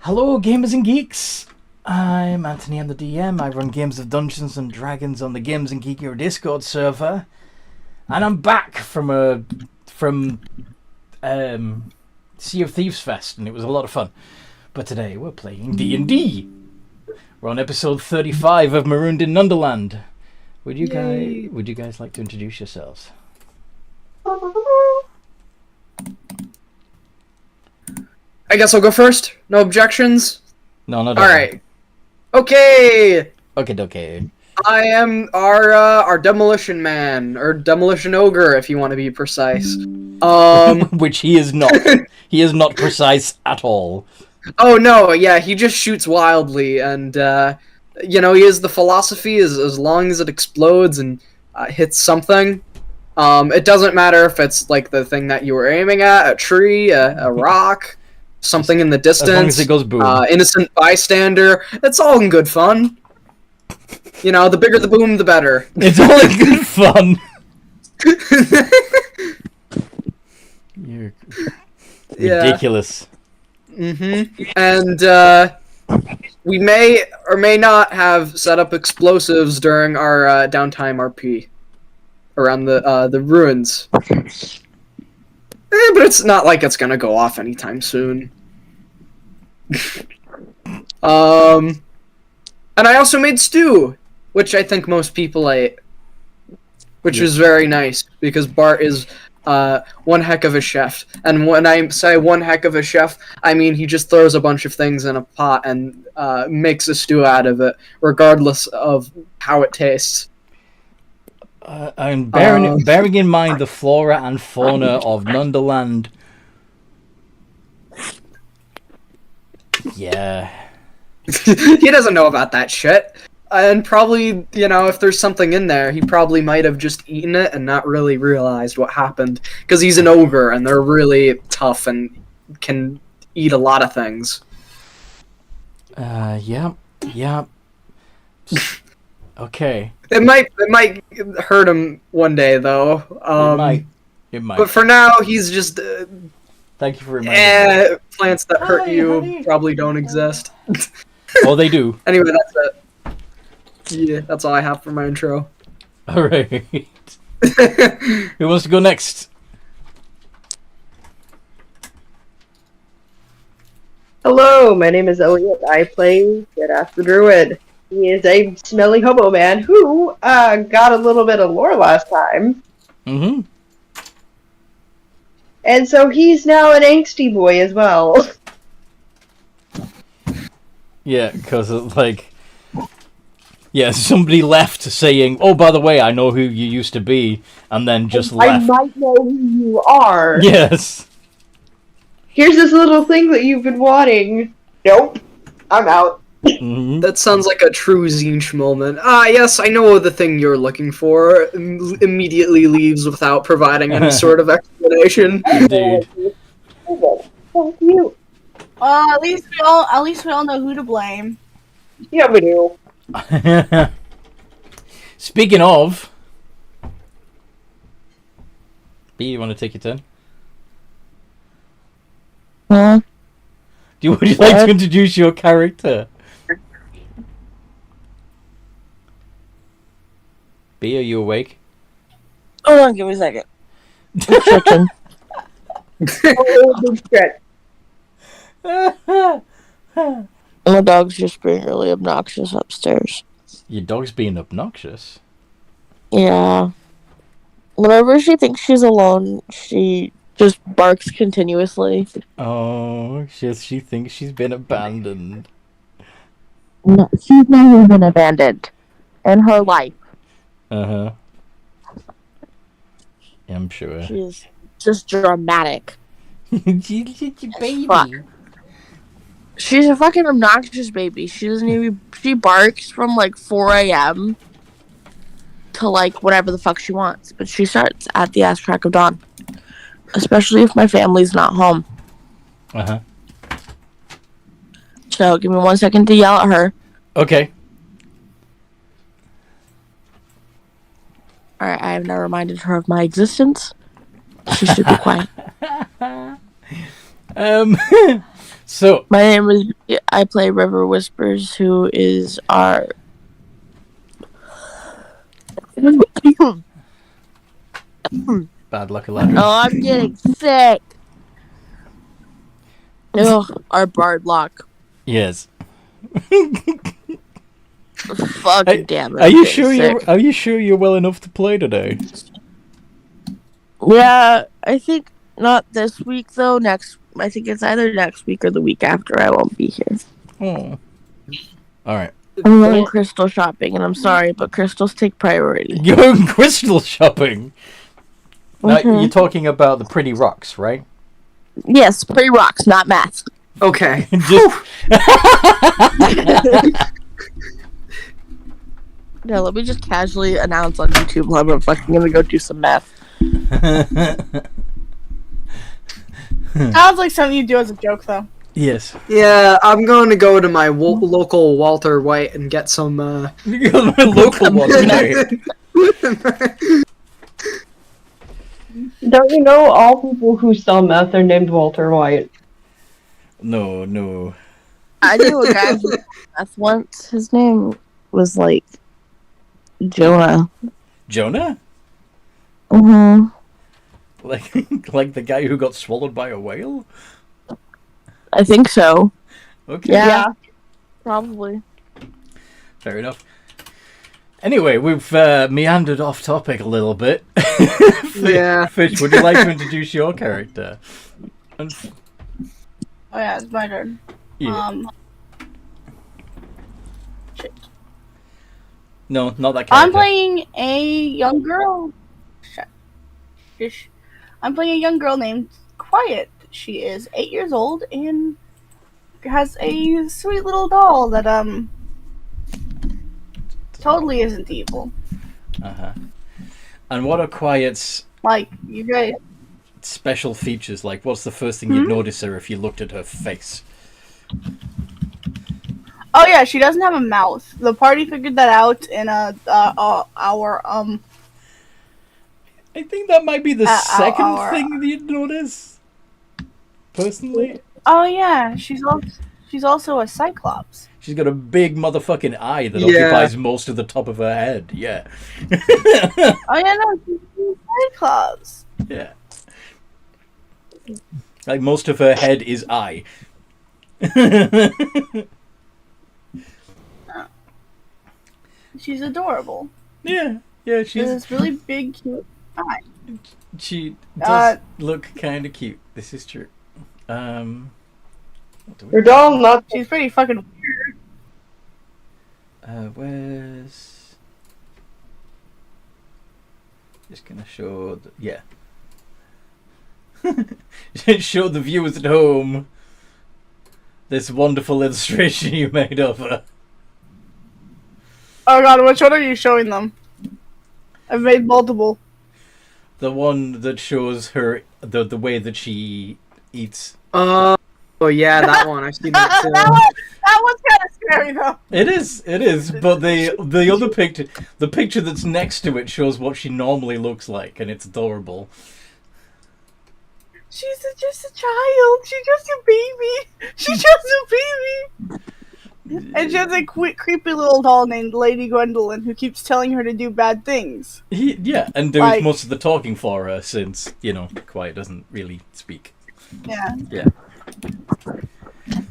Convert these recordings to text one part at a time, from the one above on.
Hello, gamers and geeks. I'm Anthony. I'm the DM. I run games of Dungeons and Dragons on the Games and Geek Hero Discord server, and I'm back from Sea of Thieves Fest, and it was a lot of fun. But today we're playing D&D. We're on episode 35 of Marooned in Nunderland. Would you guys like to introduce yourselves? I guess I'll go first. No objections? No, not all right. Okay. Okay. I am our demolition man, or demolition ogre, if you want to be precise. Which he is not. He is not precise at all. Oh no, yeah, he just shoots wildly, and he has the philosophy as long as it explodes and hits something. It doesn't matter if it's like the thing that you were aiming at, a tree, a rock. Something in the distance. As long as it goes boom. Innocent bystander. It's all in good fun. You know, the bigger the boom, the better. It's all in good fun. You're ridiculous. Mm-hmm. And we may or may not have set up explosives during our downtime RP around the ruins. But it's not like it's gonna go off anytime soon. And I also made stew, which I think most people ate. Which is very nice, because Bart is one heck of a chef. And when I say one heck of a chef, I mean he just throws a bunch of things in a pot and makes a stew out of it, regardless of how it tastes. And bearing in mind the flora and fauna of Nunderland. Yeah. He doesn't know about that shit. And probably, if there's something in there, he probably might have just eaten it and not really realized what happened. Because he's an ogre, and they're really tough and can eat a lot of things. Yeah. Okay. It might hurt him one day, though. It might. But for now, he's just... Thank you for reminding me. Plants that hurt you probably don't exist. Oh, they do. Anyway, that's it. Yeah, that's all I have for my intro. Alright. Who wants to go next? Hello, my name is Elliot. I play Get the Druid. He is a smelly hobo man who got a little bit of lore last time. Mm-hmm. And so he's now an angsty boy as well. Yeah, because somebody left saying, "Oh, by the way, I know who you used to be," and then just left. I might know who you are. Yes. Here's this little thing that you've been wanting. Nope. I'm out. Mm-hmm. That sounds like a true Zinch moment. Yes, I know the thing you're looking for. Immediately leaves without providing any sort of explanation. Indeed. Thank you. At least we all know who to blame. Yeah, we do. Speaking of, B, you want to take your turn? Huh? Would you like to introduce your character? B, are you awake? Hold on, give me a second. I'm stretching. Big stretch. My dog's just being really obnoxious upstairs. Your dog's being obnoxious. Yeah. Whenever she thinks she's alone, she just barks continuously. Oh, she thinks she's been abandoned. No, she's never been abandoned in her life. Uh-huh. Yeah, I'm sure. She's just dramatic. She's a baby. Fuck. She's a fucking obnoxious baby. She barks from 4 a.m. to whatever the fuck she wants. But she starts at the ass crack of dawn. Especially if my family's not home. Uh-huh. So give me 1 second to yell at her. Okay. Alright, I have now reminded her of my existence. She should be quiet. So, My name is. I play River Whispers, who is our. bad luck, Elijah. Oh, I'm getting sick. Ugh, our Bard Lock. Yes. Fucking damn it. Are I'm you getting sure sick. Are you sure you're well enough to play today? Yeah, I think not this week though. I think it's either next week or the week after. I won't be here. Oh. All right. I'm going crystal shopping, and I'm sorry, but crystals take priority. You're going crystal shopping. Now, Mhm. you're talking about the pretty rocks, right? Yes, pretty rocks, not math. Okay. Just... Yeah, let me just casually announce on YouTube while I'm fucking gonna go do some math. Sounds like something you do as a joke, though. Yes. Yeah, I'm going to go to my local Walter White and get some. You got my local one today. Don't you know all people who sell meth are named Walter White? No. I knew a guy who did math once. His name was like Jonah. Jonah? Mm-hmm. Like the guy who got swallowed by a whale? I think so. Okay. Yeah. Probably. Fair enough. Anyway, we've meandered off topic a little bit. Yeah. Fish, would you like to introduce your character? Oh yeah, it's my turn. Yeah. Shit. No, not that character. I'm playing a young girl. Shush. I'm playing a young girl named Quiet. She is 8 years old and has a sweet little doll that totally isn't evil. Uh-huh. And what are Quiet's Like you guys. special features? Like, what's the first thing you'd notice her if you looked at her face? Oh yeah, she doesn't have a mouth. The party figured that out in our I think that might be the second our- thing that you'd notice. Personally. Oh yeah, she's also a cyclops. She's got a big motherfucking eye that Yeah. occupies most of the top of her head. Yeah. Oh yeah, no, she's a cyclops. Yeah. Like, most of her head is eye. She's adorable. Yeah, She has this really big, cute eye. she does Uh, look kind of cute. This is true. What do we- Your doll, not She's pretty fucking weird. Where's... Just gonna show yeah. Show the viewers at home this wonderful illustration you made of her. Oh god, which one are you showing them? I've made multiple. The one that shows her the way that she eats. Oh yeah, that one. I've seen that too. that one's kind of scary though. It is, but the other picture, the picture that's next to it shows what she normally looks like, and it's adorable. She's just a child. She's just a baby. She's just a baby. And she has a creepy little doll named Lady Gwendolyn who keeps telling her to do bad things. Yeah, and does Like- most of the talking for her since, Quiet doesn't really speak. Yeah. Yeah.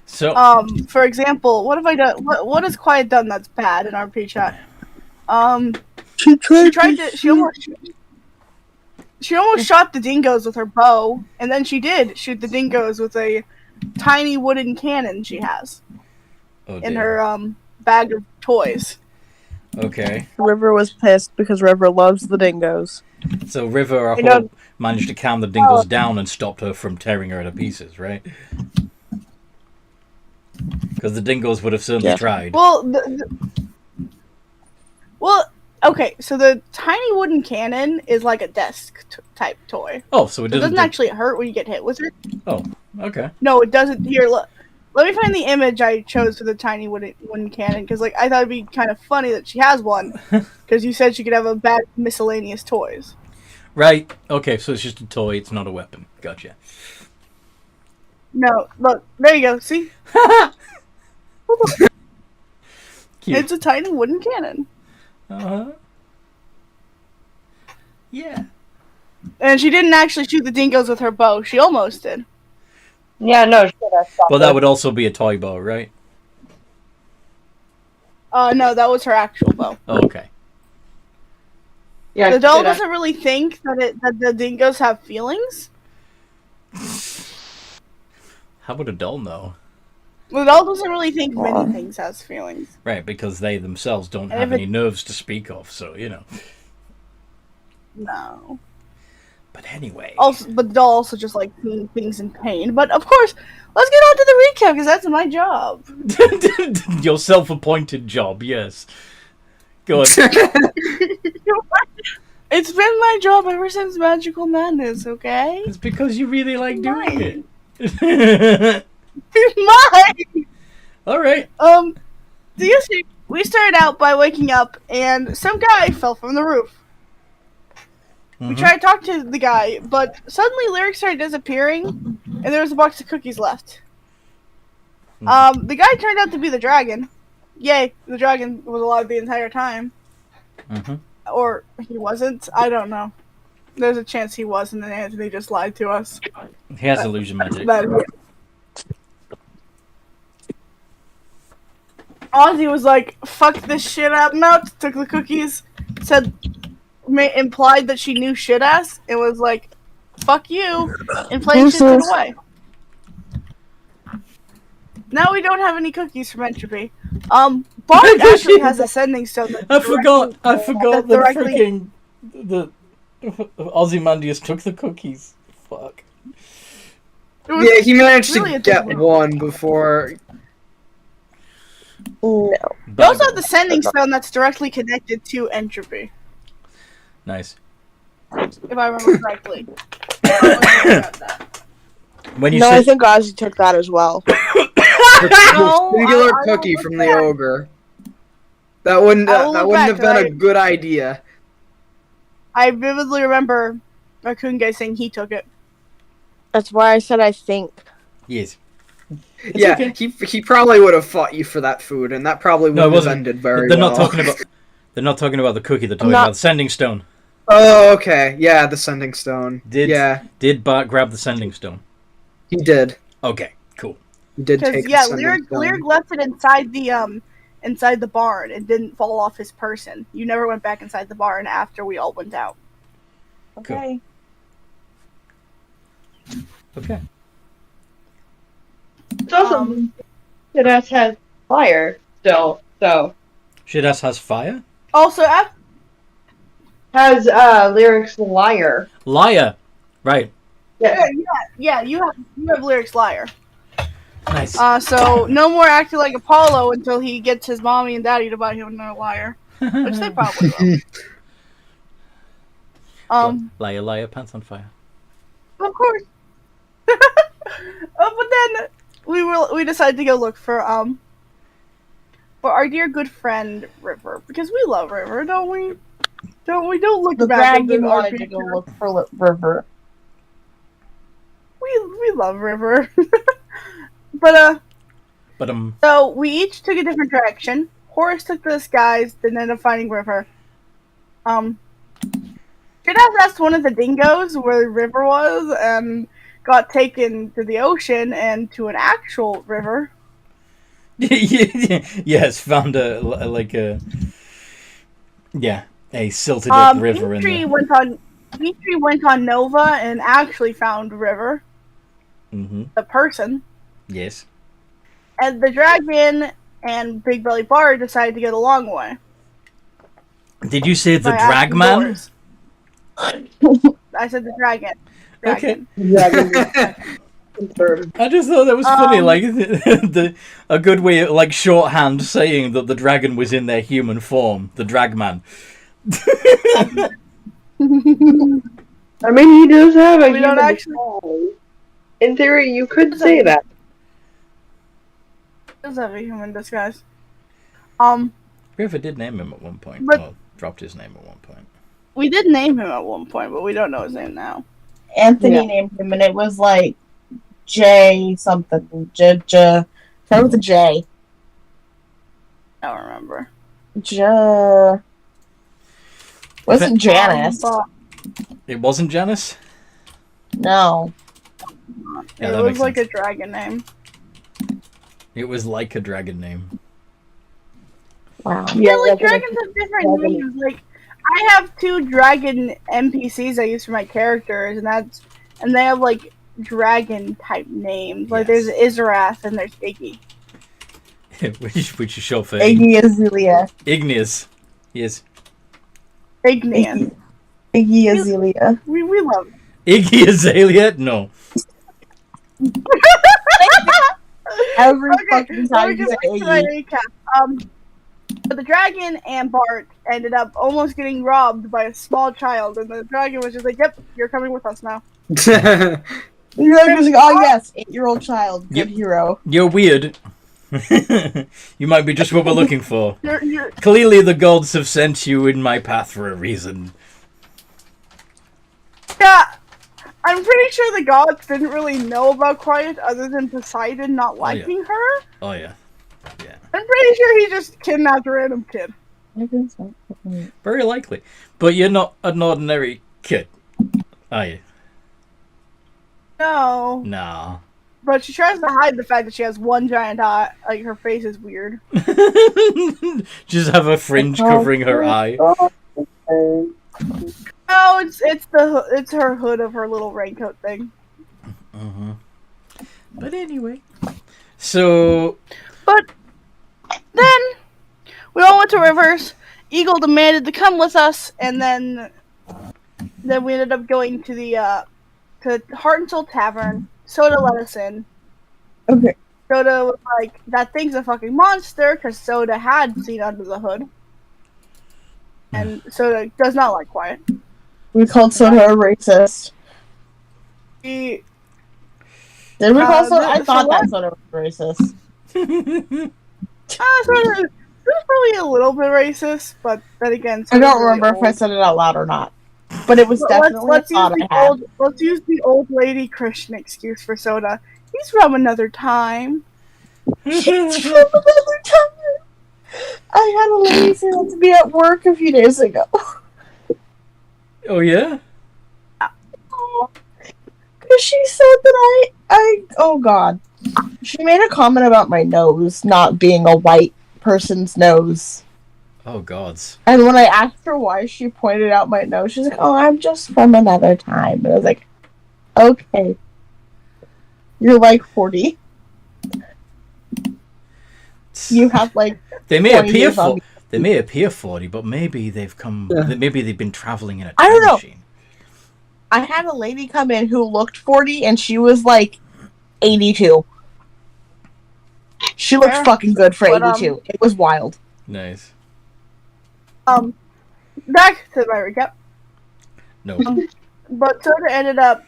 So, For example, what have I done? What has Quiet done that's bad in our pre-chat? She She almost shot the dingoes with her bow, and then she did shoot the dingoes with a tiny wooden cannon she has oh in dear. her bag of toys. Okay. River was pissed because River loves the dingoes. So River, I You know- hope, managed to calm the dingoes down and stopped her from tearing her to pieces, right? Because the dingoes would have certainly Yeah. tried. Well, okay. So the tiny wooden cannon is like a desk type toy. Oh, so it So it doesn't. doesn't actually hurt when you get hit with it. Oh, okay. No, it doesn't. Here, look. Let me find the image I chose for the tiny wooden cannon because, like, I thought it'd be kind of funny that she has one because you said she could have a bag of miscellaneous toys. Right. Okay, so it's just a toy. It's not a weapon. Gotcha. No, look, there you go. See, Cute. it's a tiny wooden cannon, Uh-huh. Yeah. and she didn't actually shoot the dingoes with her bow. She almost did. Yeah, no, shit, I stopped. Well, that would also be a toy bow, right? No, that was her actual bow. Oh, okay. Yeah, The doll shit, I- doesn't really think that the dingoes have feelings. How would a doll know? The doll doesn't really think many things has feelings. Right, because they themselves don't And have if any nerves to speak of, so, you know. No. But anyway. Also, but the doll also just like seeing things in pain. But of course, let's get on to the recap because that's my job. Your self-appointed job, yes. Go on. It's been my job ever since Magical Madness. Okay. It's because you really like doing it. Mine. All right. So yesterday we started out by waking up and some guy fell from the roof. We tried to talk to the guy, but suddenly lyrics started disappearing, and there was a box of cookies left. The guy turned out to be the dragon. Yay, the dragon was alive the entire time. Or he wasn't. I don't know. There's a chance he was, and then Anthony just lied to us. He has illusion magic. Ozzy was like, fuck this shit up. No, took the cookies, said, implied that she knew shit ass. It was like, fuck you, and played shit away. Now we don't have any cookies from Entropy. Bart actually has a sending stone. I forgot that freaking the Ozymandias took the cookies. Fuck. Yeah, he managed really to a get thing. one before. No. We also have the sending stone that's directly connected to Entropy, Nice. if I remember correctly. When you No, I said think Ozzy took that as well. The singular I don't cookie look from the back. ogre. That wouldn't I will that look wouldn't back, have been a right? good idea. I vividly remember Raccoon Guy saying he took it. That's why I said I think. yes. Yeah, okay. he probably would have fought you for that food, and that probably No, it wouldn't have wasn't. ended very They're well. not talking about. They're not talking about the cookie. They're talking not- about the sending stone. Oh, okay. Yeah, the sending stone. Did Bart grab the sending stone? He did. Okay, cool. He did Because take yeah, the sending stone. Lyric left it inside the barn and didn't fall off his person. You never went back inside the barn after we all went out. Okay. Okay. It's also shit ass has fire still, so Shidas has fire. Also, has lyrics liar. Liar. Right. yeah, you have Lyric's liar. Nice. So no more acting like Apollo until he gets his mommy and daddy to buy him another liar, which they probably will. Liar, liar, pants on fire. Of course. But then we decided to go look for our dear good friend River, because we love River, don't we? Don't look The back at dragon the wanted to RPG. go look for River. We love River. But so we each took a different direction. Horace took the skies, then ended up finding River. Should have asked one of the dingoes where the river was, and got taken to the ocean and to an actual river. Yes, found a silted up river in Dimitri there. Dimitri went on Nova and actually found River, the person. Yes. And the dragon and Big Belly Bard decided to go the long way. Did you say the by asking Dragman? doors. I said the dragon. Okay. Confirmed. I just thought that was funny, like a good way, like shorthand saying that the dragon was in their human form, the Dragman. I mean, he does have a We don't human actually- form. In theory, you could say that. Does have a human disguise. River did name him at one point, But- or dropped his name at one point. We did name him at one point, but we don't know his name now. Anthony Yeah. named him, and it was like J something. Start with a J. I don't remember. Wasn't Janice? It wasn't Janice? No. Yeah, It that was makes like sense. a dragon name. It was like a dragon name. Wow. Yeah, like dragons have different names. Like I have 2 dragon NPCs I use for my characters, and they have like dragon type names. Like Yes. there's Izarath and there's Iggy. which is short for Iggy Azalea. Igneous. Yes. Igneous. Iggy Azalea. We love it. Iggy Azalea? No. Every Okay, fucking let time me you just say get to my Iggy. recap. But the dragon and Bart ended up almost getting robbed by a small child, and the dragon was just like, "Yep, you're coming with us now." You're like, oh yes, 8-year-old child, good Yep. hero. You're weird. You might be just what we're looking for. You're Clearly the gods have sent you in my path for a reason. yeah. I'm pretty sure the gods didn't really know about Quiet, other than Poseidon not liking her. Oh yeah. Yeah. I'm pretty sure he just kidnapped a random kid. Very likely. But you're not an ordinary kid, are you? No, Nah. but she tries to hide the fact that she has one giant eye. Like her face is weird. Just have a fringe covering her eye. No, it's her hood of her little raincoat thing. But anyway. So But then we all went to Rivers. Eagle demanded to come with us, and then we ended up going to the to Heart and Soul Tavern. Soda let us in. Okay. Soda was like, "That thing's a fucking monster," because Soda had seen under the hood, and Soda does not like Quiet. We called Soda a racist. He, Did we call Soda? I for thought what? that Soda was racist. Soda it was probably a little bit racist, but then again, I Soda's don't really remember if I old. said it out loud or not. But it was But definitely let's a thought I had. let's use the old lady Christian excuse for Soda. He's from another time. Another time. I had a lady say that to me at work a few days ago. Oh yeah? Because she said that oh god. She made a comment about my nose not being a white person's nose. Oh gods. And when I asked her why, she pointed out my nose. She's like, oh, I'm just from another time. And I was like, okay. You're like 40. You have like They may 20 appear years on me. they may appear 40, but maybe they've come maybe they've been traveling in a I time don't know. machine. I had a lady come in who looked 40 and she was like 82. She looked Fair. fucking good for But, 82. It was wild. Nice. Back to my recap. No. But Soda ended up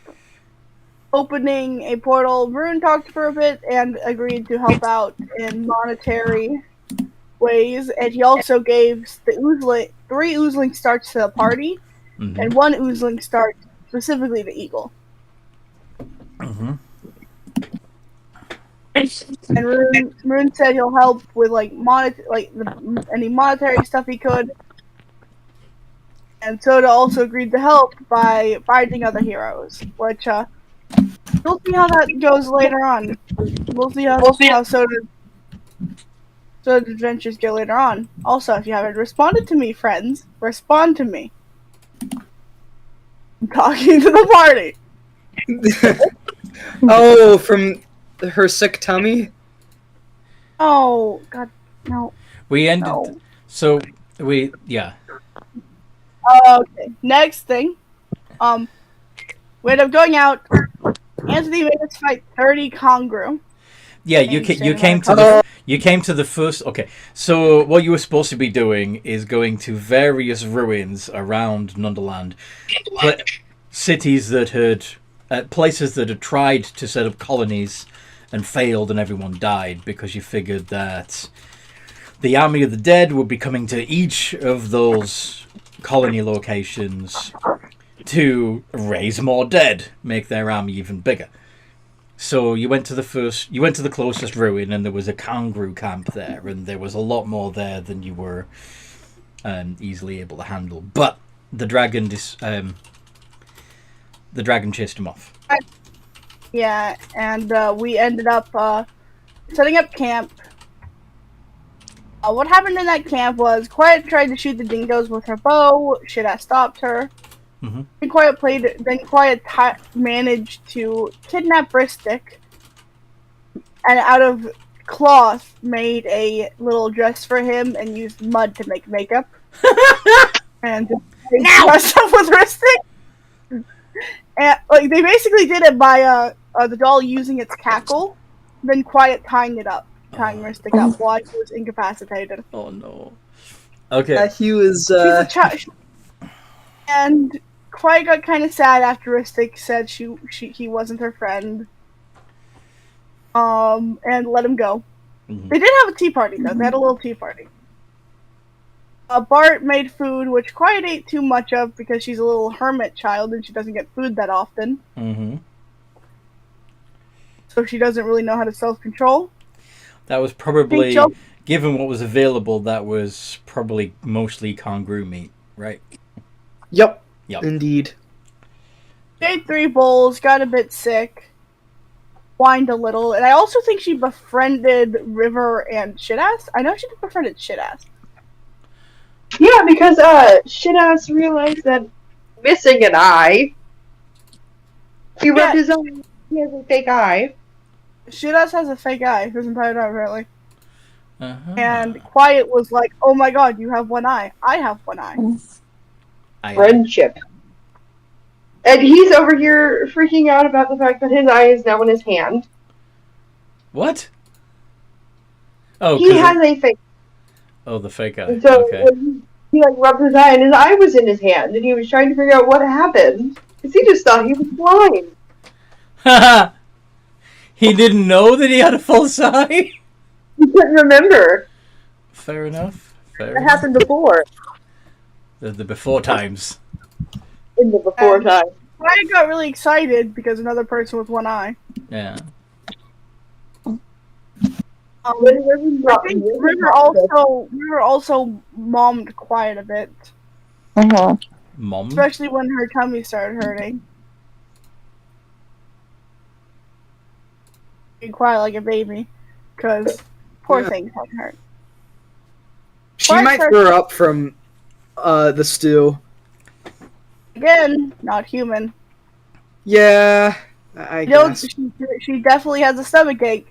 opening a portal. Marooned talked for a bit and agreed to help out in monetary ways, and he also gave the oozling 3 oozling starts to the party, Mhm. and 1 oozling start specifically to Eagle. Mhm. And Maroon said he'll help with like any monetary stuff he could. And Soda also agreed to help by finding other heroes, which we'll see how that goes later on. We'll see how Soda's adventures go later on. Also, if you haven't responded to me, friends, respond to me. I'm talking to the party. Oh, from her sick tummy? Oh God, no. We ended No. so we yeah. Okay, next thing. We ended up going out. Anthony made us fight 30 Kongru. Yeah, you came to the first. Okay, so what you were supposed to be doing is going to various ruins around Nunderland, cities that had places that had tried to set up colonies and failed, and everyone died because you figured that the army of the dead would be coming to each of those colony locations to raise more dead, make their army even bigger. So you went to the closest ruin, and there was a kangaroo camp there, and there was a lot more there than you were easily able to handle. But the dragon chased him off. Yeah, and we ended up setting up camp. What happened in that camp was Quiet tried to shoot the dingoes with her bow. Shit-ass stopped her. Mm-hmm. Then Quiet managed to kidnap Bristic, and out of cloth made a little dress for him and used mud to make makeup. And dressed up with Bristic. And like they basically did it by the doll using its cackle, then Quiet tying Ristic up while he was incapacitated. Oh no. Okay. He was. She's a child, and Quiet got kind of sad after Ristic said he wasn't her friend. And let him go. Mm-hmm. They did have a tea party though. They had a little tea party. Bart made food, which Quiet ate too much of because she's a little hermit child and she doesn't get food that often. Mm-hmm. So she doesn't really know how to self-control. That was probably, given what was available, that was probably mostly kangaroo meat, right? Yep. Yep. Indeed. She ate 3 bowls, got a bit sick, whined a little, and I also think she befriended River and Shitass. I know she befriended Shitass. Yeah, because Shitass realized that missing an eye. He rubbed his own. He has a fake eye. Shitass has a fake eye his entire time, apparently. Uh-huh. And Quiet was like, "Oh my god, you have one eye. I have one eye." Friendship. And he's over here freaking out about the fact that his eye is now in his hand. What? Oh, he has a fake. Oh, the fake eye. And so Okay. when he like rubbed his eye, and his eye was in his hand, and he was trying to figure out what happened because he just thought he was blind. Haha. He didn't know that he had a false eye? He couldn't remember. Fair enough. That happened before. The before times. In the before time. I got really excited because another person with one eye. Yeah. I think River also mommed Quiet a bit. Uh-huh. Mom? Especially when her tummy started hurting. Being quiet like a baby. Because poor thing got hurt. She might throw up from the stew. Again, not human. Yeah, I guess. She definitely has a stomach ache.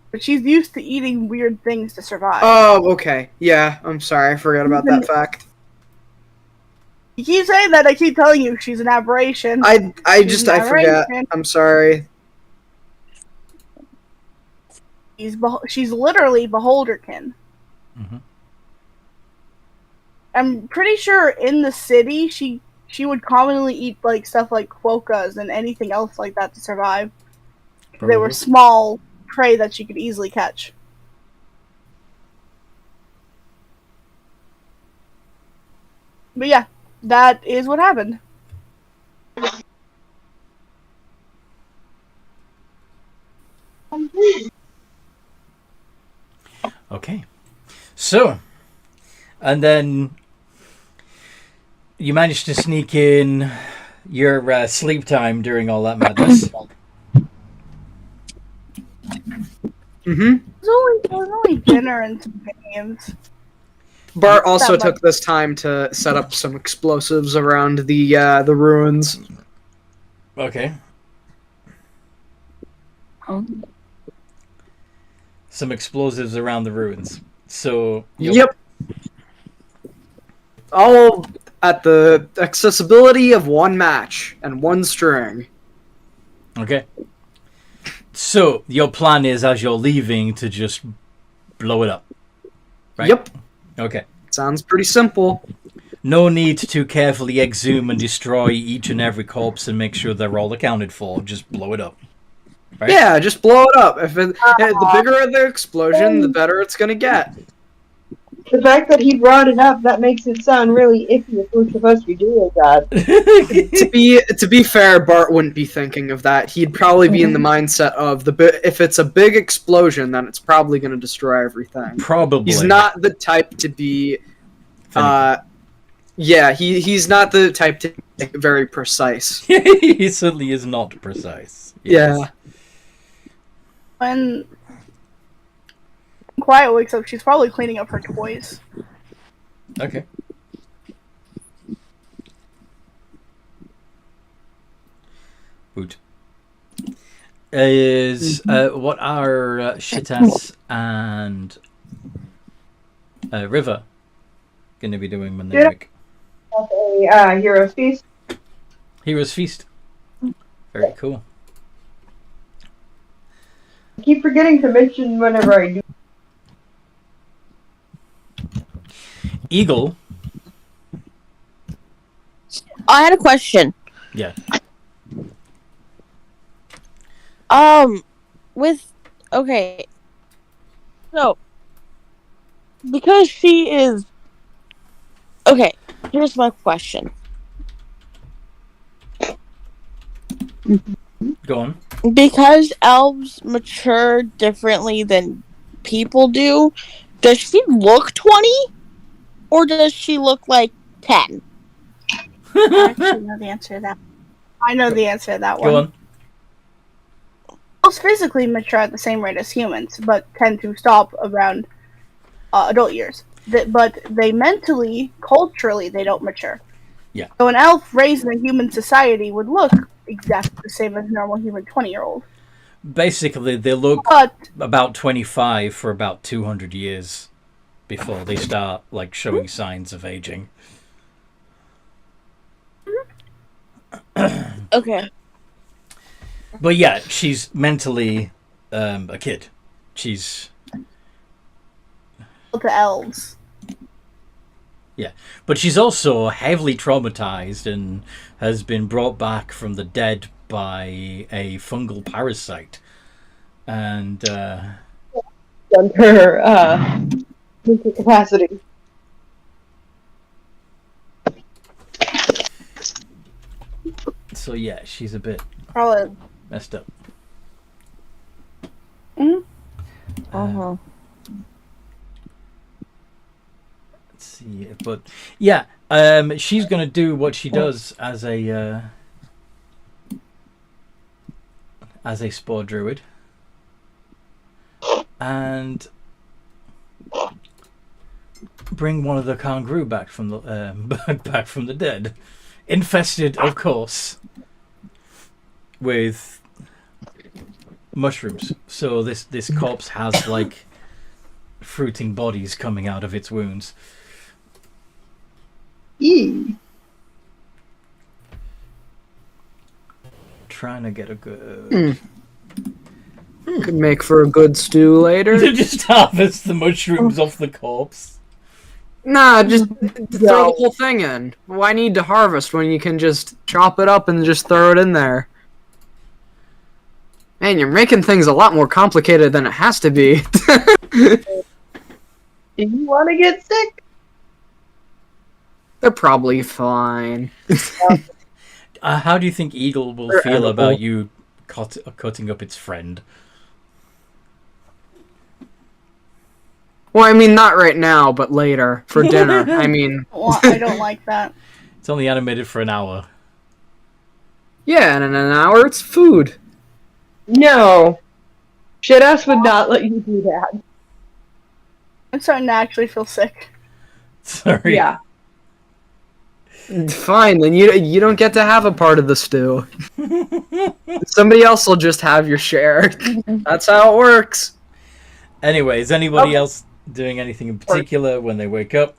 But she's used to eating weird things to survive. Oh, okay. Yeah, I'm sorry. I forgot about that fact. You keep saying that, I keep telling you she's an aberration. I forgot. I'm sorry. She's literally Beholderkin. Mm-hmm. I'm pretty sure in the city she would commonly eat like stuff like quokkas and anything else like that to survive. Probably. They were small prey that she could easily catch. But yeah, that is what happened. Okay. So, and then you managed to sneak in your sleep time during all that madness. Mm-hmm. It was only dinner and some games. Bart also took this time to set up some explosives around the ruins. Okay. Some explosives around the ruins. So. Yep. All at the accessibility of one match and one string. Okay. So, your plan is, as you're leaving, to just blow it up, right? Yep. Okay. Sounds pretty simple. No need to carefully exhume and destroy each and every corpse and make sure they're all accounted for. Just blow it up. Right? Yeah, just blow it up. The bigger the explosion, the better it's gonna get. The fact that he brought it up, that makes it sound really iffy if we're supposed to be doing that. To be fair, Bart wouldn't be thinking of that. He'd probably be in the mindset of if it's a big explosion, then it's probably going to destroy everything. Probably. He's not the type to be. He's not the type to be very precise. He certainly is not precise. Yes. Yeah. When Quiet wakes up, she's probably cleaning up her toys. Okay. Good. What are Shitas and River going to be doing when they wake? A Hero's Feast. Hero's Feast. Very cool. I keep forgetting to mention whenever I do. Eagle. I had a question. Yeah. So, because she is... Okay, here's my question. Go on. Because elves mature differently than people do, does she look 20? Or does she look like 10? I actually know the answer to that. I know the answer to that one. Go on. Elves physically mature at the same rate as humans, but tend to stop around adult years. But they mentally, culturally, they don't mature. Yeah. So an elf raised in a human society would look exactly the same as a normal human 20-year-old. Basically, they look But about 25 for about 200 years before they start like showing signs of aging. Okay. But yeah, she's mentally a kid. She's to elves. But she's also heavily traumatized and has been brought back from the dead by a fungal parasite. And Done her mental capacity. so yeah, she's a bit Probably. messed up. Mhm. Let's see, but yeah, she's gonna do what she does as a spore druid, and bring one of the kangaroo back from the back from the dead, infested, of course, with mushrooms. So this corpse has like fruiting bodies coming out of its wounds. Eee. Trying to get a good. Could make for a good stew later. Just harvest the mushrooms off the corpse. Nah, just throw the whole thing in. Why need to harvest when you can just chop it up and just throw it in there? Man, you're making things a lot more complicated than it has to be. Do you want to get sick? They're probably fine. How do you think Eagle will They're feel edible. about you cutting up its friend? Well, I mean, not right now, but later for dinner. I mean, Well, I don't like that. It's only animated for an hour. yeah, and in an hour it's food. No. Shitass would not let you do that. I'm starting to actually feel sick. Sorry. Yeah. Fine, then you don't get to have a part of the stew. Somebody else will just have your share. That's how it works. Anyway, is anybody else doing anything in particular when they wake up?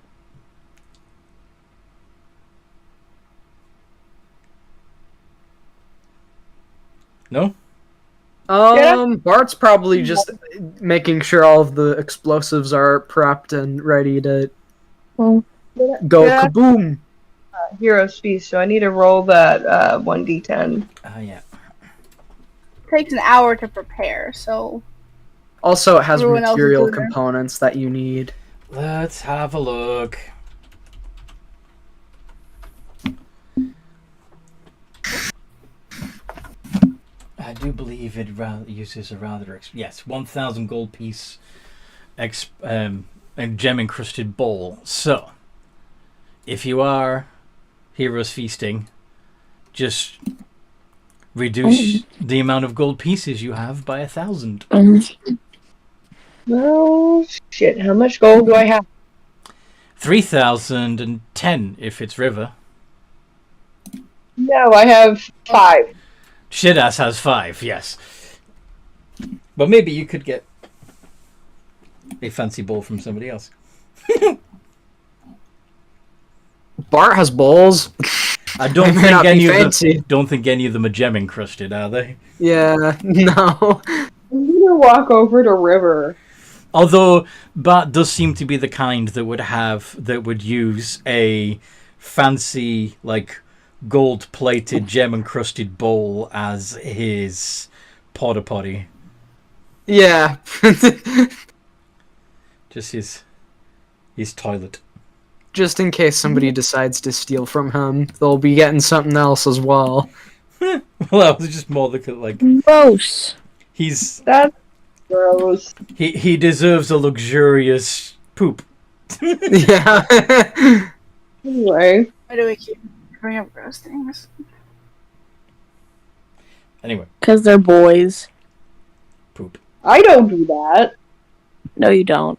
No? Bart's probably just making sure all of the explosives are prepped and ready to go Yeah. kaboom. Hero's Feast, so I need to roll that 1d10. Yeah. It takes an hour to prepare, so Also, it has Everyone else is material doing their- components that you need. Let's have a look. I do believe it uses a rather... yes, 1,000 gold piece and gem-encrusted bowl. So, if you are Heroes Feasting, just reduce the amount of gold pieces you have by 1,000. Oh, shit. How much gold do I have? 3,010 if it's river. No, I have 5. Shidass has 5, yes. But maybe you could get a fancy bowl from somebody else. Bart has bowls. I don't They may think not any be of fancy. them. Don't think any of them are gem encrusted, are they? Yeah, no. I'm gonna walk over to River. Although Bart does seem to be the kind that would use a fancy, like, gold-plated, gem-encrusted bowl as his porta potty. Yeah. Just his toilet. Just in case somebody decides to steal from him, they'll be getting something else as well. Well, that was just more like Gross. That's gross. he deserves a luxurious poop. Yeah. Anyway, Why do we keep bringing up gross things? Anyway, Because they're boys. poop. I don't do that. No, you don't.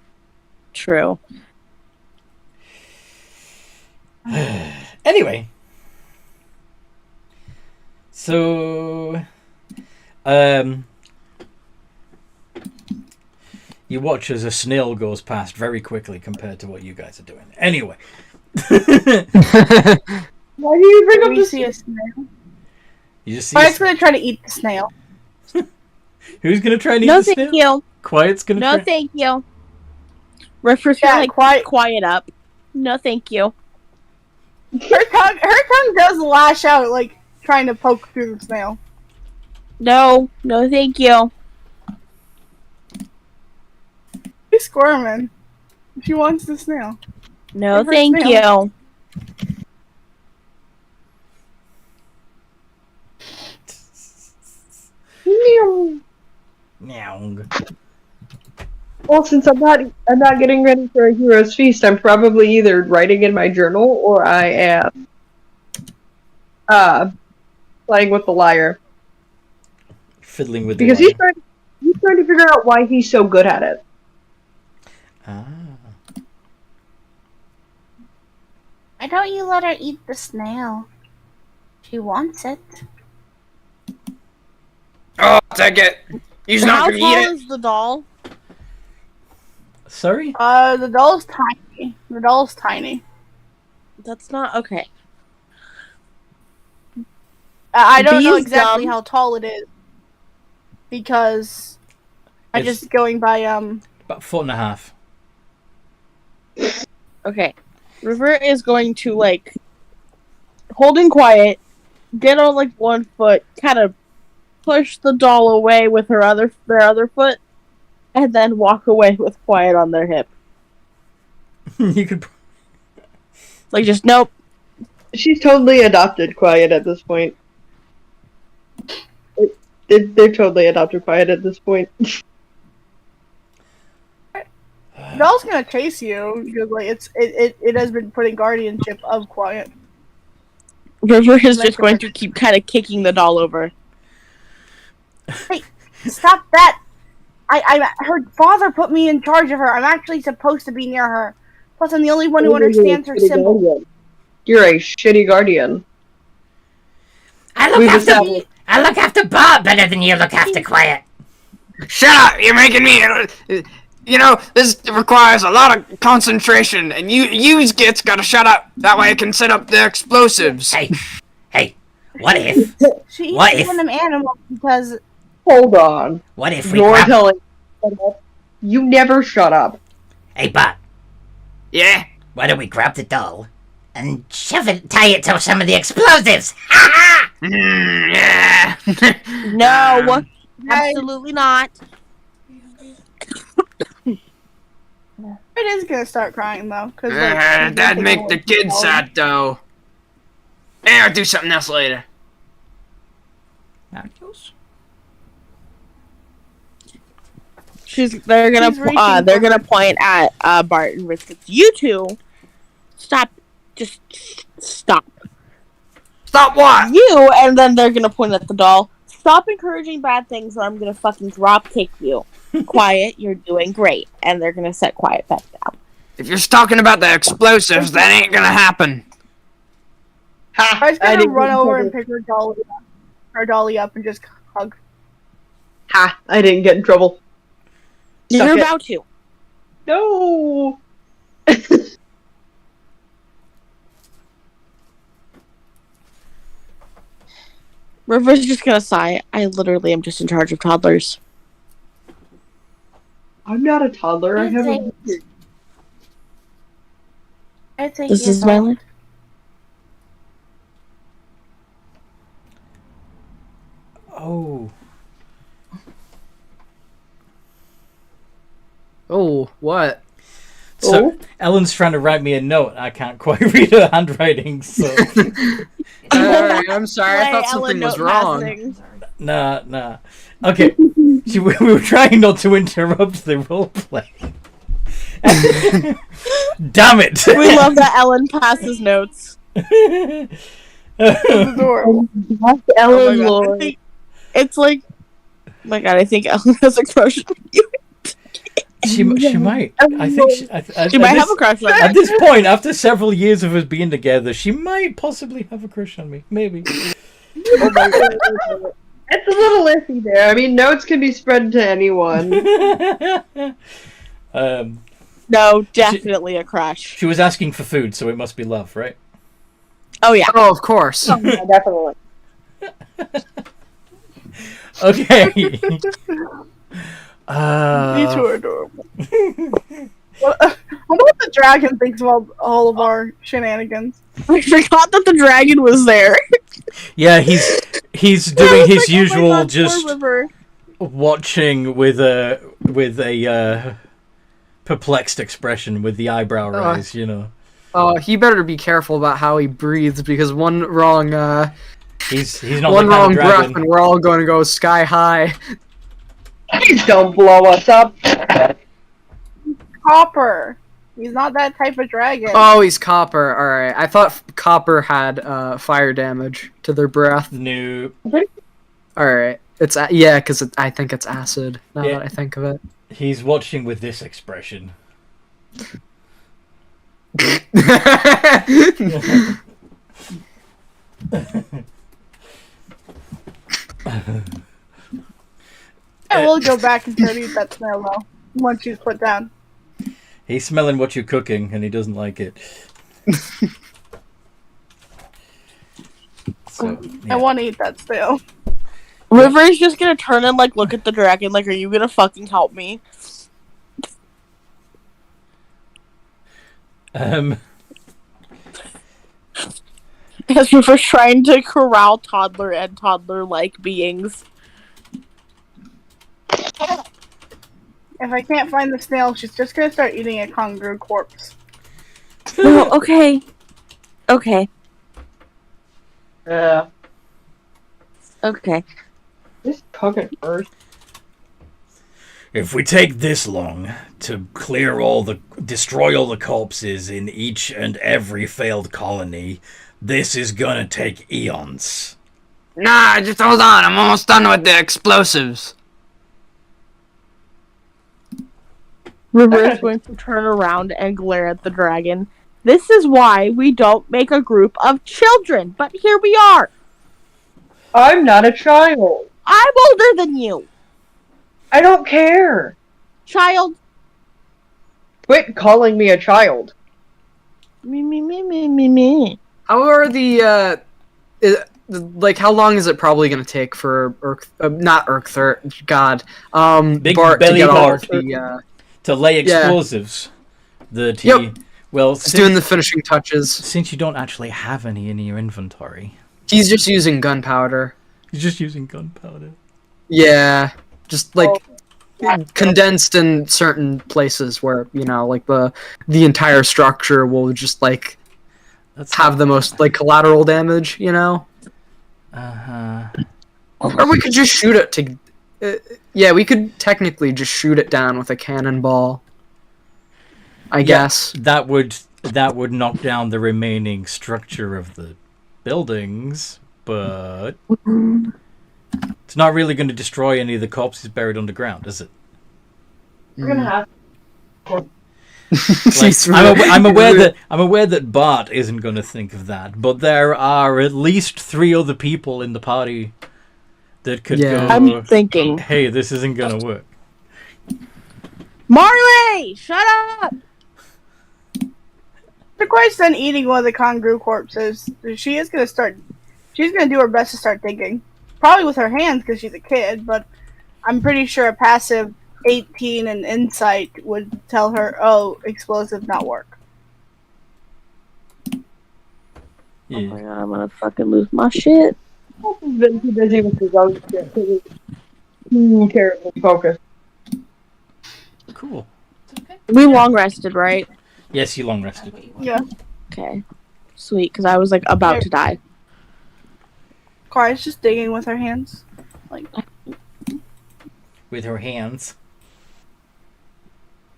True. Anyway, so you watch as a snail goes past very quickly compared to what you guys are doing. Anyway, Why do you bring Do up we this? see a snail? you just see Quiet's gonna try to eat the snail. who's gonna try and eat No, the snail? thank you. Quiet's gonna No, try. thank you. River's Yeah, like, quiet up. No, thank you. Her tongue does lash out, like trying to poke through the snail. No, thank you. She's squirming. She wants the snail. No, Give her thank snail. you. Meow. Well, since I'm not getting ready for a hero's feast, I'm probably either writing in my journal or I am playing with the lyre. Fiddling with Because the wire. he's trying to figure out why he's so good at it. Ah. Why don't you let her eat the snail? She wants it. Oh, take it. He's not How gonna tall eat it. is the doll? Sorry? The doll's tiny. The doll's tiny. That's not okay. I don't know Bee's exactly dumb. how tall it is. Because I'm It's- just going by About 1.5 feet. Okay. River is going to, like, holding quiet, get on, like, one foot, kind of push the doll away with their other foot, and then walk away with quiet on their hip. You could. Like, just, nope. She's totally adopted Quiet at this point. They've totally adopted Quiet at this point. the doll's gonna chase you because like it has been putting guardianship of Quiet. River is just going to keep kind of kicking the doll over. Stop that! Her father put me in charge of her. I'm actually supposed to be near her. Plus, I'm the only one who understands her symbol. You're a shitty guardian. We've established- I look after Bob better than you look after Quiet. Shut up! You're making me. You know, this requires a lot of concentration, and you gits gotta shut up. That way I can set up the explosives. Hey, what if She What eats if- one of them animals because Hold on. we You're grab... telling me to shut up. You never shut up. Hey, Bob, Yeah? why don't we grab the doll and tie it to some of the explosives? Ha ha! Yeah. No, absolutely not. It is gonna start crying though, cause like That'd make the kid sad though. Hey, I'll do something else later. Nachos? They're gonna She's reaching they're for gonna her. point at Bart and Risk. You two, stop! Just stop. Stop what? You, and then they're gonna point at the doll. Stop encouraging bad things, or I'm gonna fucking drop kick you. Quiet, you're doing great, and they're gonna set Quiet back down. If you're talking about the explosives, that ain't gonna happen. Ha! I was I gonna didn't run get in over trouble. and pick her dolly up and just hug. Ha! I didn't get in trouble. You're Suck it. about to. No! River's just gonna sigh. I literally am just in charge of toddlers. I'm not a toddler. I have a Okay. beard. It's 8 This years is my old. life. Oh. Oh, what? So Ellen's trying to write me a note. I can't quite read her handwriting, so Alright, I'm sorry. I Play thought something Ellen was note wrong. passing. nah. Okay, we were trying not to interrupt the roleplay. Damn it! We love that Ellen passes notes. It's adorable. That's Oh Ellen my God. I Lord. think it's like, oh my God, I think Ellen has a crush on you. She might. I think She might have a crush on At you. this point, after several years of us being together, she might possibly have a crush on me. Maybe. Oh my God. It's a little iffy there. I mean, notes can be spread to anyone. No, definitely a crush. She was asking for food, so it must be love, right? Oh yeah. Oh, of course. Yeah, definitely. Okay. You two are adorable. I wonder what the dragon thinks about all of our shenanigans. I forgot that the dragon was there. Yeah, he's I doing was his like, oh my usual, God, poor just River. watching with a perplexed expression with the eyebrow raise, you know. He better be careful about how he breathes because one wrong, He's not one the kind wrong of breath dragon. and we're all going to go sky high. Please don't blow us up. Copper. He's not that type of dragon. Oh, he's copper. Alright. I thought copper had, fire damage to their breath. No. Alright. It's, yeah, because I think it's acid, now Yeah. that I think of it. He's watching with this expression. I will go back and try to eat that snail though once she's put down. He's smelling what you're cooking, and he doesn't like it. So, yeah. I want to eat that snail. River's just gonna turn and like look at the dragon like, are you gonna fucking help me? As River's trying to corral toddler and toddler-like beings. If I can't find the snail, she's just gonna start eating a kangaroo corpse. No, okay. Okay. Yeah. Okay. Just cook it first. If we take this long to destroy all the corpses in each and every failed colony, this is gonna take eons. Nah, just hold on. I'm almost done with the explosives. River is going to turn around and glare at the dragon. This is why we don't make a group of children, but here we are. I'm not a child. I'm older than you. I don't care. Child. Quit calling me a child. Me. How are the, like, how long is it probably going to take for not Urkther, God, Big Bart to belly get all Bart. of the, To lay Yeah. explosives. That he, Yep. well, he's doing the finishing touches. since you don't actually have any in your inventory, He's just using gunpowder. you're just using gunpowder. Yeah, just like, condensed in certain places where like the entire structure will just like That's have the most like collateral damage. Uh-huh. Or we could just shoot it to. Yeah, we could technically just shoot it down with a cannonball. I guess. That would knock down the remaining structure of the buildings, but it's not really going to destroy any of the corpses buried underground, is it? We're gonna have. Like, I'm aware that Bart isn't going to think of that, but there are at least 3 other people in the party that could go. I'm thinking. Hey, this isn't going to work. Marley, shut up! Quiet's done eating one of the kangaroo corpses. She's gonna do her best to start digging. Probably with her hands because she's a kid, but I'm pretty sure a passive 18 and insight would tell her, oh, explosive not work. Yeah. Oh my god, I'm gonna fucking lose my shit. He's been too busy with his own shit. Terrible focus. Cool. We long rested, right? Yes, you long rested. Yeah. Okay. Sweet, because I was like about to die. Quiet's just digging with her hands. With her hands.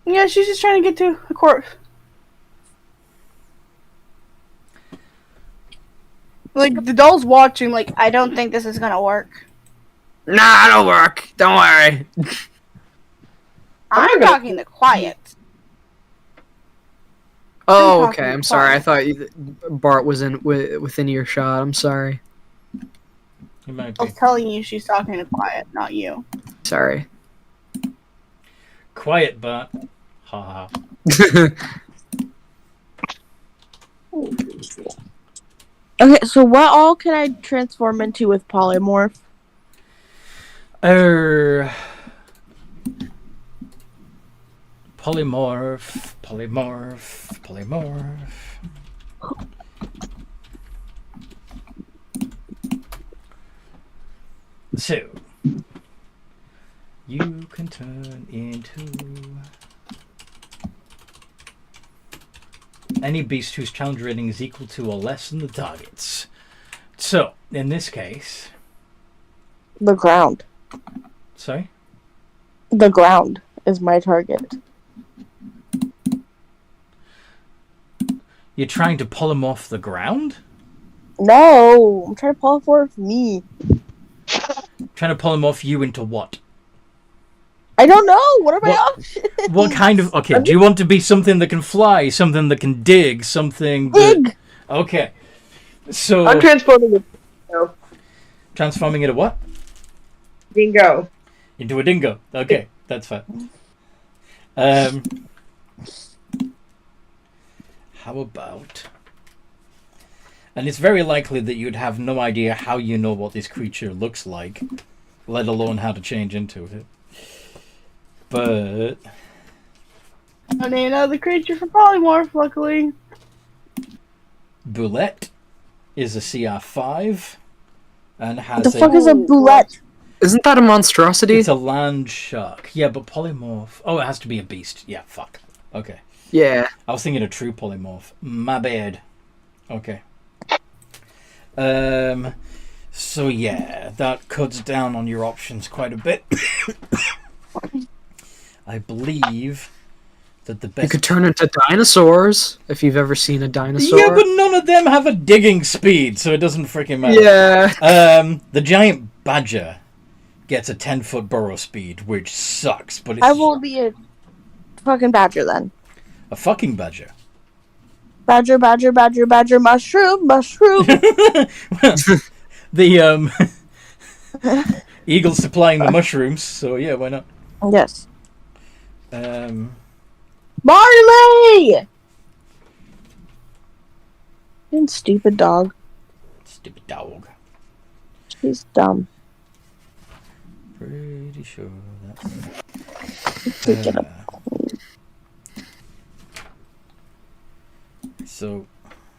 Yeah, she's just trying to get to a corpse. Like, the doll's watching, like, I don't think this is gonna work. Nah, it'll work. Don't worry. I'm talking to Quiet. Oh, I'm okay. talking I'm sorry. I quiet. thought Bart was within earshot. I'm sorry. You might I be. was telling you she's talking to Quiet, not you. Sorry. Quiet, Bart. Ha ha. Okay, so what all can I transform into with polymorph? Polymorph. So, you can turn into any beast whose challenge rating is equal to or less than the target's. So, in this case... The ground. Sorry? The ground is my target. You're trying to polymorph the ground? No, I'm trying to polymorph me. Trying to polymorph you into what? I don't know. What are my What- options? What kind of... Okay, do you want to be something that can fly, something that can dig, something that... Dig. Okay. So... I'm transforming it. Dingo. Transforming into what? Dingo. Into a dingo. Okay, that's fine. How about... And it's very likely that you'd have no idea how you know what this creature looks like, let alone how to change into it. But... I need another creature for polymorph, luckily. Boulette is a CR5 and has What the fuck is a boulette? Isn't that a monstrosity? It's a land shark. Yeah, but polymorph. Oh, it has to be a beast. Yeah, fuck. Okay. Yeah. I was thinking a true polymorph. My bad. Okay. So yeah, that cuts down on your options quite a bit. I believe that the best... You could turn into dinosaurs, if you've ever seen a dinosaur. Yeah, but none of them have a digging speed, so it doesn't freaking matter. Yeah. The giant badger gets a 10-foot burrow speed, which sucks, but it's I will be a fucking badger then. a fucking badger. Badger, badger, badger, badger, mushroom, mushroom. The eagle's supplying the mushrooms, so yeah, why not? Yes. Marley! You stupid dog. Stupid dog. She's dumb. Pretty sure that's... Freaking up. So,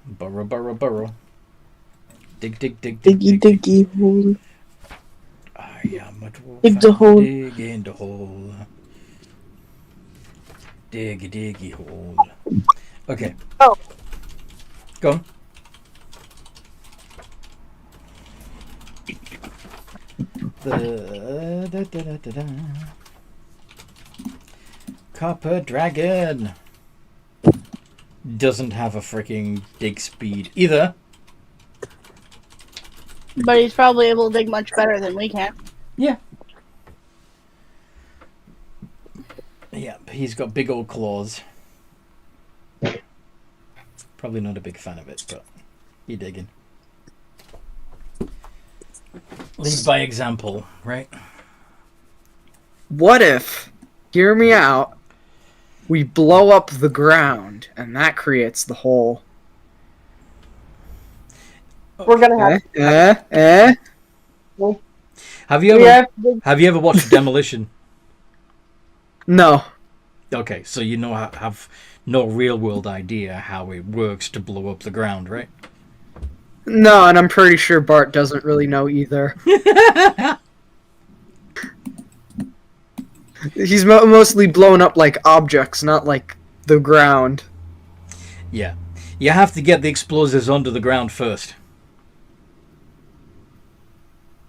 burrow. Dig. Diggy, diggy, hole. I am a dwarf. Dig the and hole. Dig in the hole. Diggy hole. Okay. Oh. Go on. The Copper Dragon doesn't have a freaking dig speed either. But he's probably able to dig much better than we can. Yeah. Yeah, he's got big old claws. Probably not a big fan of it, but you digging. Lead by example, right? What if, hear me out, we blow up the ground and that creates the hole? We're gonna have. Have you ever watched Demolition? No. Okay, so you know have no real world idea how it works to blow up the ground, right? No, and I'm pretty sure Bart doesn't really know either. He's mostly blown up like objects, not like the ground. Yeah. You have to get the explosives under the ground first.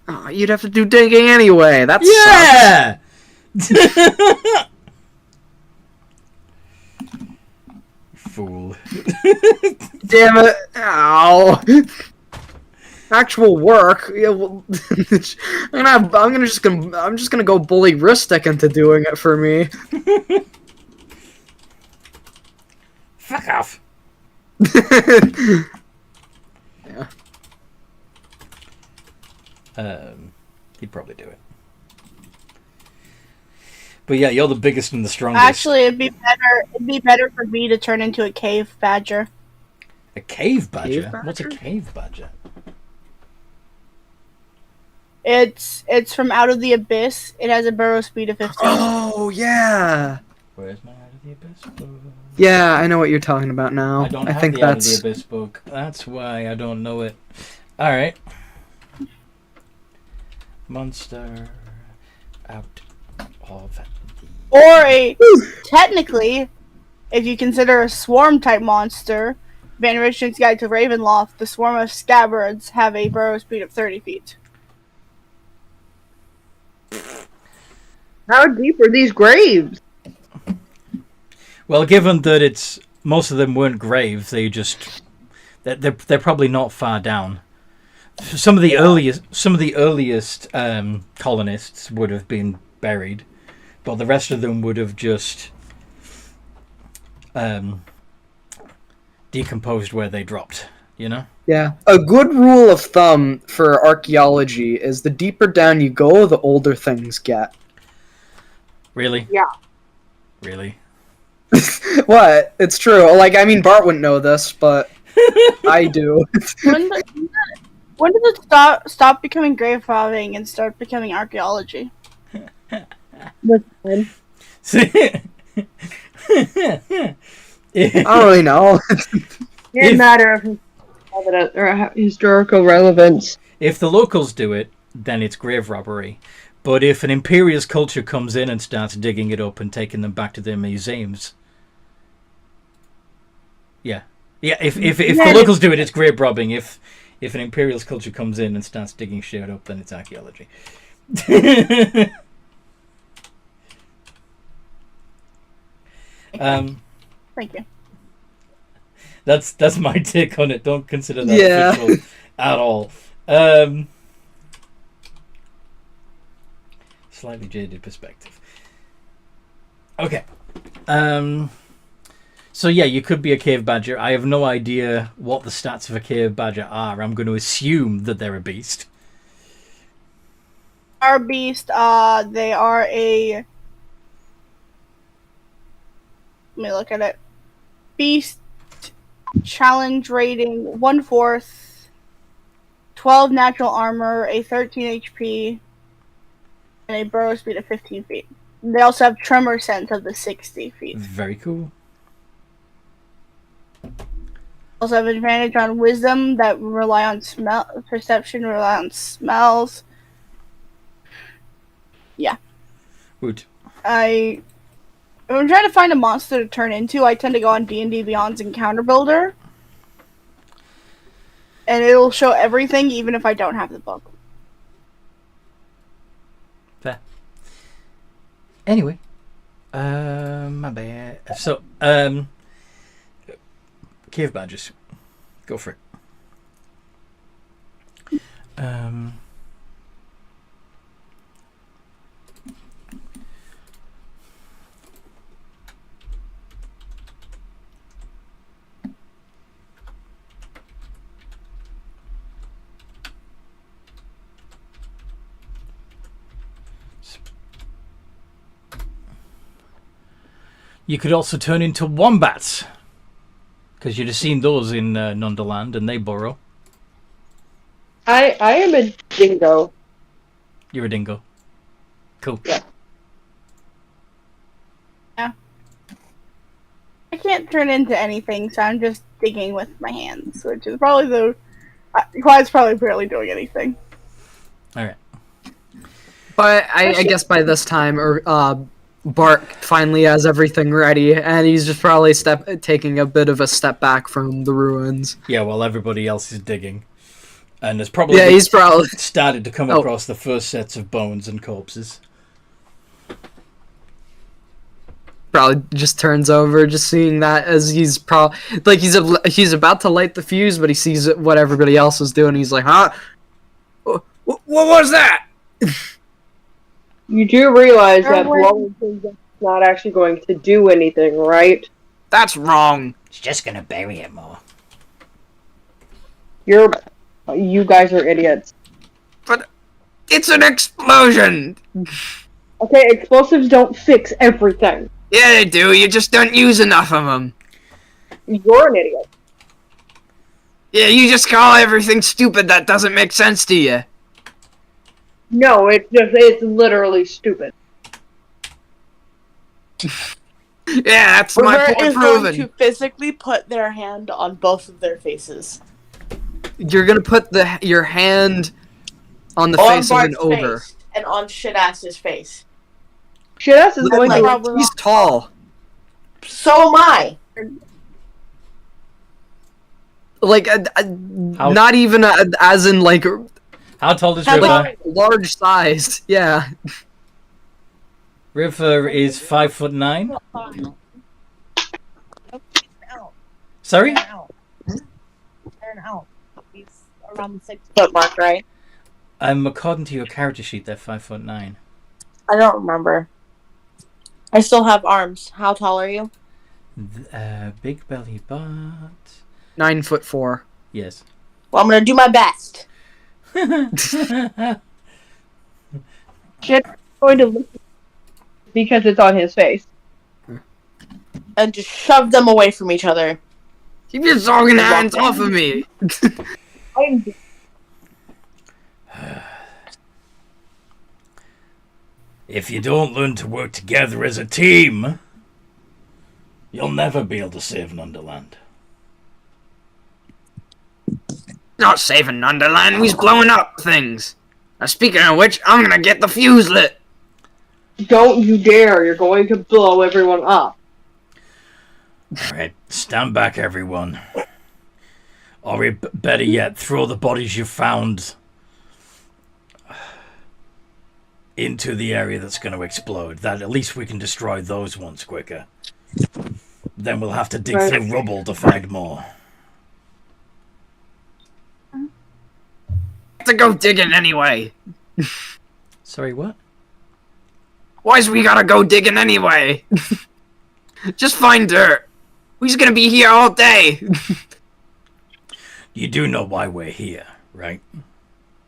Oh, you'd have to do digging anyway. That Yeah! Fool. Damn it! Ow! Actual work. Yeah, well, I'm just gonna go bully Ristic into doing it for me. Fuck off. Yeah. He'd probably do it. But yeah, you're the biggest and the strongest. Actually, it'd be better for me to turn into a cave badger. A cave badger? Cave badger? What's a cave badger? It's from Out of the Abyss. It has a burrow speed of 15. Oh yeah. Where's my Out of the Abyss book? Yeah, I know what you're talking about now. I don't have think the that's Out of the Abyss book. That's why I don't know it. Alright. Monster out of the... Or technically, if you consider a swarm type monster, Van Richard's Guide to Ravenloft, the swarm of scabbards have a burrow speed of 30 feet. How deep are these graves? Well, given that it's most of them weren't graves, they're probably not far down. Some of the earliest colonists would have been buried, but the rest of them would have just decomposed where they dropped. You know? Yeah. A good rule of thumb for archaeology is the deeper down you go, the older things get. Really? Yeah. Really? What? It's true. Like, I mean, Bart wouldn't know this, but I do. When does it stop becoming grave robbing and start becoming archaeology? That's fine. I don't really know. It's a matter of evidence or historical relevance. If the locals do it, then it's grave robbery. But if an imperious culture comes in and starts digging it up and taking them back to their museums, yeah, if the locals do it, it's grave robbing. If an imperial culture comes in and starts digging shit up, then it's archaeology. Thank you. That's my take on it. Don't consider that official at all. Slightly jaded perspective. Okay. So yeah, you could be a cave badger. I have no idea what the stats of a cave badger are. I'm going to assume that they're a beast. Our beast, they are a... Let me look at it. Beast challenge rating 1/4, 12 natural armor, a 13 HP, and a burrow speed of 15 feet. They also have tremor sense of the 60 feet. Very cool. Also have advantage on wisdom that rely on smell, perception rely on smells. Yeah. Woot. If I'm trying to find a monster to turn into, I tend to go on D&D Beyond's Encounter Builder. And it'll show everything, even if I don't have the book. Fair. Anyway, my bad. So, cave badges, go for it. You could also turn into wombats, because you'd have seen those in Nunderland, and they burrow. I am a dingo. You're a dingo. Cool. Yeah. I can't turn into anything, so I'm just digging with my hands, which is probably Quiet's probably barely doing anything. All right. But I guess by this time, Bart finally has everything ready, and he's just probably taking a bit of a step back from the ruins. Yeah, while everybody else is digging. And there's probably he's probably started to come across the first sets of bones and corpses. Probably just turns over, just seeing that as he's probably like he's about to light the fuse, but he sees what everybody else is doing. He's like, "Huh? What was that?" You do realize that blowing things up is not actually going to do anything, right? That's wrong. It's just gonna bury it more. You guys are idiots. But it's an explosion. Okay, explosives don't fix everything. Yeah, they do. You just don't use enough of them. You're an idiot. Yeah, you just call everything stupid that doesn't make sense to you. No, it's literally stupid. Yeah, that's my River point is going to proven. physically put their hand on both of their faces. You're gonna put your hand on the face of an ogre. Face and on shit-ass's face. Shit-ass is going Like, to... he's tall. So am I. Like, not even as in, like, How tall is How River? about- large sized. Yeah. River is 5'9". Sorry? He's around the 6-foot mark, right? According to your character sheet, they're 5'9". I don't remember. I still have arms. How tall are you? Big belly butt. 9'4". Yes. Well, I'm gonna do my best. Shit going to look because it's on his face. And just shove them away from each other. Keep your fucking hands off of me. If you don't learn to work together as a team, you'll never be able to save Nunderland. Not saving Nunderland, we's blowing up things. Now, speaking of which, I'm gonna get the fuse lit. Don't you dare, you're going to blow everyone up. Alright, stand back, everyone. Or better yet, throw the bodies you found into the area that's going to explode. That at least we can destroy those ones quicker. Then we'll have to dig through rubble to find more. Have to go digging anyway. Sorry, what? Why's we gotta go digging anyway? Just find dirt. We's gonna be here all day. You do know why we're here, right?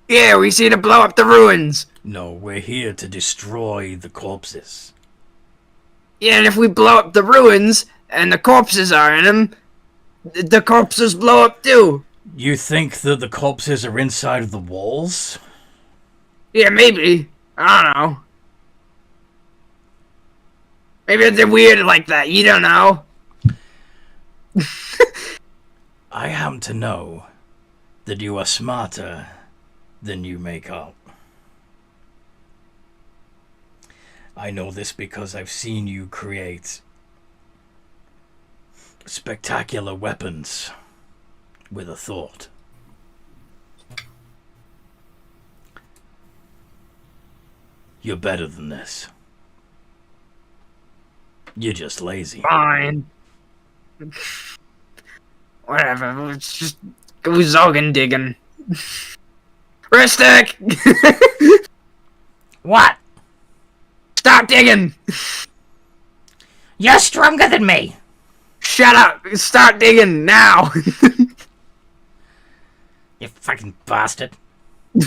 Yeah, we see to blow up the ruins. No, we're here to destroy the corpses. Yeah, and if we blow up the ruins, and the corpses are in them, the corpses blow up too. You think that the corpses are inside of the walls? Yeah, maybe. I don't know. Maybe they're weird like that, you don't know. I happen to know that you are smarter than you make out. I know this because I've seen you create spectacular weapons with a thought. You're better than this. You're just lazy. Fine. Whatever. Let's just go zoggin digging. Ristic! What? Stop digging! You're stronger than me. Shut up! Start digging now! You fucking bastard. You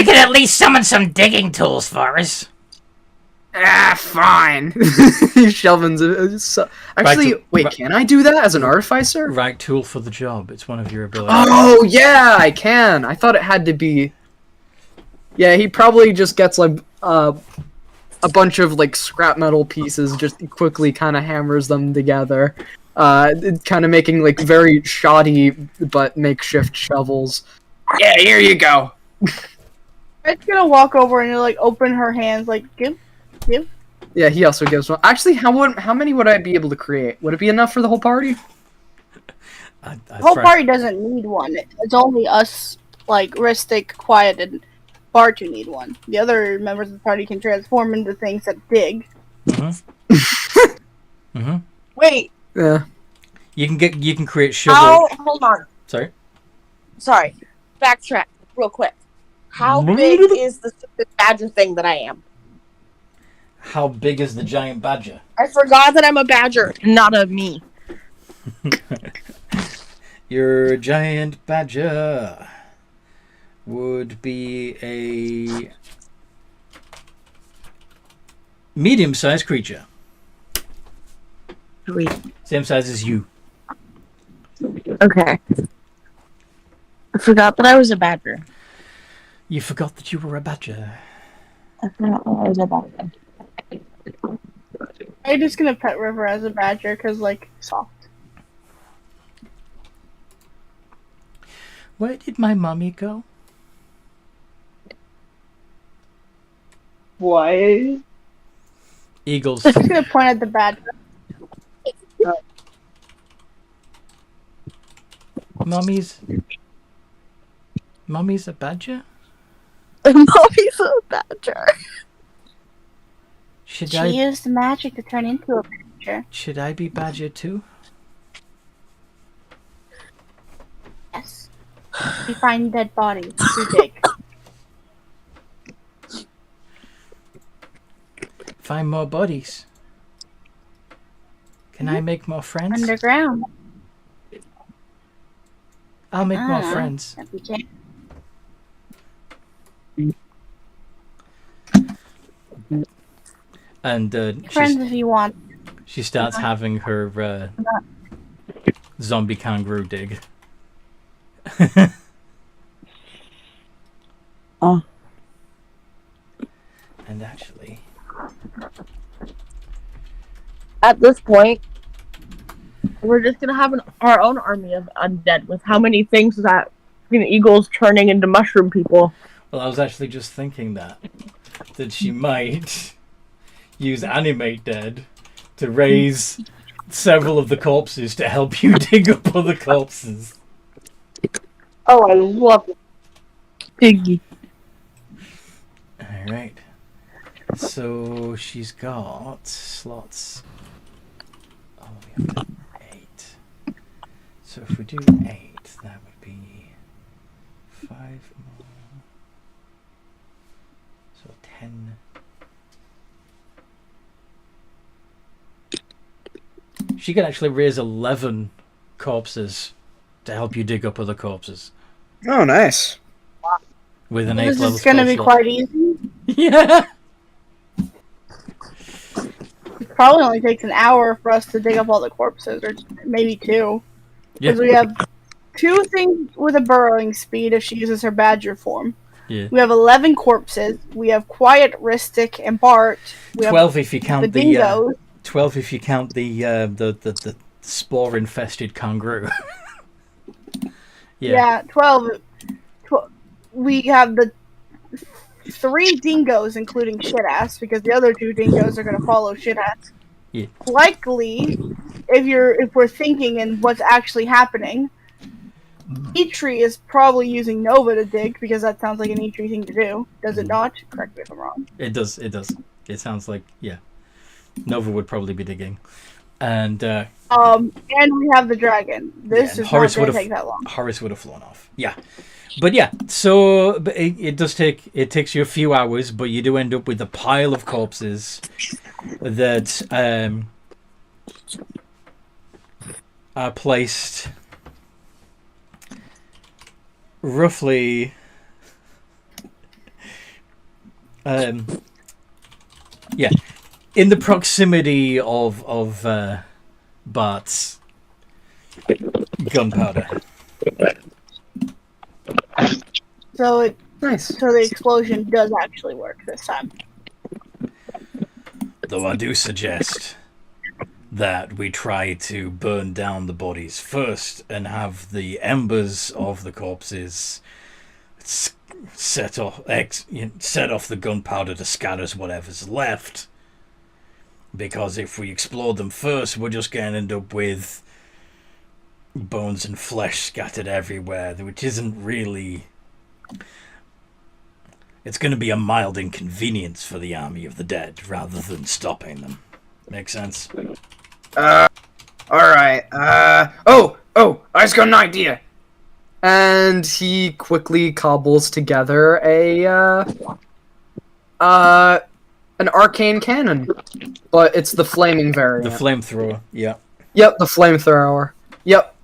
can at least summon some digging tools for us. Ah, fine. Shelvin's actually, wait, can I do that as an artificer? Right tool for the job. It's one of your abilities. Oh, yeah, I can. I thought it had to be... Yeah, he probably just gets, like, a bunch of, like, scrap metal pieces, just quickly kind of hammers them together. Kind of making, like, very shoddy but makeshift shovels. Yeah, here you go. I'm just gonna walk over and like open her hands, like give. Yeah, he also gives one. Actually, how many would I be able to create? Would it be enough for the whole party? The whole party doesn't need one. It's only us, like Ristic, Quiet, and Bart who need one. The other members of the party can transform into things that dig. Wait, Yeah. You can create shovel. hold on. Sorry. Backtrack real quick. How big is the stupid badger thing that I am? How big is the giant badger? I forgot that I'm a badger, not a me. Your giant badger would be a medium-sized creature. Sweet. Same size as you. Okay. I forgot that I was a badger. You forgot that you were a badger. I forgot that I was a badger. I'm just gonna pet River as a badger because, like, soft. Where did my mommy go? What? Eagles. I'm just gonna point at the badger. Mommy's a badger? Mommy's a badger. Should She I used magic to turn into a badger. should I be badger too? Yes. We find dead bodies. We dig. Find more bodies. Can I make more friends? Underground. I'll make more friends. If we can. And Friends if you want. she starts having her zombie kangaroo dig. Oh. And actually, At this point, we're just gonna have our own army of undead with how many things that eagles turning into mushroom people. well, I was actually just thinking that she might use animate dead to raise several of the corpses to help you dig up other corpses. Oh, I love it. Piggy. All right. So she's got slots. Oh, we have 8. So if we do 8, that would be 5 more. So 10. She can actually raise 11 corpses to help you dig up other corpses Oh, nice. with an 8th This level is gonna spell be slot. quite easy. Yeah. It probably only takes an hour for us to dig up all the corpses, or maybe 2. Yeah. Because we have 2 things with a burrowing speed if she uses her badger form. Yeah. We have 11 corpses. We have Quiet, Ristic, and Bart. We have 12 if you the count the dingoes. 12 if you count the spore infested kangaroo. Yeah, 12. We have the 3 dingoes, including shit-ass, because the other 2 dingoes are going to follow shit-ass. Yeah. Likely, if we're thinking and what's actually happening, Eitri is probably using Nova to dig, because that sounds like an Eitri thing to do. Does it not? Correct me if I'm wrong. It does. It sounds like, yeah. Nova would probably be digging. And we have the dragon. This is not going to take that long. Horace would have flown off. Yeah. But yeah, so it takes you a few hours, but you do end up with a pile of corpses that are placed roughly in the proximity of Bart's gunpowder. So Nice. So the explosion does actually work this time. Though I do suggest that we try to burn down the bodies first and have the embers of the corpses set off the gunpowder to scatter whatever's left. Because if we explode them first, we're just going to end up with bones and flesh scattered everywhere, which isn't really... It's going to be a mild inconvenience for the army of the dead, rather than stopping them. Make sense? Alright, I just got an idea! And he quickly cobbles together an arcane cannon. But it's the flaming variant. The flamethrower, yeah. Yep, the flamethrower. Yep.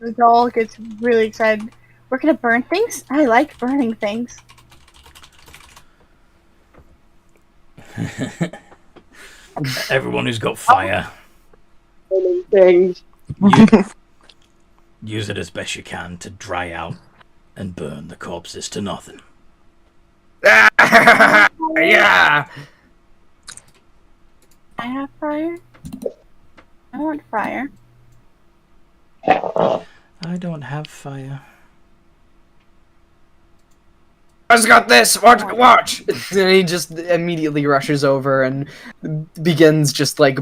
The doll gets really excited. We're gonna burn things? I like burning things. Everyone who's got fire, Burning things. use it as best you can to dry out and burn the corpses to nothing. Yeah! I have fire. I want fire. I don't have fire. I just got this! Watch! And he just immediately rushes over and begins just, like,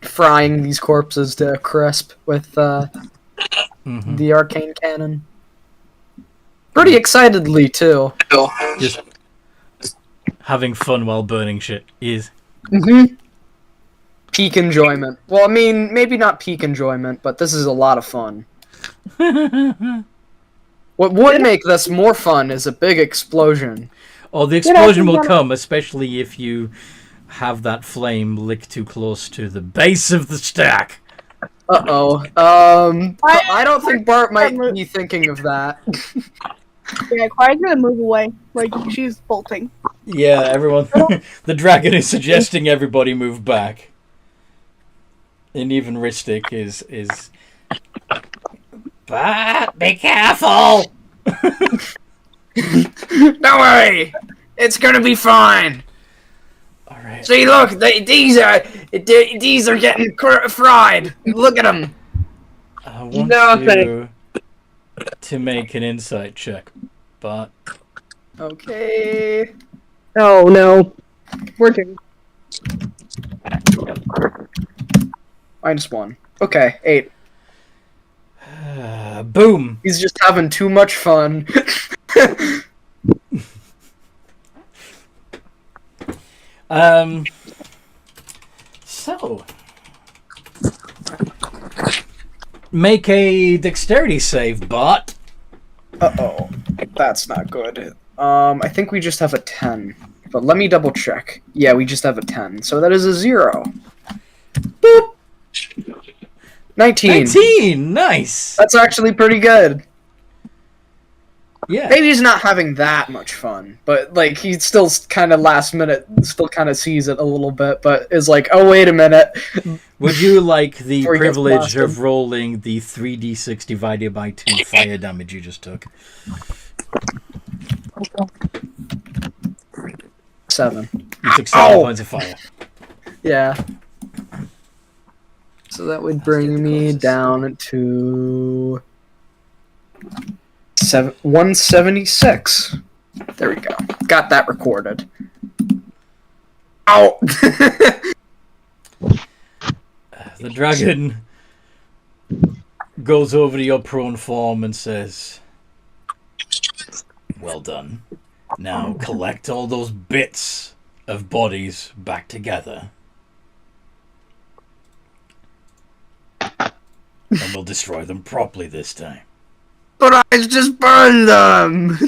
frying these corpses to a crisp with the arcane cannon. Pretty excitedly, too. Just having fun while burning shit is... Peak enjoyment. Well, I mean, maybe not peak enjoyment, but this is a lot of fun. What would make this more fun is a big explosion. Oh, the explosion will come, especially if you have that flame lick too close to the base of the stack. Uh-oh. I don't think Bart might be thinking of that. Yeah, Quiet's gonna move away. Like, she's bolting. Yeah, everyone... the dragon is suggesting everybody move back. And even Ristic is... But be careful! Don't worry! It's gonna be fine! Alright. See, look! These are getting fried! Look at them! I want you to make an insight check, but... Okay... Oh no. We're doing. -1. Okay, 8. Boom! He's just having too much fun. So... Make a dexterity save, Bart. Uh-oh. That's not good. I think we just have a 10. But let me double check. Yeah, we just have a 10. So that is a 0. Boop! 19. 19! Nice! That's actually pretty good. Yeah. Maybe he's not having that much fun, but, like, he still kind of last minute, still kind of sees it a little bit, but is like, oh, wait a minute. Would you like the Before he gets privilege blasted. of rolling the 3d6 divided by 2 fire damage you just took? 7. You took 7 points of fire. Yeah. So that would bring me down to 176. There we go. Got that recorded. Ow! The dragon goes over to your prone form and says, "Well done. Now collect all those bits of bodies back together. And we'll destroy them properly this time." But I just burned them!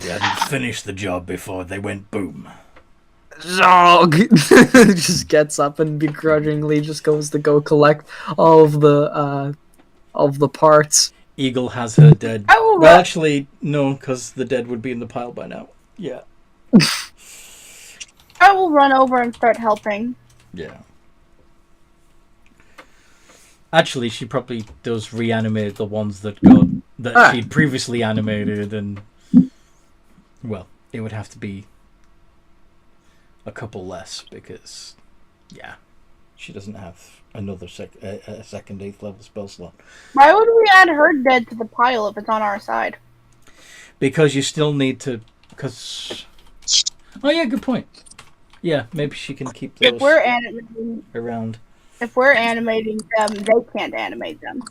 You hadn't finished the job before they went boom. Zog! Just gets up and begrudgingly just goes to go collect all of the parts. Eagle has her dead. Oh, Well, actually, no, because the dead would be in the pile by now. Yeah. I will run over and start helping. Yeah. Actually, she probably does reanimate the ones that she'd previously animated, and well, it would have to be a couple less because, yeah, she doesn't have another second 8th level spell slot. Why would we add her dead to the pile if it's on our side? Because you still need to. Oh yeah, good point. Yeah, maybe she can keep those If we're animating, around. if we're animating them, they can't animate them.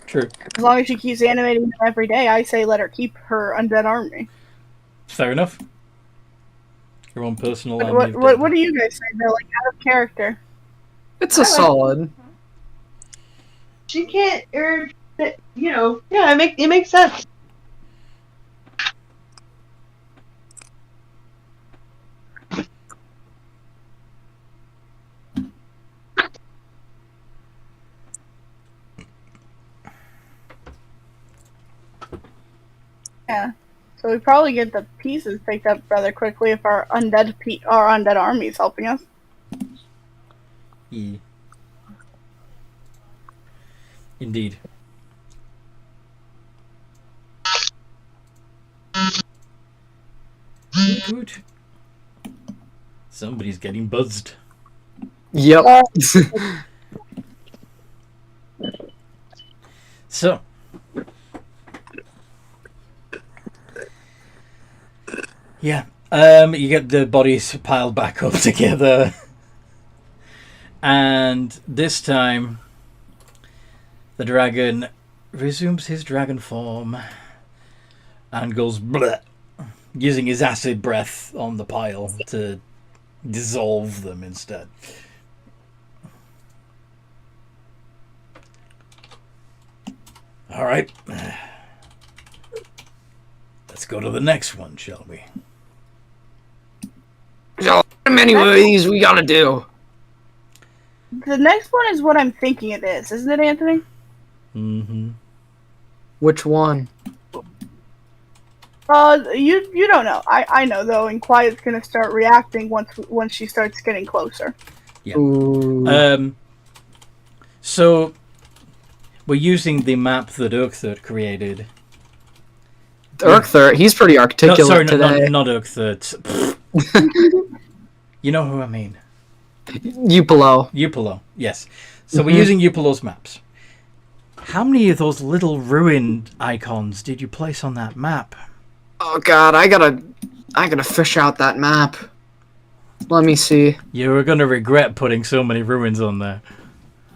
True. As long as she keeps animating them every day, I say let her keep her undead army. Fair enough. Your own personal. What do you guys say? They're like out of character. It's a solid. She can't, yeah, it makes sense. Yeah. So we probably get the pieces picked up rather quickly if our undead army is helping us. Yeah. Indeed. Good. Somebody's getting buzzed. Yep. So. Yeah. You get the bodies piled back up together. And this time, the dragon resumes his dragon form and goes bleh, using his acid breath on the pile to dissolve them instead. All right. Let's go to the next one, shall we? So, how many of these we gotta do? The next one is what I'm thinking it is, isn't it, Anthony? Mm-hmm. Which one? You don't know. I know though, and Quiet's gonna start reacting once she starts getting closer. Yeah. Ooh. So we're using the map that Urkthat created. Urkthat, he's pretty articulate today. Not Urkthat. You know who I mean. Upalo, yes. So we're using Upalo's maps. How many of those little ruined icons did you place on that map? Oh god, I gotta fish out that map. Let me see. You were gonna regret putting so many ruins on there.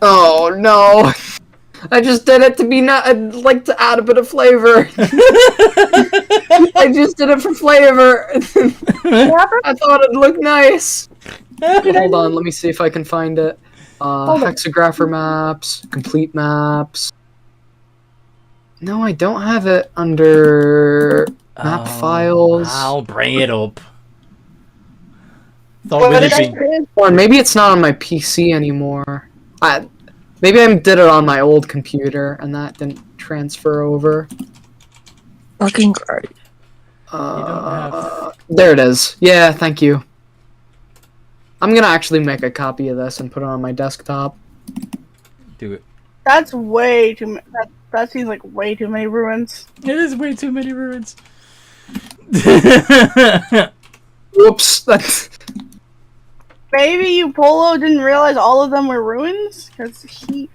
Oh no. I just did it to be I'd like to add a bit of flavor. I just did it for flavor. I thought it'd look nice. Hold on, let me see if I can find it. Hexagrapher maps, complete maps. No, I don't have it under map files. I'll bring it up. Or maybe it's not on my PC anymore. Maybe I did it on my old computer and that didn't transfer over. Fucking great. There it is. Yeah, thank you. I'm gonna actually make a copy of this and put it on my desktop. Do it. That's way too. That seems like way too many ruins. It is way too many ruins. Whoops. That's... Maybe Upolo didn't realize all of them were ruins because he.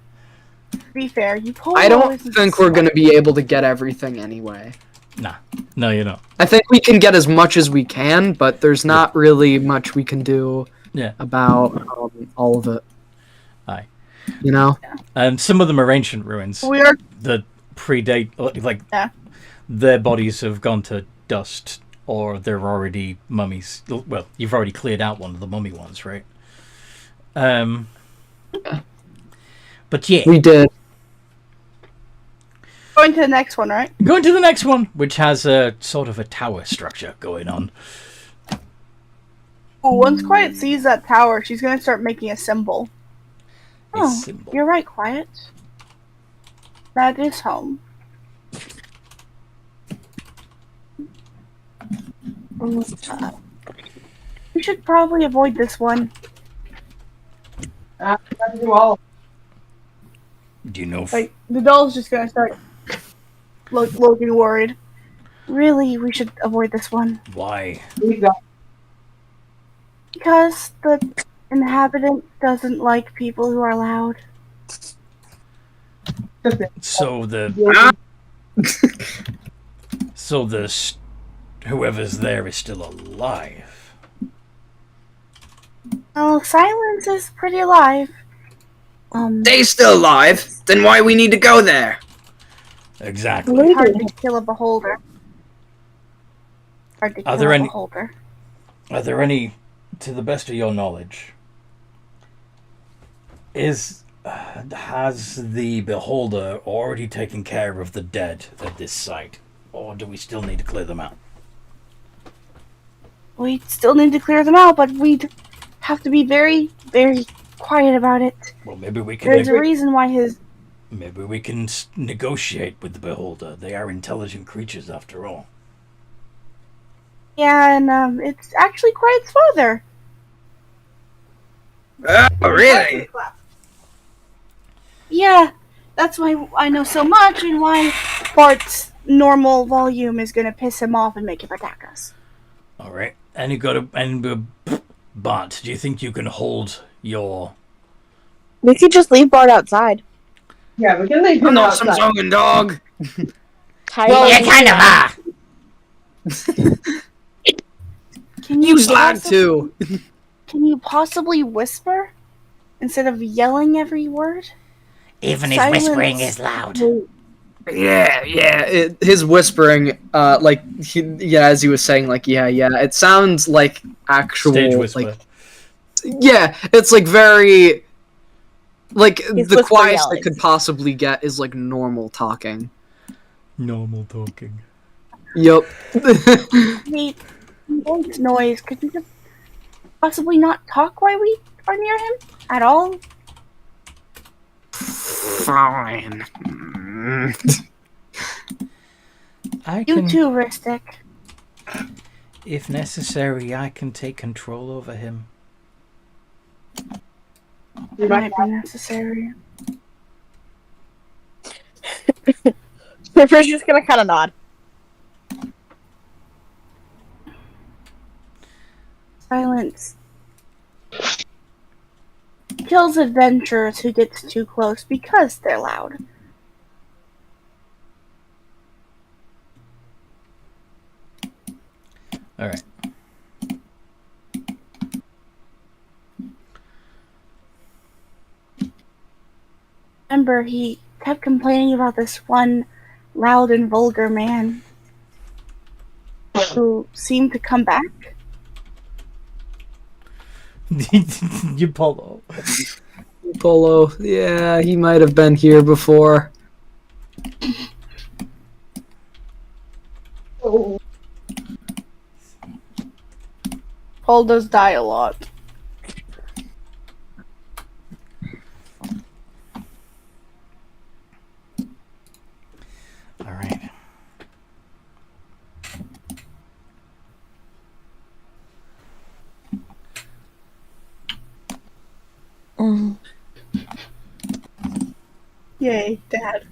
be fair, you pull. I don't think we're gonna be able to get everything anyway. Nah. No, you're not. I think we can get as much as we can, but there's not really much we can do Yeah. about all of it. Aye. You know? And some of them are ancient ruins We are. that predate, like, Yeah. their bodies have gone to dust, or they're already mummies. Well, you've already cleared out one of the mummy ones, right? But yeah, We did. Going to the next one, right? going to the next one, which has a sort of a tower structure going on. Oh, once Quiet sees that tower, she's gonna start making a symbol. A Oh, symbol. you're right, Quiet. That is home. We should probably avoid this one. You all. Do you know? Like, the doll's just gonna start looking worried. Really, we should avoid this one. Why? We got Because the inhabitant doesn't like people who are loud. So the whoever's there is still alive. Oh, silence is pretty alive. They still alive? Then why we need to go there? Exactly. Hard to kill a beholder. Hard to Are kill there a any- beholder. Are there any, to the best of your knowledge, has the beholder already taken care of the dead at this site, or do we still need to clear them out? We still need to clear them out, but we'd have to be very, very quiet about it. Well, maybe we can. There's a reason why his... Maybe we can negotiate with the beholder. They are intelligent creatures, after all. Yeah, and it's actually Quiet's father. Oh, really? Yeah, that's why I know so much and why Bart's normal volume is gonna piss him off and make him attack us. All right. And Bart, do you think you can hold your? We could just leave Bart outside. Yeah, we can leave I'm him not some outside. songing dog. Well, You kind of are. Can You slag too. Can you possibly whisper instead of yelling every word? Even his Silence. whispering is loud. Yeah. His whispering, as he was saying, it sounds like actual, Stage whisper. it's like very, like He's the whisper quietest yelling. it could possibly get is like normal talking. Normal talking. Yep. He makes noise. Could you just possibly not talk while we are near him at all? Fine. I You can, too, Ristic. if necessary, I can take control over him. It might be necessary. Sniffer's just gonna kind of nod. Silence kills adventurers who gets too close because they're loud. All right. Remember, he kept complaining about this one loud and vulgar man who seemed to come back. You Polo. Polo. Yeah, he might have been here before. Oh, Paul does die a lot. All right. Mm. Yay, Dad.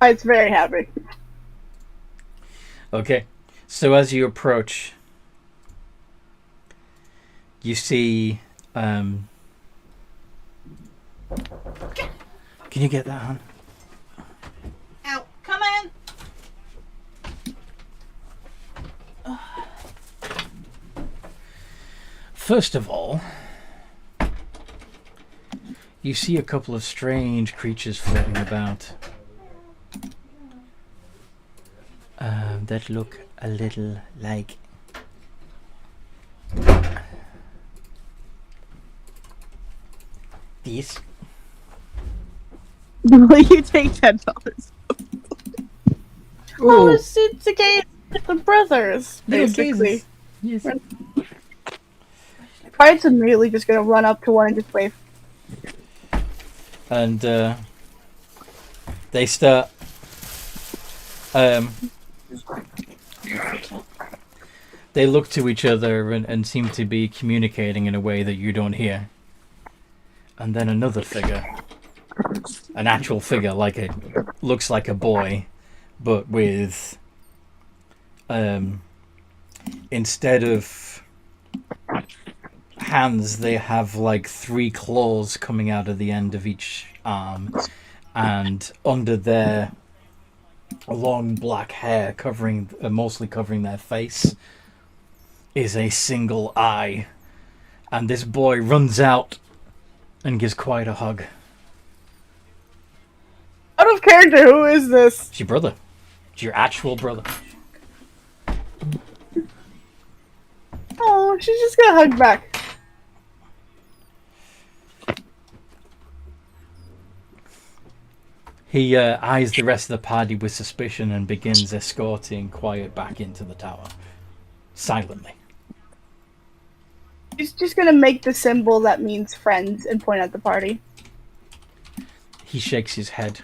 It's very happy. Okay. So as you approach, you see Can you get that, hon? Ow, come in. First of all, you see a couple of strange creatures floating about that look a little like these. Will you take $10? Oh, it's a game with the brothers, Little basically. gazes. Yes. Quiet's immediately just gonna run up to one and just wave. And they start they look to each other and seem to be communicating in a way that you don't hear. And then another figure, an actual figure, looks like a boy, but with instead of hands, they have like 3 claws coming out of the end of each arm, and under their long black hair, mostly covering their face, is a single eye. And this boy runs out and gives Quiet a hug. Out of character, who is this? It's your brother. It's your actual brother. Oh, she's just gonna hug back. He eyes the rest of the party with suspicion and begins escorting Quiet back into the tower. Silently. She's just gonna make the symbol that means friends and point at the party. He shakes his head.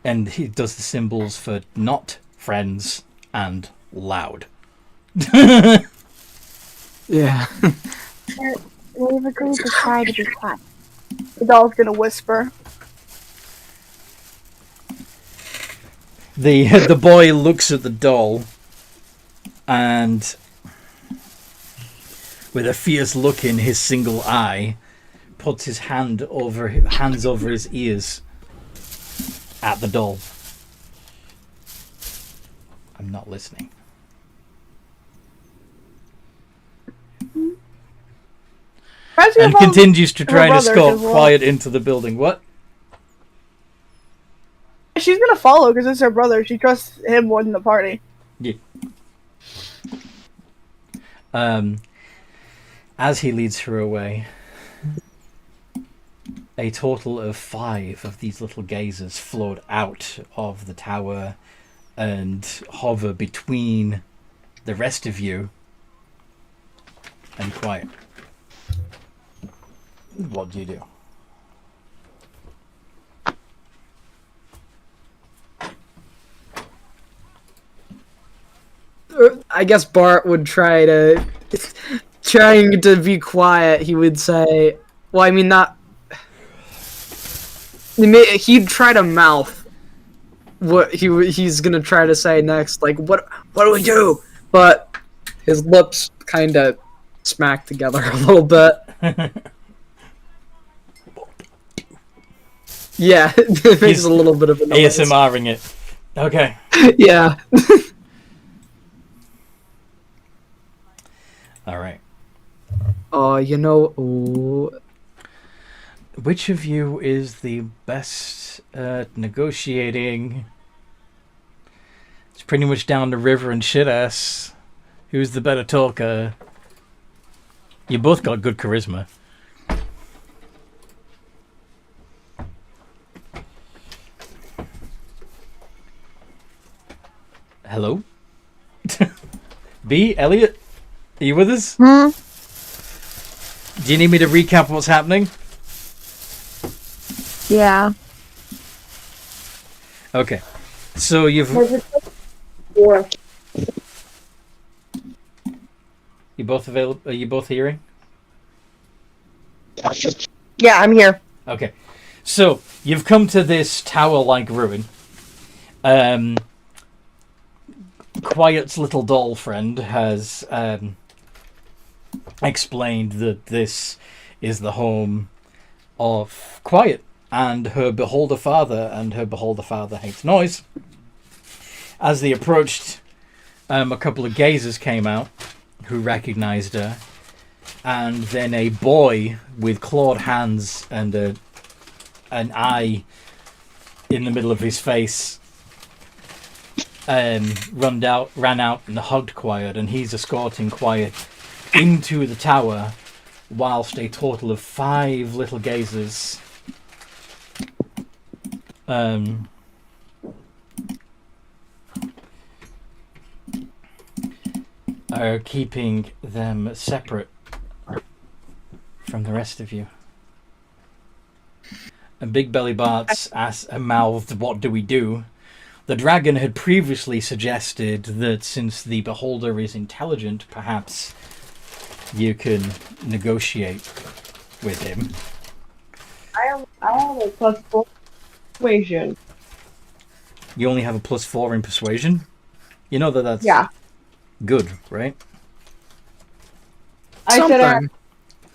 And he does the symbols for not friends and loud. Yeah. We've agreed to try to be quiet. The dog's gonna whisper. The boy looks at the doll and, with a fierce look in his single eye, puts his hands over his ears at the doll. I'm not listening. And continues to try and escort Quiet into the building. What? She's gonna follow because it's her brother. She trusts him more than the party. Yeah. As he leads her away, a total of 5 of these little gazers float out of the tower and hover between the rest of you and Quiet. What do you do? I guess Bart would trying to be quiet. He would say, well, I mean, not. He'd try to mouth what he's gonna try to say next, like what do we do? But his lips kind of smack together a little bit. Yeah, it makes a little bit of a noise. ASMRing it. Okay. Yeah. All right. Which of you is the best at negotiating? It's pretty much down to River and Shitass. Who's the better talker? You both got good charisma. Hello? B, Elliot? Are you with us? Hmm? Do you need me to recap what's happening? Yeah. Okay. So you've... Or You both available? Are you both hearing? yeah, I'm here. Okay. So you've come to this tower-like ruin. Quiet's little doll friend has explained that this is the home of Quiet and her beholder father, and her beholder father hates noise. As they approached, a couple of gazers came out who recognized her, and then a boy with clawed hands and an eye in the middle of his face ran out and hugged Quiet, and he's escorting Quiet into the tower, whilst a total of 5 little gazers are keeping them separate from the rest of you. And Big Belly Bart's mouthed, "What do we do?" The dragon had previously suggested that since the beholder is intelligent, perhaps you can negotiate with him. I have a +4 persuasion. You only have a +4 in persuasion? You know that's good, right? I said Something.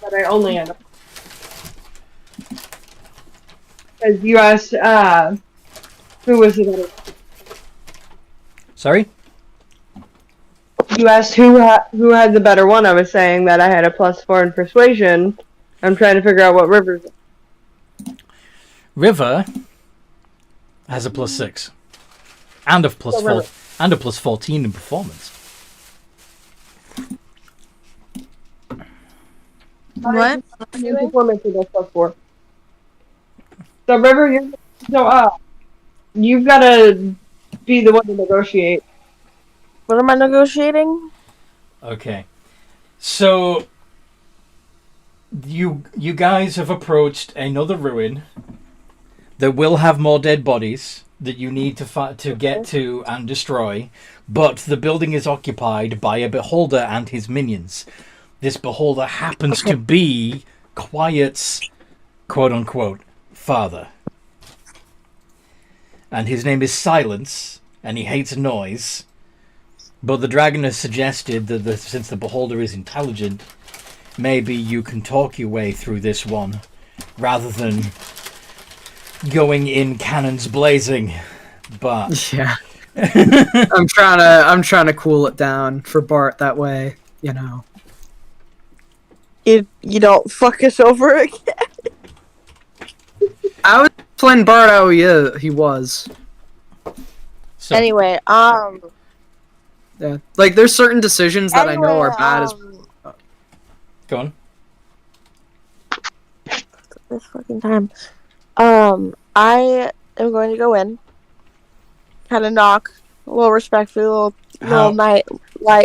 but I only had a... Because you asked, who was the better... Sorry? You asked who had the better one. I was saying that I had a +4 in persuasion. I'm trying to figure out what River's... River has a +6. And a +4 and a +14 in performance. What? Your performance is a +4. So River, you've got to be the one to negotiate. What am I negotiating? Okay. So you guys have approached another ruin that will have more dead bodies that you need to get to and destroy, but the building is occupied by a beholder and his minions. This beholder happens to be Quiet's quote-unquote father. And his name is Silence, and he hates noise. But the dragon has suggested that since the beholder is intelligent, maybe you can talk your way through this one, rather than going in cannons blazing. But Yeah. I'm trying to cool it down for Bart that way, you know. You don't fuck us over again. I was playing Bart how he was. so, Anyway, Yeah. Like there's certain decisions that I know are bad as go on. this fucking time. I am going to go in, kind of knock, a little respectfully, little light,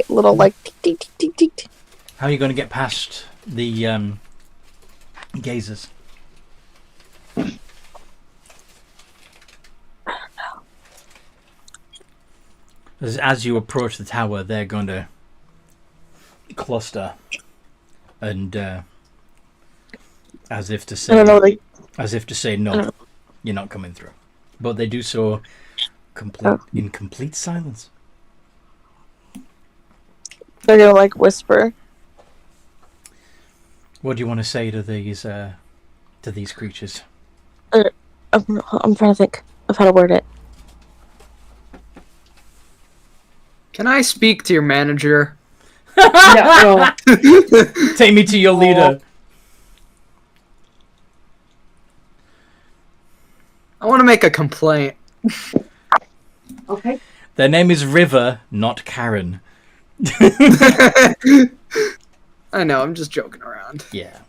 little like tick tick tick tick tick. How are you going to get past the gazers? As you approach the tower, they're going to cluster and as if to say, no, you're not coming through. But they do so in complete silence. They're gonna like whisper. What do you want to say to these creatures? I'm trying to think of how to word it. Can I speak to your manager? Yeah, Take me to your leader. I want to make a complaint. okay. Their name is River, not Karen. I know, I'm just joking around. Yeah.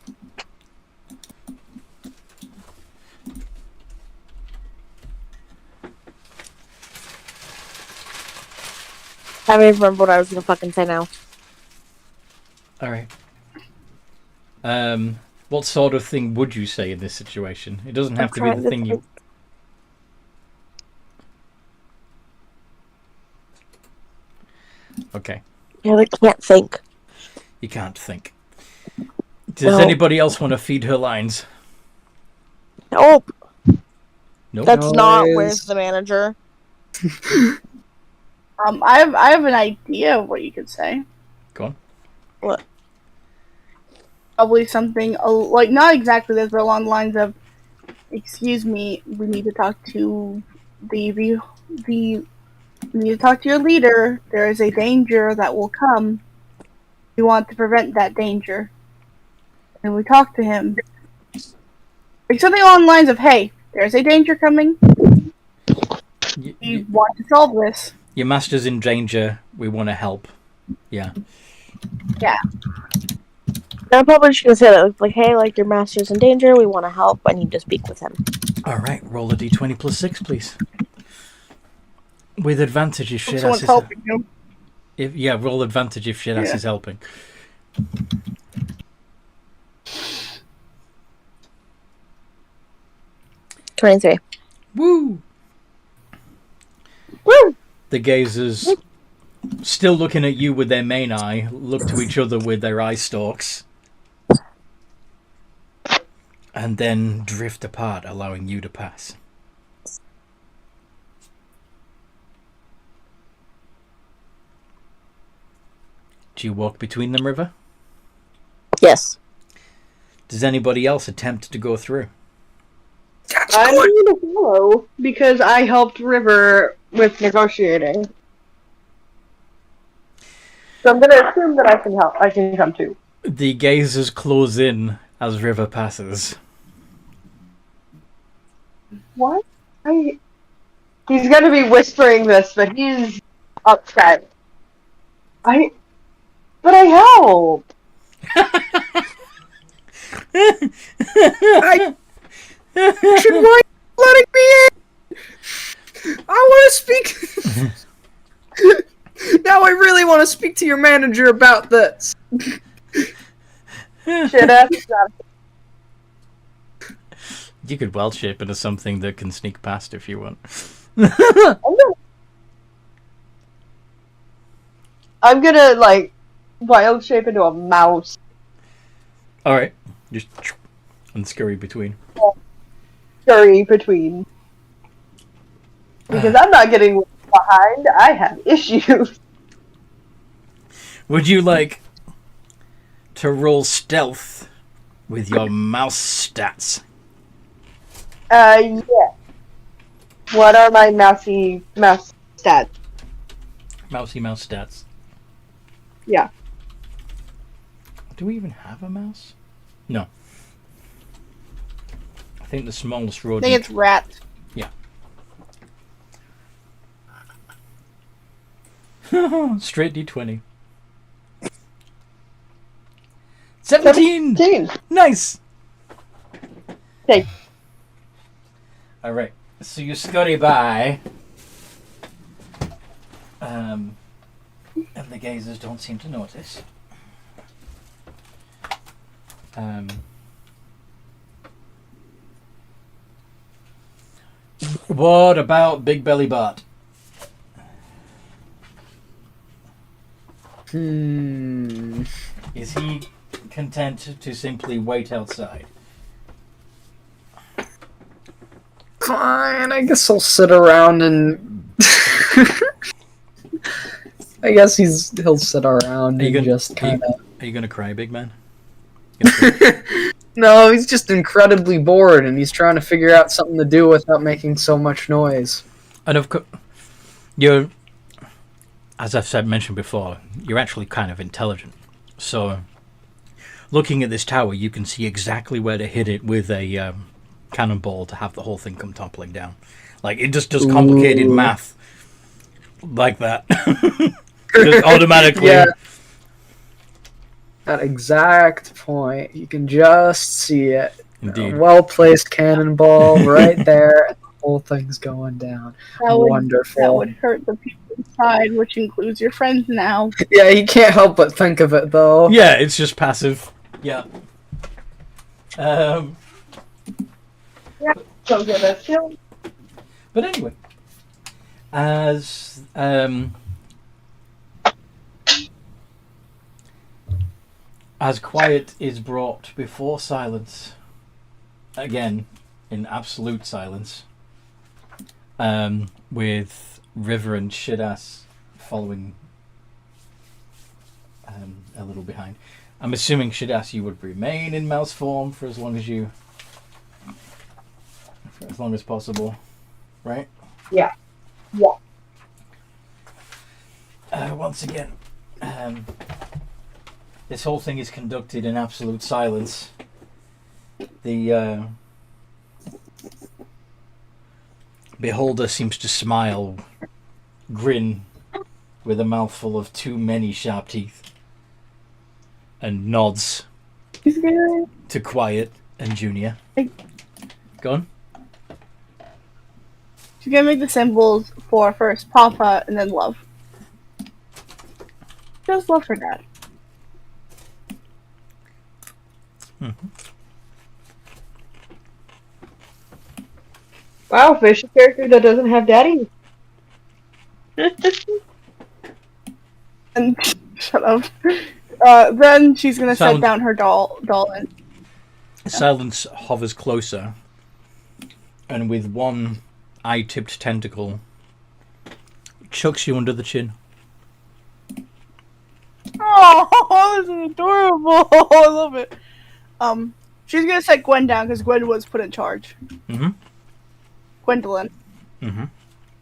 I don't even remember what I was gonna fucking say now. All right. What sort of thing would you say in this situation? It doesn't have to be the thing you... Okay. Yeah, I can't think. You can't think. Does anybody else want to feed her lines? Nope. Nope. That's not Noise. where's the manager. I have an idea of what you could say. Go on. What? Probably something like not exactly this, but along the lines of, "Excuse me, we need to talk to the we need to talk to your leader. There is a danger that will come. We want to prevent that danger." And we talk to him. Like something along the lines of, "Hey, there's a danger coming. We want to solve this." Your master's in danger. We want to help. Yeah. Yeah. I'm probably just gonna say that, like, hey, like, your master's in danger. We want to help. I need to speak with him. All right. Roll a d20 plus 6, please. With advantage if shit ass Someone's is helping you. roll advantage if shit ass Yeah. is helping. 23. Woo! Woo! The gazers, still looking at you with their main eye, look to each other with their eye stalks, and then drift apart, allowing you to pass. Do you walk between them, River? Yes. Does anybody else attempt to go through? I'm going to follow because I helped River with negotiating. So I'm going to assume that I can help. I can come too. The gazers close in as River passes. What? He's going to be whispering this, but he's upset. But I helped. Why are you letting me in? I want to speak. Now I really want to speak to your manager about this. Shit, that's not. You could wild shape into something that can sneak past if you want. I'm gonna like wild shape into a mouse. Alright. Just and scurry between. Scurry between. Because I'm not getting behind. I have issues. Would you like to roll stealth with your mouse stats? Yeah. What are my mouse stats? Mousy mouse stats. Yeah. Do we even have a mouse? No. I think the smallest I rodent. think it's rats. Straight D20. 17! 17. Nice! Okay. Alright, so you scurry by. And the gazers don't seem to notice. What about Big Belly Bart? Is he content to simply wait outside? Fine, I guess I'll sit around and. I guess he'll sit around and just kind of. Are you gonna cry, big man? No, he's just incredibly bored, and he's trying to figure out something to do without making so much noise. And of course, you're, as I've mentioned before, you're actually kind of intelligent. So, looking at this tower, you can see exactly where to hit it with a cannonball to have the whole thing come toppling down. Like, it just does complicated math like that. Just automatically. Yeah. That exact point, you can just see it. Indeed. A well-placed cannonball right there, and the whole thing's going down. Wonderful. That would hurt the people inside, which includes your friends now. Yeah, you can't help but think of it, though. Yeah, it's just passive. Yeah. So give us kill. But anyway, as quiet is brought before silence, again in absolute silence, with River and Shidass following a little behind. I'm assuming Shadassi would remain in mouse form for as long as possible, right? Yeah. Once again, this whole thing is conducted in absolute silence. The beholder seems to smile, grin, with a mouthful of too many sharp teeth, and nods to Quiet and Junior. Go on. She's gonna make the symbols for first Papa and then love. Just love her dad. Mm-hmm. Wow, fish a character that doesn't have daddy. And shut up. Then she's gonna set down her doll and Silence hovers closer, and with one eye-tipped tentacle, chucks you under the chin. oh, this is adorable. I love it. She's gonna set Gwen down because Gwen was put in charge. Mm-hmm. Gwendolyn. Mm-hmm.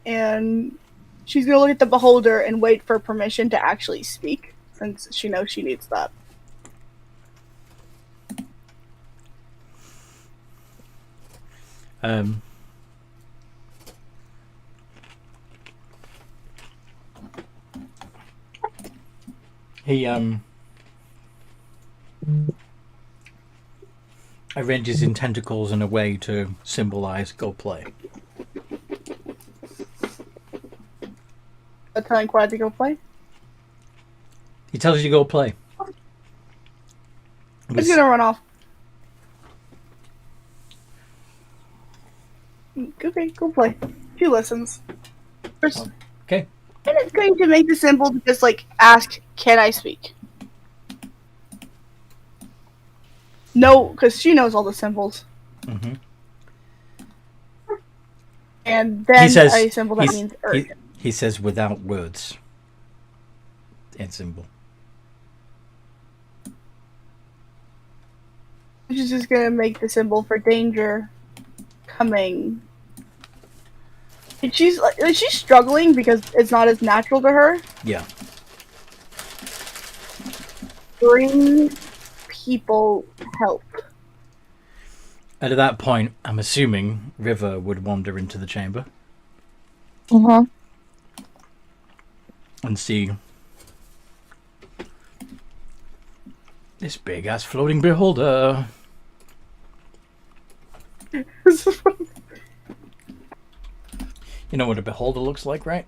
And she's gonna look at the beholder and wait for permission to actually speak, since she knows she needs that. He arranges in tentacles in a way to symbolize go play. Telling Quad to go play? He tells you to go play. He's gonna run off. Okay, go play. She listens. First, Okay. and it's going to make the symbol to just like ask, "Can I speak?" No, because she knows all the symbols. Mm-hmm. And then He says- a symbol that means earth. He says without words. And symbol. She's just gonna make the symbol for danger coming. And she's struggling because it's not as natural to her. Yeah. Bring people help. And at that point, I'm assuming River would wander into the chamber Uh-huh. and see this big ass floating beholder. You know what a beholder looks like, right?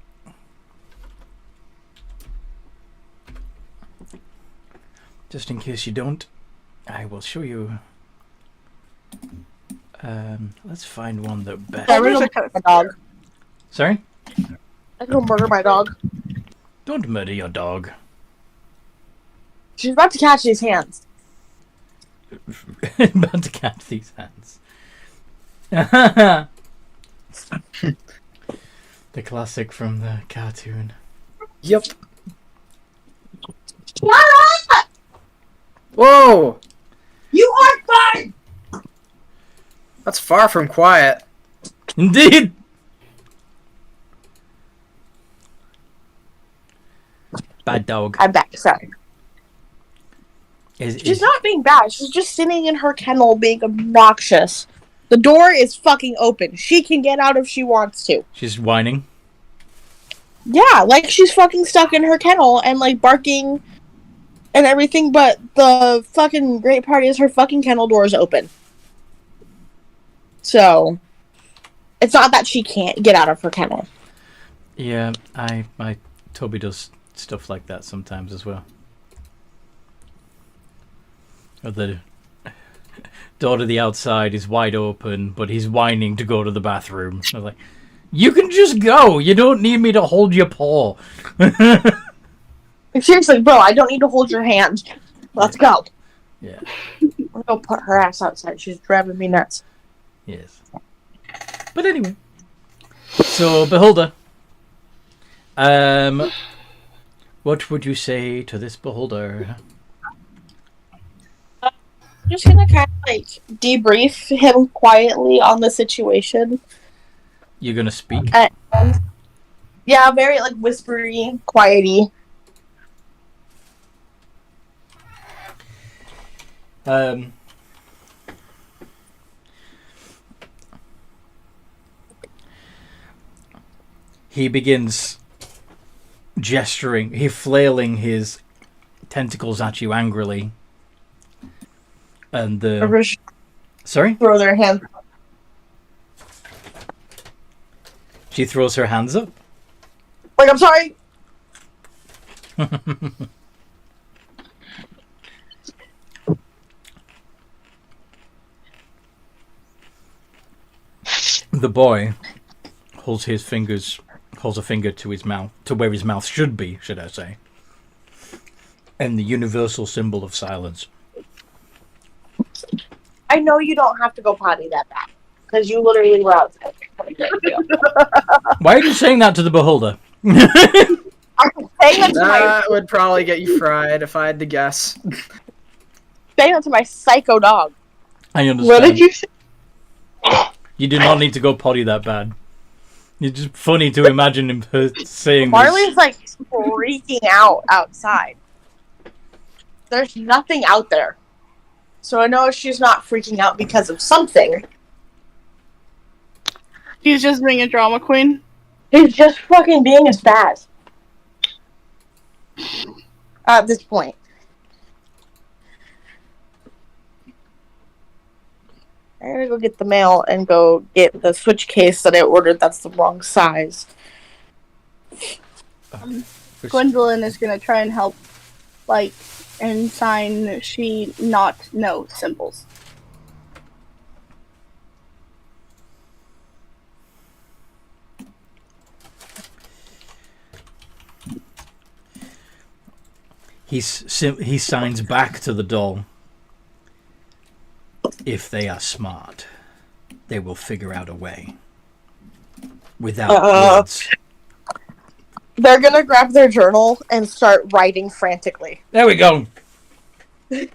Just in case you don't, I will show you. Let's find one that best. I really don't my dog. Sorry? I go murder my dog. Don't murder your dog. She's about to catch these hands. About to catch these hands. The classic from the cartoon. Yep. Whoa! You are fine! That's far from quiet. Indeed! Bad dog. I'm back, sorry. She's not being bad. She's just sitting in her kennel being obnoxious. The door is fucking open. She can get out if she wants to. She's whining. Yeah, like she's fucking stuck in her kennel and like barking and everything, but the fucking great part is her fucking kennel door is open. So, it's not that she can't get out of her kennel. Yeah, my Toby does stuff like that sometimes as well. Or the door to the outside is wide open, but he's whining to go to the bathroom. I was like, you can just go. You don't need me to hold your paw. Like, seriously, bro, I don't need to hold your hand. Let's go. Yeah. I'm gonna go put her ass outside. She's driving me nuts. Yes. But anyway. So, Beholder. What would you say to this beholder? I'm just gonna kind of like debrief him quietly on the situation. You're gonna speak? Yeah, very like whispery, quiety. He begins gesturing, flailing his tentacles at you angrily. And Sorry? Throw their hands. She throws her hands up. Like, I'm sorry. The boy holds a finger to his mouth, to where his mouth should be, should I say. And the universal symbol of silence. I know you don't have to go potty that bad. Because you literally were outside. Why are you saying that to the beholder? I'm saying that to That would probably get you fried if I had to guess. my psycho dog. I understand. What did you say? You do not need to go potty that bad. It's just funny to imagine him saying Marley's like freaking out outside. There's nothing out there. So I know she's not freaking out because of something. He's just being a drama queen. He's just fucking being a spaz. At this point. I'm gonna go get the mail and go get the Switch case that I ordered that's the wrong size. Gwendolyn is gonna try and help, like, and sign she not know symbols. he signs back to the doll. If they are smart, they will figure out a way. Without words. They're gonna grab their journal and start writing frantically. There we go. And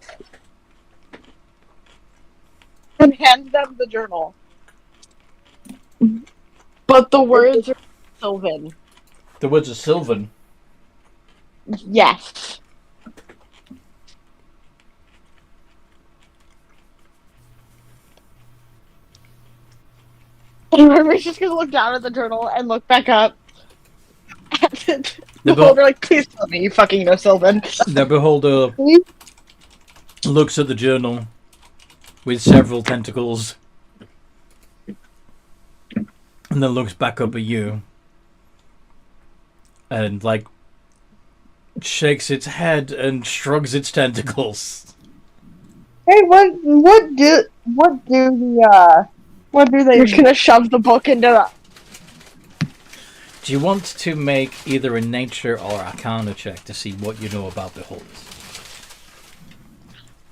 hand them the journal. But the words are Sylvan. The words are Sylvan. Yes. And River's just gonna look down at the journal and look back up. The beholder, like, please tell me you fucking know Sylvan. The beholder looks at the journal with several tentacles and then looks back up at you and, like, shakes its head and shrugs its tentacles. Hey, what do they? You're gonna shove the book into the... Do you want to make either a nature or arcana check to see what you know about beholders?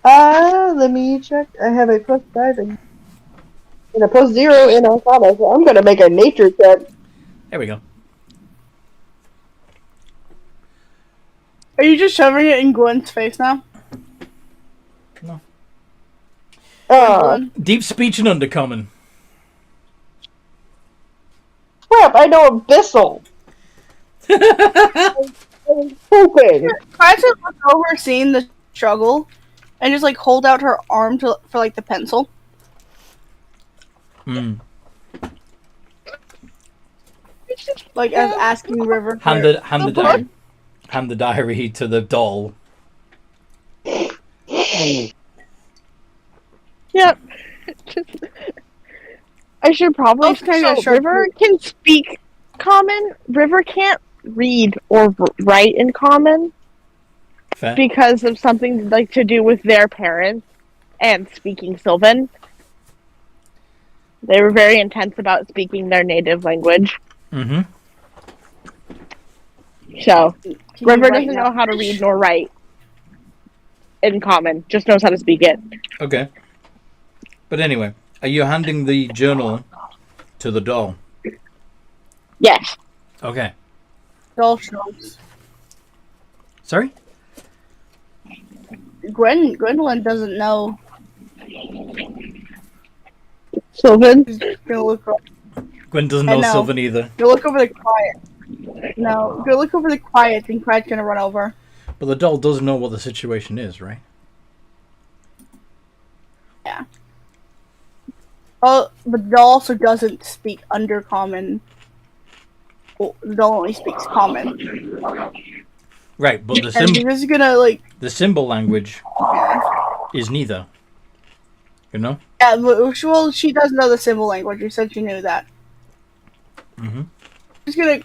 Let me check. I have a +5 and a +0 in Arcana, so I'm gonna make a nature check. There we go. Are you just shoving it in Gwen's face now? No. Gwen? Deep speech and undercommon. Crap! I know Abyssal. I'm stupid. Try to look over, seeing the struggle, and just like hold out her arm for like the pencil. Like as asking River. Hand the diary to the doll. Yep. I should probably kind of River can speak common. River can't read or write in common. Fair. Because of something like to do with their parents and speaking Sylvan. They were very intense about speaking their native language. Mm-hmm. So River doesn't know how to read nor write in common, just knows how to speak it. Okay. But anyway, are you handing the journal to the doll? Yes. Okay. Doll shows. Sorry? Gwendolyn doesn't know. Sylvan? She's gonna look. Gwen doesn't I know know. Sylvan either. Go look over the quiet. No, go look over the quiet, and Quiet's gonna run over. But the doll does know what the situation is, right? Yeah. Oh, but the doll also doesn't speak Undercommon. Well, the doll only speaks Common. Right, but And she's just gonna, like... the symbol language Yeah, is neither. You know? yeah but, well, she does know the symbol language. You said she knew that. Mm-hmm. She's gonna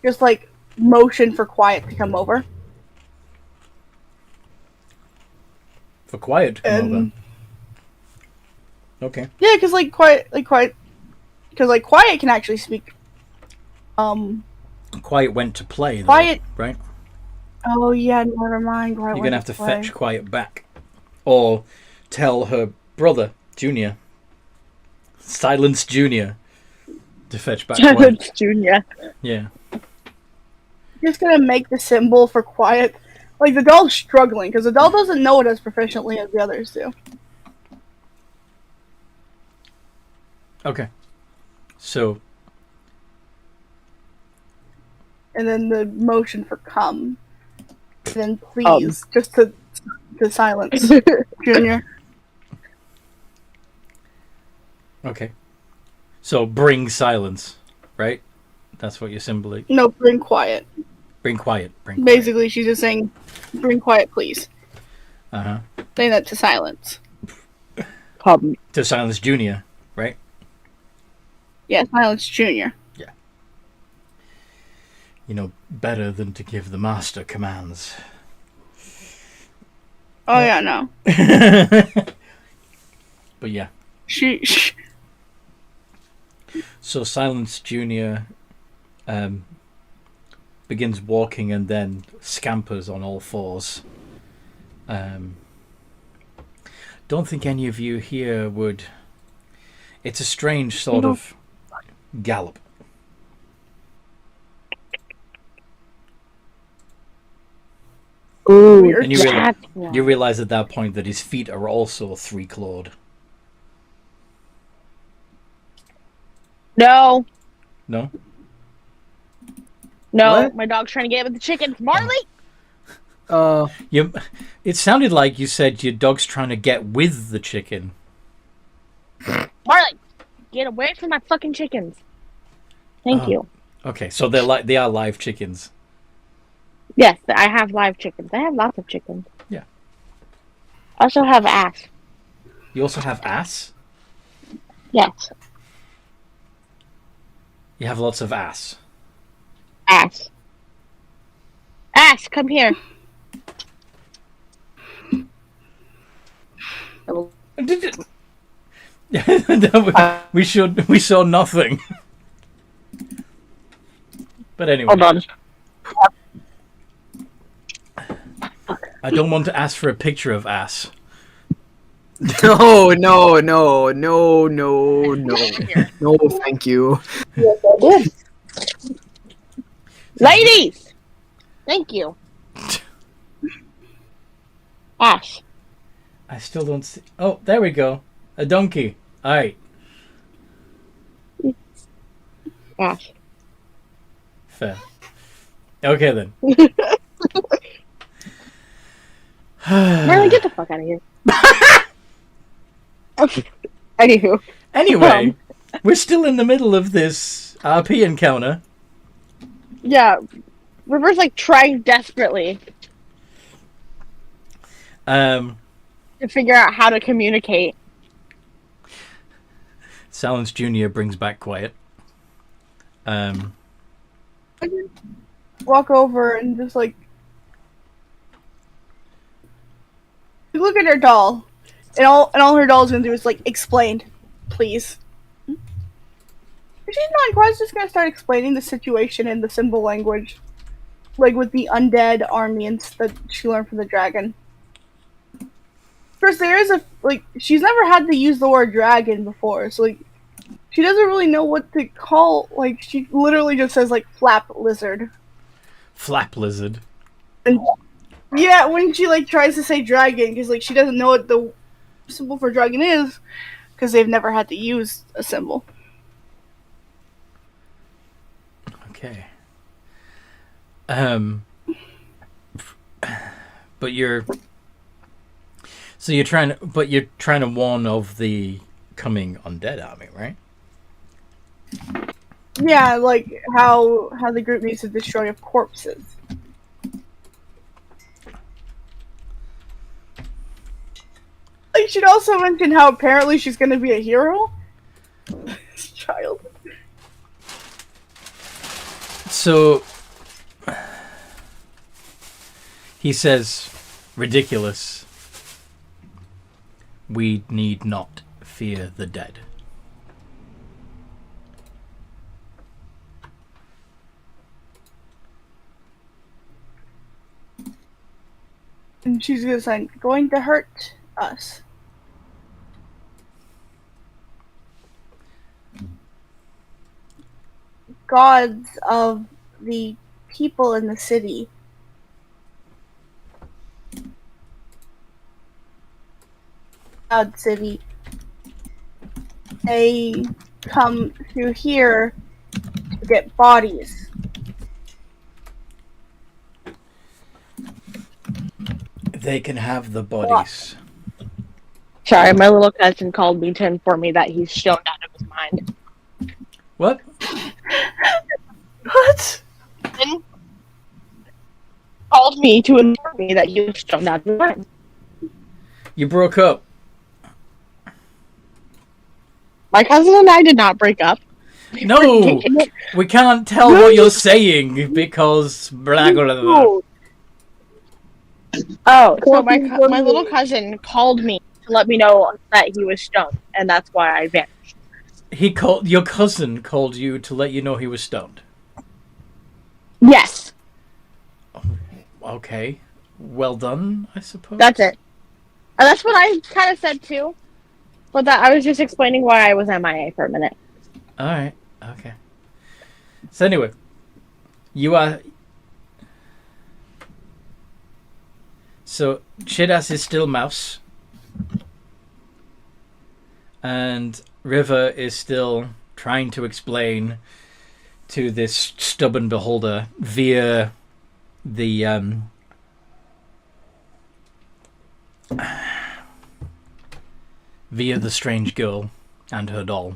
just, like, motion for Quiet to come over. For Quiet to come And... over. Okay. Yeah, because, Quiet... Because, Quiet can actually speak... Quiet went to play, though, Quiet... right? Oh, yeah, never mind. You're going to have to fetch Quiet back. Or tell her brother, Junior. Silence Junior. To fetch back Quiet. Silence Junior. Yeah. Just gonna make the symbol for Quiet. Like, the doll's struggling, because the doll doesn't know it as proficiently as the others do. Okay. So... And then the motion for come. And then please, just to silence Junior. Okay. So bring silence, right? That's what your symbol is. No, bring Quiet. Bring Quiet. Bring Quiet. Basically, she's just saying, bring Quiet, please. Uh-huh. Saying that to silence. Come. To silence Junior, right? Yeah, silence Junior. You know, better than to give the master commands. Oh, yeah, no. But yeah. She So Silence Junior begins walking and then scampers on all fours. Don't think any of you here would... It's a strange sort of gallop. Ooh, And that's you realize at that point that his feet are also three-clawed. No. No? No, What? my dog's trying to get with the chickens. Marley! It sounded like you said your dog's trying to get with the chicken. Marley! Get away from my fucking chickens. Thank you. Okay, so they are live chickens. Yes, I have live chickens. I have lots of chickens. Yeah. I also have ass. You also have ass? Yes. You have lots of ass. Ass. Ass, come here. We saw nothing. But anyway. Hold on. I don't want to ask for a picture of ass. No, no, no, no, no, no. No, thank you. Yes, I did. Ladies! Thank you. Ash. I still don't see... Oh, there we go. A donkey. Alright. Ash. Fair. Okay then. Marley, get the fuck out of here. Anywho. Anyway, we're still in the middle of this RP encounter. Yeah. River's like trying desperately Um, to figure out how to communicate. Silence Junior brings back Quiet. walk over and just like look at her doll, and all her doll's gonna do is like explain, please. She's not quite just gonna start explaining the situation in the symbol language, like with the undead army and that she learned from the dragon. First, there is she's never had to use the word dragon before, so like she doesn't really know what to call. Like she literally just says like flap lizard. Flap lizard. Yeah, when she like tries to say dragon, because like she doesn't know what the symbol for dragon is, because they've never had to use a symbol. Okay. But you're trying to warn of the coming undead army, right? Yeah, like how the group needs to destroy corpses. I should also mention how apparently she's going to be a hero. This child. So he says, ridiculous. We need not fear the dead. And she's going to hurt us. Gods of the people in the city. God City. They come through here to get bodies. They can have the bodies. Sorry, my little cousin called me to inform me that he's stoned out of his mind. What? What? And called me to inform me that he was stoned out of his mind. You broke up. My cousin and I did not break up. No! We can't tell what you're saying because blah blah blah. Oh, so my little cousin called me to let me know that he was stoned, and that's why I vanished. Your cousin called you to let you know he was stoned. Yes. Okay. Well done, I suppose. That's it. And that's what I kind of said too. But that I was just explaining why I was MIA for a minute. Alright, okay. So anyway, you are... So, Shidas is still mouse. And River is still trying to explain to this stubborn beholder via the strange girl and her doll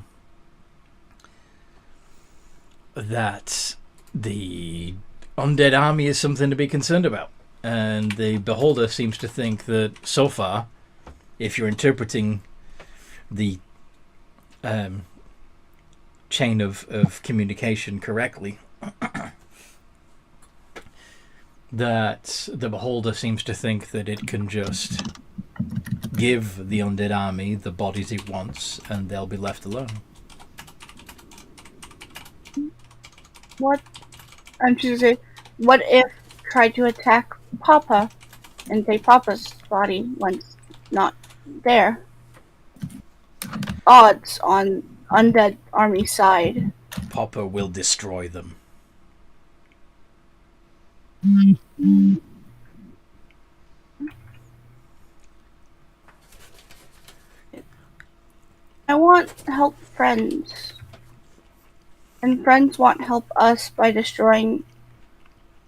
that the undead army is something to be concerned about. And the beholder seems to think that so far, if you're interpreting the chain of communication correctly, that the beholder seems to think that it can just give the undead army the bodies it wants and they'll be left alone. What? And she say, what if try to attack Papa and take Papa's body once not there? Odds on undead army side. Papa will destroy them. I want to help friends. And friends want help us by destroying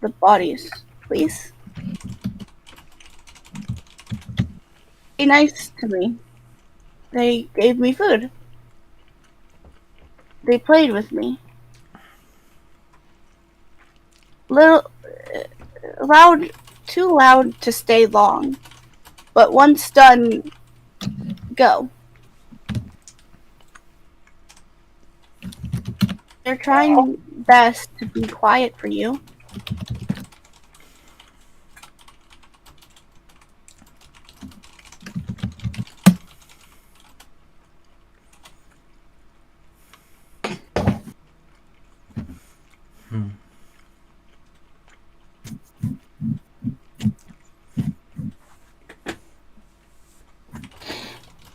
the bodies. Please? Be nice to me. They gave me food. They played with me. Too loud to stay long. But once done, go. They're trying best to be quiet for you.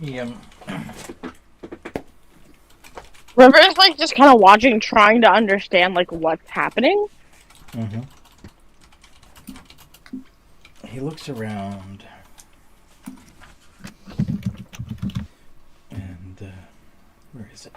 Yeah. River is like just kind of watching, trying to understand like what's happening. Mm-hmm. he looks around. And, where is it?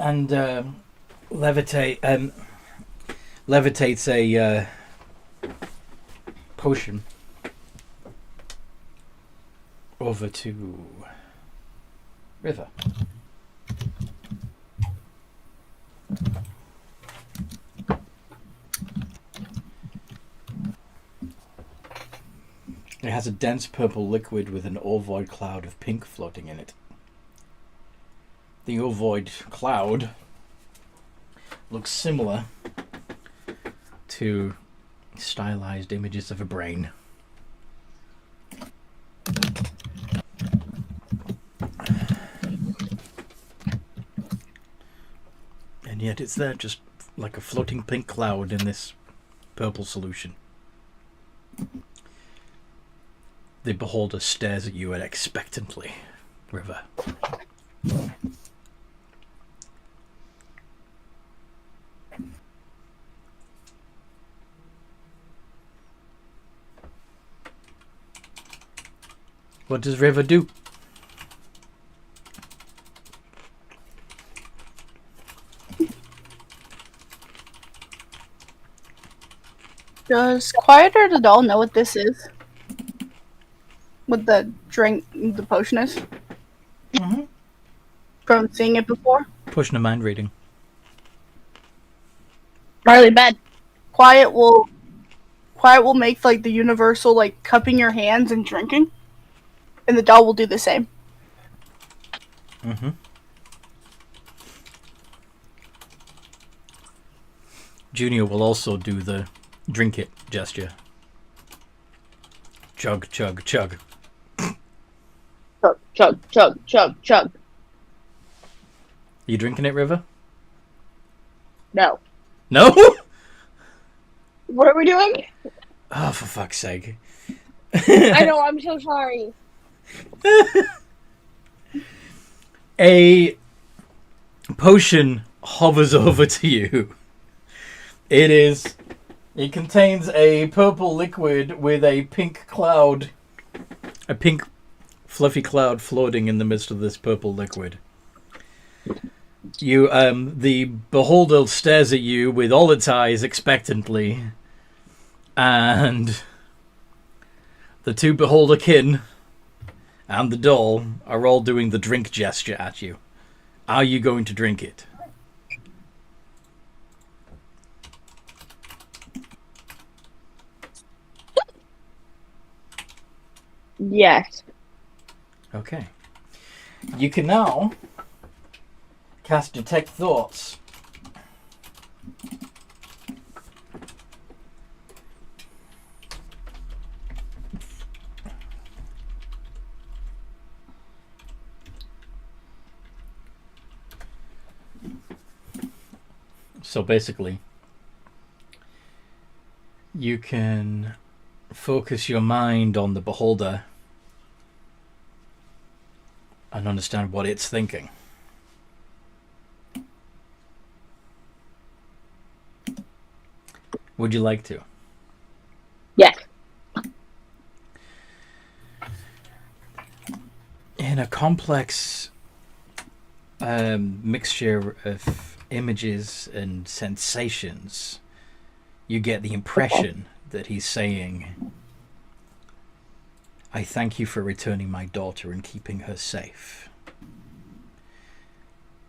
And levitates a potion over to River. It has a dense purple liquid with an ovoid cloud of pink floating in it. The ovoid cloud looks similar to stylized images of a brain. And yet it's there, just like a floating pink cloud in this purple solution. The beholder stares at you expectantly, River. What does River do? Does Quiet or the doll know what this is? What the drink, the potion is? Mm-hmm. From seeing it before? Pushing a mind reading. Riley, bed. Quiet will make like the universal like cupping your hands and drinking, and the doll will do the same. Mm-hmm. Junior will also do the drink it gesture. Chug, chug, chug. Chug, chug, chug, chug, chug. You drinking it, River? No. No? What are we doing? Oh, for fuck's sake. I know, I'm so sorry. A potion hovers over to you. It contains a purple liquid with a pink cloud, a pink fluffy cloud floating in the midst of this purple liquid. The beholder stares at you with all its eyes expectantly, and the two beholder kin and the doll are all doing the drink gesture at you. Are you going to drink it? Yes. Okay. You can now cast Detect Thoughts. So basically, you can focus your mind on the beholder and understand what it's thinking. Would you like to? Yes. In a complex mixture of images and sensations, you get the impression that he's saying, I thank you for returning my daughter and keeping her safe.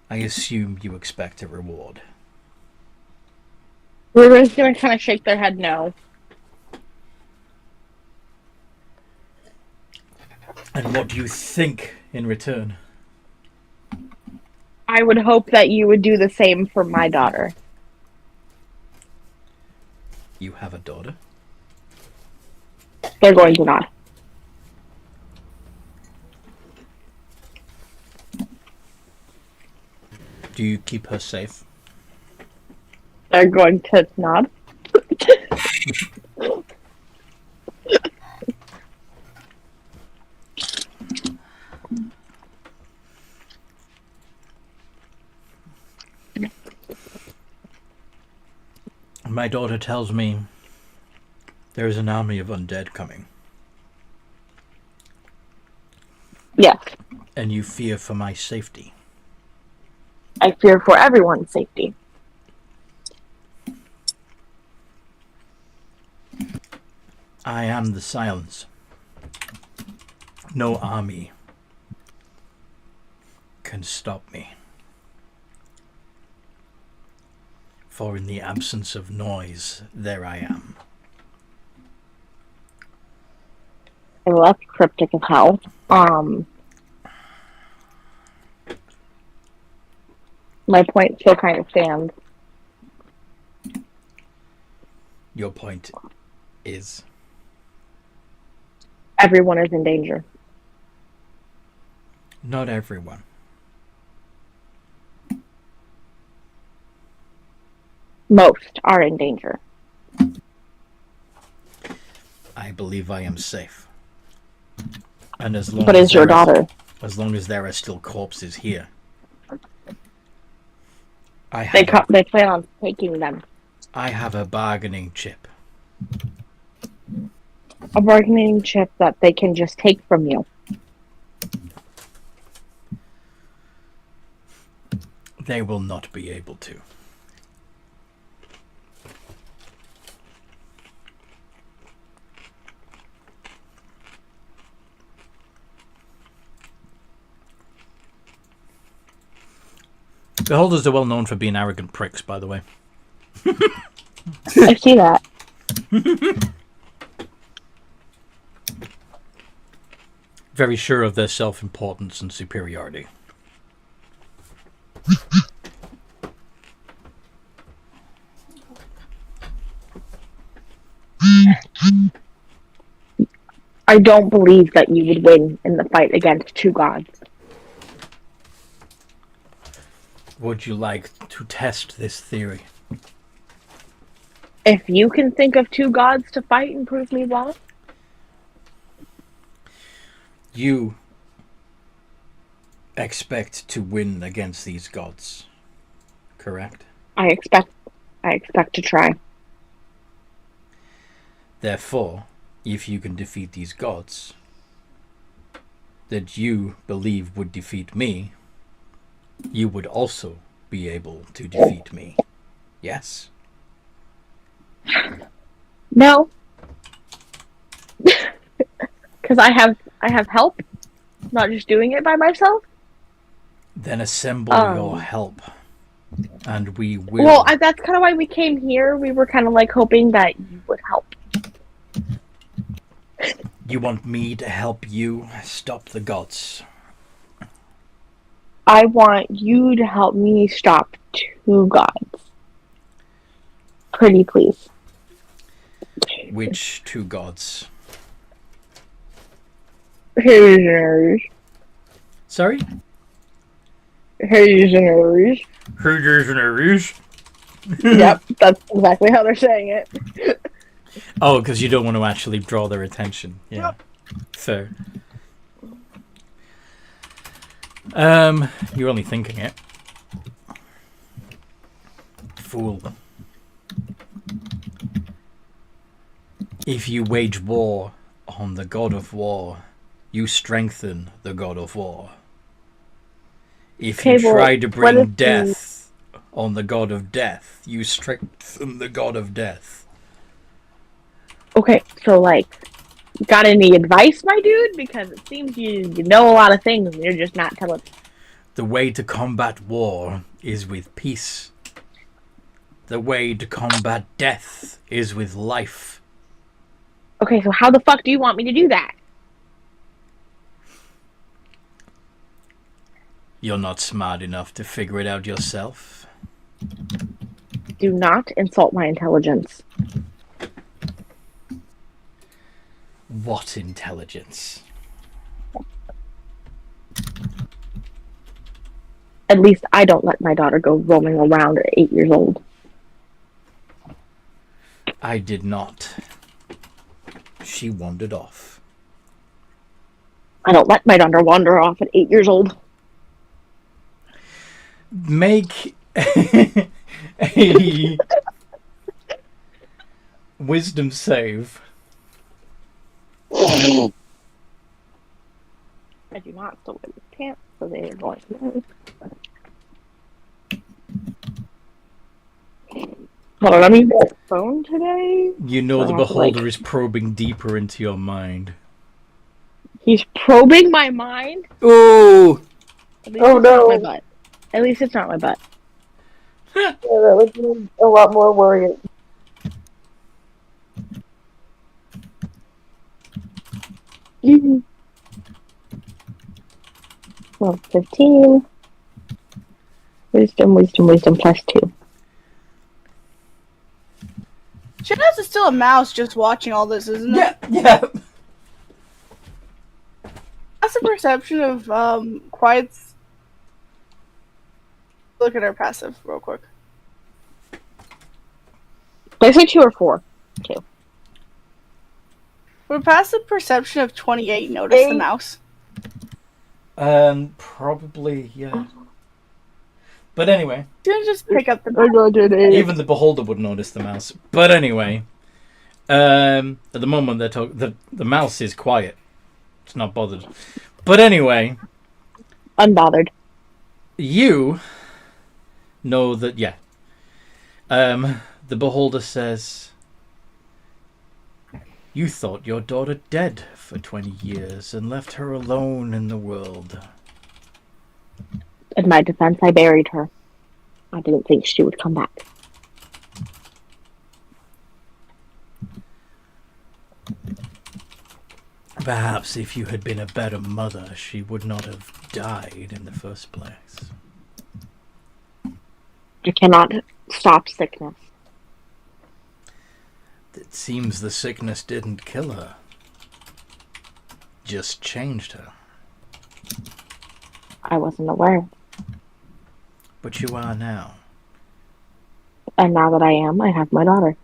I assume you expect a reward. River's gonna kind of shake their head no. And what do you think in return? I would hope that you would do the same for my daughter. You have a daughter? They're going to nod. Do you keep her safe? They're going to nod. My daughter tells me there is an army of undead coming. Yes. And you fear for my safety. I fear for everyone's safety. I am the silence. No army can stop me. For in the absence of noise, there I am. Well, that's cryptic as hell. My point still kind of stands. Your point is? Everyone is in danger. Not everyone. Most are in danger. I believe I am safe. And as long But as is your there are- daughter? As long as there are still corpses here. They plan on taking them. I have a bargaining chip. A bargaining chip that they can just take from you. They will not be able to. Beholders are well known for being arrogant pricks, by the way. I see that. Very sure of their self-importance and superiority. I don't believe that you would win in the fight against two gods. Would you like to test this theory? If you can think of two gods to fight and prove me wrong, You expect to win against these gods, correct? I expect to try. Therefore, if you can defeat these gods that you believe would defeat me, you would also be able to defeat me. Yes? No. Because I have help, not just doing it by myself. Then assemble your help, and we will. Well, that's kind of why we came here. We were kind of like hoping that you would help. You want me to help you stop the gods? I want you to help me stop two gods. Pretty please. Which two gods? Hers. Sorry? Hers. Hers. Yep, that's exactly how they're saying it. Oh, because you don't want to actually draw their attention. Yeah. Yep. Fair. You're only thinking it. Fool. If you wage war on the god of war, you strengthen the god of war. If you try to bring death on the god of death, you strengthen the god of death. Okay, so like, got any advice, my dude? Because it seems you know a lot of things and you're just not telling. The way to combat war is with peace. The way to combat death is with life. Okay, so how the fuck do you want me to do that? You're not smart enough to figure it out yourself. Do not insult my intelligence. What intelligence? At least I don't let my daughter go roaming around at 8 years old. I did not. She wandered off. I don't let my daughter wander off at 8 years old. Make a wisdom save. I do not still wear the pants, so they are going to move. Hold on, let me get the phone today. You know So the I have to, beholder is probing deeper into your mind. He's probing my mind? Ooh. At least Oh, it's not no. my butt. At least it's not my butt. Yeah, that would be a lot more worrying. Well, 15. Wisdom plus 2. Shithouse is still a mouse just watching all this, isn't it? Yeah. That's a perception of Quiet's. Look at her passive real quick. Did I say 2 or 4? 2. Would passive perception of 28 notice the mouse? Probably, yeah. But anyway, Didn't just pick up the mouse. even the beholder would notice the mouse. But anyway, at the moment they're talking, the mouse is quiet. It's not bothered. But anyway, Unbothered. you know that, yeah. The beholder says, you thought your daughter dead for 20 years and left her alone in the world. In my defense, I buried her. I didn't think she would come back. Perhaps if you had been a better mother, she would not have died in the first place. You cannot stop sickness. It seems the sickness didn't kill her. Just changed her. I wasn't aware. But you are now. And now that I am, I have my daughter.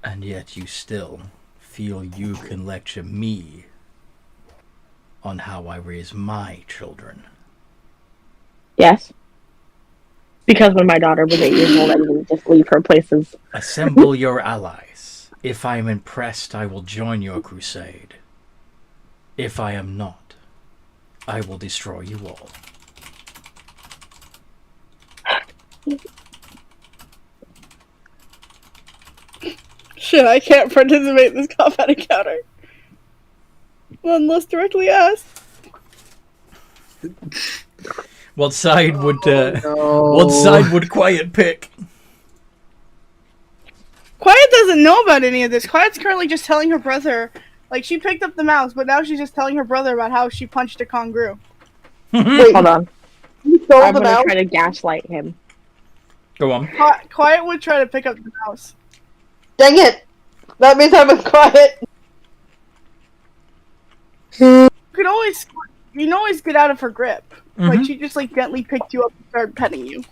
And yet you still feel you can lecture me on how I raise my children. Yes. Because when my daughter was 8 years old, I didn't just leave her places. Assemble your allies. If I am impressed, I will join your crusade. If I am not, I will destroy you all. Shit, I can't participate in this combat encounter. Unless directly asked. What side would No. what side would Quiet pick? Quiet doesn't know about any of this. Quiet's currently just telling her brother, like, she picked up the mouse, but now she's just telling her brother about how she punched a kangaroo. Wait, Hold on. you sold I'm the going to mouse? try to gaslight him. Go on. Quiet would try to pick up the mouse. Dang it! That means I'm quiet. You can always get out of her grip. Like, she just, like, gently picked you up and started petting you.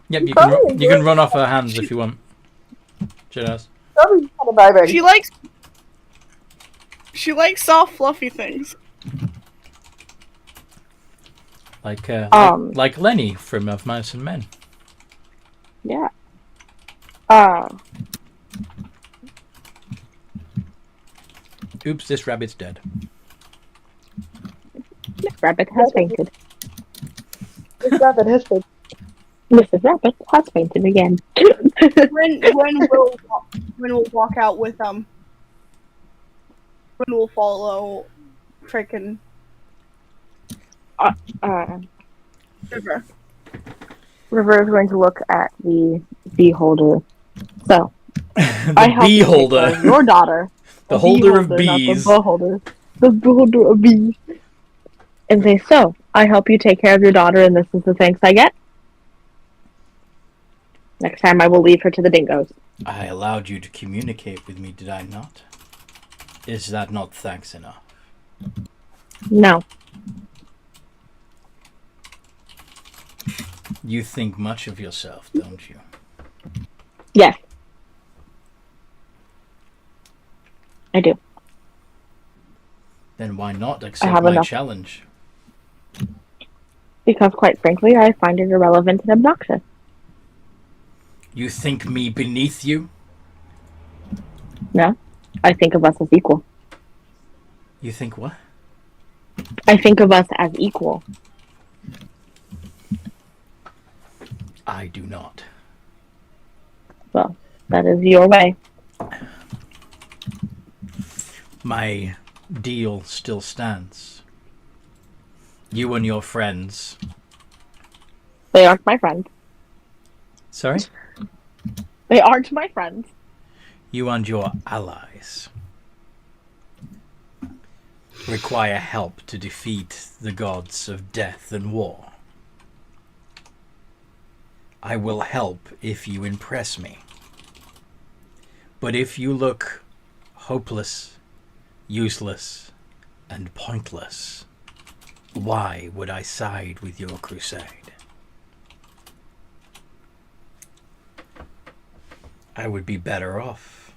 Yep, you Probably you can run off her hands if you want. Cheers. Probably kind of vibrating. She likes soft, fluffy things. Like Um. Lenny from Of Mice and Men. Yeah. Oops, this rabbit's dead. Miss Rabbit has fainted. This rabbit has been. Mrs. Rabbit has fainted again. When we'll walk out with when we'll follow frickin' River. River is going to look at the beholder. So, I The help you take care beholder. of your daughter. The holder of beholder, not bees. The beholder. The beholder of bees. And say, so, I help you take care of your daughter, and this is the thanks I get. Next time I will leave her to the dingoes. I allowed you to communicate with me, did I not? Is that not thanks enough? No. You think much of yourself, don't you? Yes. I do. Then why not I accept have my enough. challenge? Because, quite frankly, I find it irrelevant and obnoxious. You think me beneath you? No. I think of us as equal. You think what? I think of us as equal. I do not. Well, that is your way. My deal still stands. You and your friends. They aren't my friends. Sorry? They aren't my friends. You and your allies require help to defeat the gods of death and war. I will help if you impress me. But if you look hopeless, useless, and pointless, why would I side with your crusade? I would be better off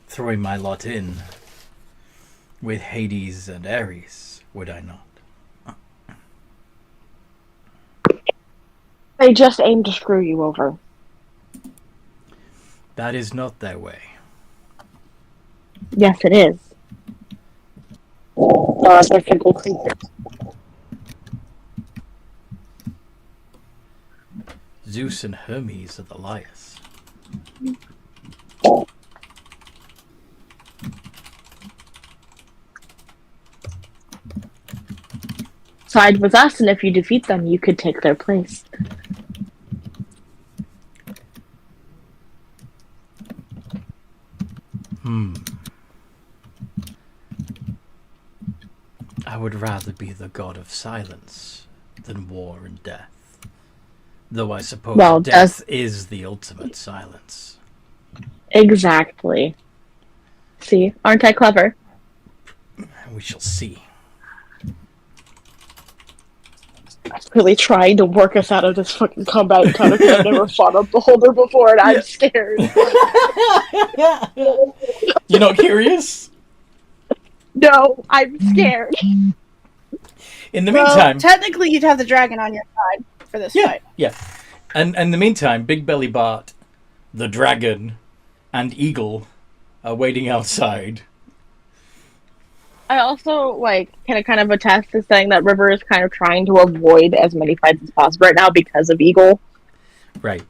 throwing my lot in with Hades and Ares, would I not? They just aim to screw you over. That is not their way. Yes, it is. They're simple creatures. Zeus and Hermes are the liars. Side with us, and if you defeat them, you could take their place. I would rather be the god of silence than war and death. Though I suppose death is the ultimate silence. Exactly. See? Aren't I clever? We shall see. Really trying to work us out of this fucking combat encounter because I've never fought a beholder before and I'm scared. You're not curious? No, I'm scared. In the meantime... Technically, you'd have the dragon on your side for this fight. Yeah. And in the meantime, Big Belly Bart, the dragon, and Eagle are waiting outside. I also, can I kind of attest to saying that River is kind of trying to avoid as many fights as possible right now because of Eagle. Right.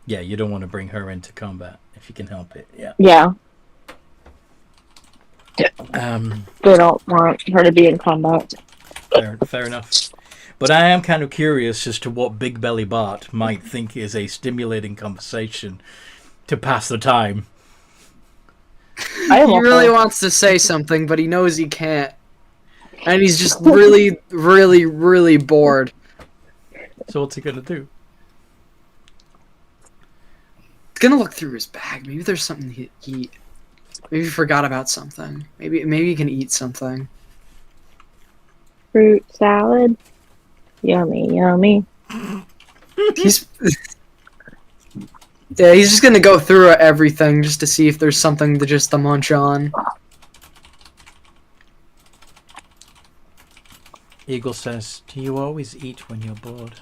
Yeah, you don't want to bring her into combat if you can help it. Yeah. Yeah. They don't want her to be in combat. Fair enough. But I am kind of curious as to what Big Belly Bart might think is a stimulating conversation to pass the time. He really wants to say something, but he knows he can't. And he's just really, really, really bored. So what's he going to do? He's going to look through his bag. Maybe there's something he eat. Maybe he forgot about something. Maybe he can eat something. Fruit salad. Yummy, yummy. He's just gonna go through everything just to see if there's something to munch on. Eagle says, "Do you always eat when you're bored?"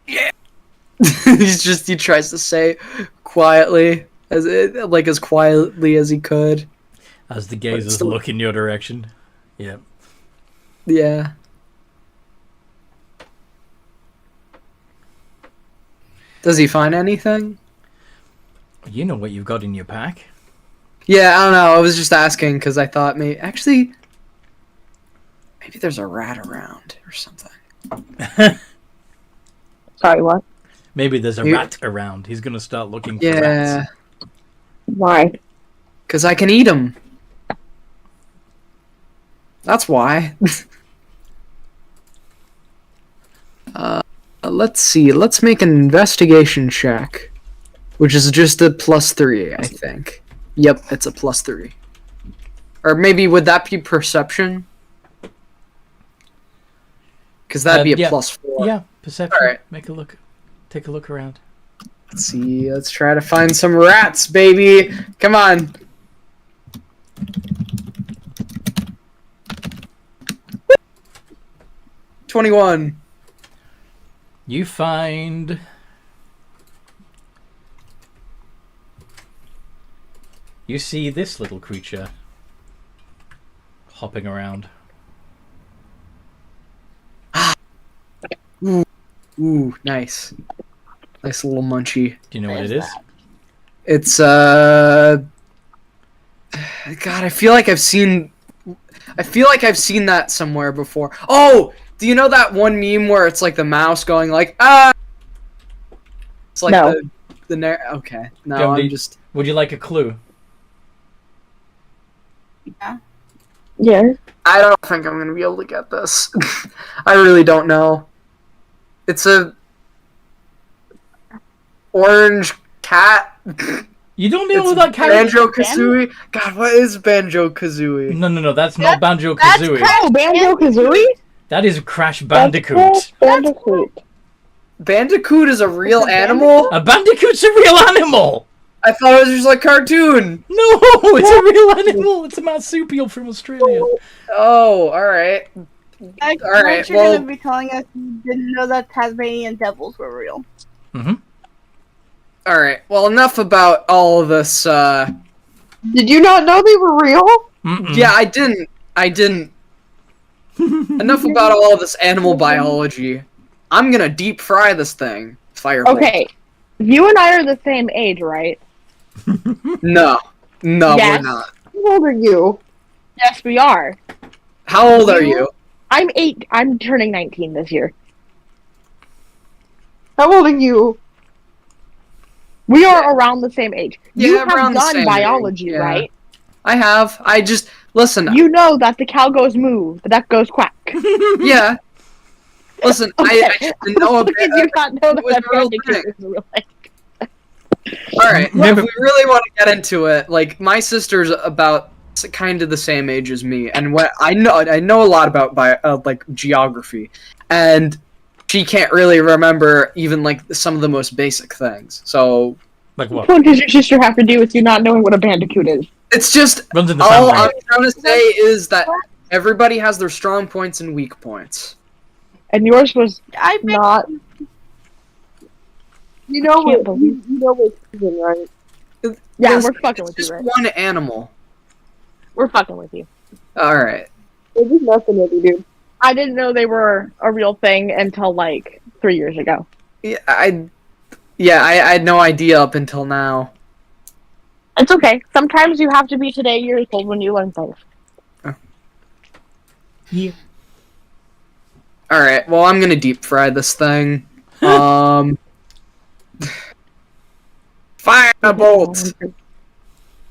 Yeah. He tries to say quietly, as quietly as he could. As the gazers look in your direction. Yeah. Yeah. Does he find anything? You know what you've got in your pack. Yeah, I don't know. I was just asking because I thought maybe there's a rat around or something. Sorry, what? Maybe there's a rat around. He's gonna start looking for rats. Yeah. Why? Because I can eat them. That's why. Let's see. Let's make an investigation check. which is just a +3, I think. Yep, it's a +3. Or maybe would that be perception? Because that'd be a yeah. +4. Yeah, perception. All right. Take a look around. Let's see. Let's try to find some rats, baby. Come on. $21. You find you see this little creature hopping around. Ooh, nice. Nice little munchie. Do you know what it is? It's God, I feel like I've seen that somewhere before. Oh, do you know that one meme where it's like the mouse going like ah? It's like No. okay. No, I'm just. Would you like a clue? Yeah. I don't think I'm gonna be able to get this. I really don't know. It's a orange cat. You don't know It's that character? Banjo-Kazooie? God, what is Banjo-Kazooie? No, that's not Banjo-Kazooie. Oh, Banjo-Kazooie? That is Crash Bandicoot. Bandicoot. Bandicoot is a real animal? A bandicoot's a real animal! I thought it was just like cartoon. No, it's a real animal. It's a marsupial from Australia. Oh, alright. Alright, you're well- gonna be telling us you didn't know that Tasmanian devils were real. Mm-hmm. Alright, well, enough about all of this, Did you not know they were real? Mm-mm. Yeah, I didn't. Enough about all of this animal biology. I'm gonna deep fry this thing. Fireball. Okay. You and I are the same age, right? No. No, Yes. we're not. How old are you? Yes, we are. How old are you? I'm 8. I'm turning 19 this year. How old are you? We are around the same age. Yeah, You have around the done same biology, age, yeah. right? I have. I just listen. You know that the cow goes moo, the duck goes quack. Yeah. Listen, I didn't know a Look bit. at you not know it was that a real Bandicoot thing. is real life. All right. Remember- If we really want to get into it, like my sister's about kind of the same age as me, and what I know a lot about like geography, and she can't really remember even like some of the most basic things. So Like what? What does your sister have to do with you not knowing what a bandicoot is? it's just Runs in the all family. I'm trying to say is that everybody has their strong points and weak points. And yours was I bet not. You know Can't what? believe- You know what season, right? Yeah, There's- we're fucking with It's you, just right? one animal. We're fucking with you. All right. They're just messing with you, dude. I didn't know they were a real thing until like 3 years ago. Yeah, I had no idea up until now. It's okay. Sometimes you have to be today years old when you learn things. Yeah. All right. Well, I'm gonna deep fry this thing. Firebolt.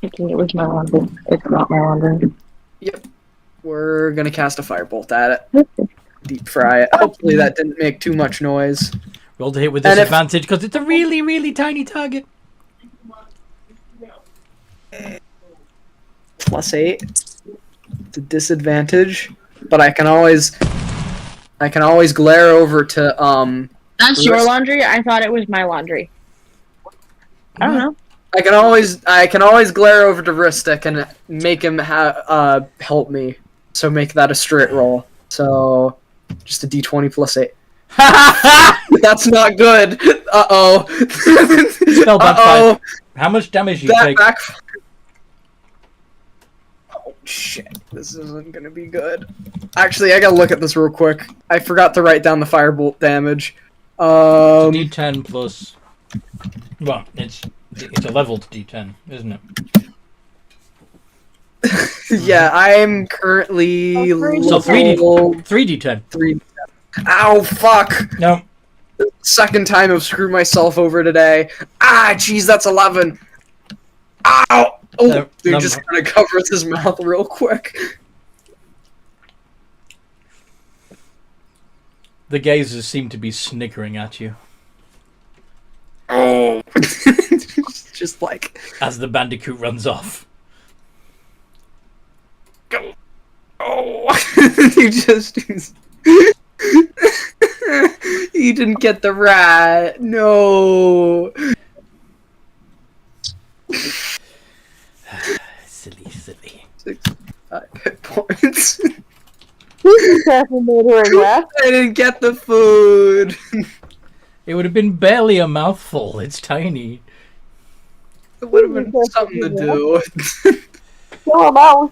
Thinking it was my laundry. It's not my laundry. We're gonna cast a firebolt at it. Deep fry it. Hopefully that didn't make too much noise. Roll to hit with And if- disadvantage because it's a really, really tiny target. +8. The disadvantage, but I can always glare over to That's your Rest- laundry? I thought it was my laundry. I don't know. I can always glare over to Ristic and make him help me. So make that a straight roll. So just a D20 +8. That's not good. Uh-oh. Spell backfire. Uh-oh. How much damage do you That take? back. Oh shit! This isn't gonna be good. Actually, I gotta look at this real quick. I forgot to write down the firebolt damage. D10 plus. Well, it's a leveled D10, isn't it? Yeah, I'm currently So 3D level 3D10. 3. Ow! Fuck! No. Second time I've screwed myself over today. Ah, jeez, that's 11. Ow! Oh, dude, just kind of covers his mouth real quick. The gazers seem to be snickering at you. Oh. just like as the bandicoot runs off. Go. Oh, he just he didn't get the rat. No. Silly. 5 hit points. Careful murdering rat. I didn't get the food. It would have been barely a mouthful. It's tiny. It would have been something to do. Kill him out.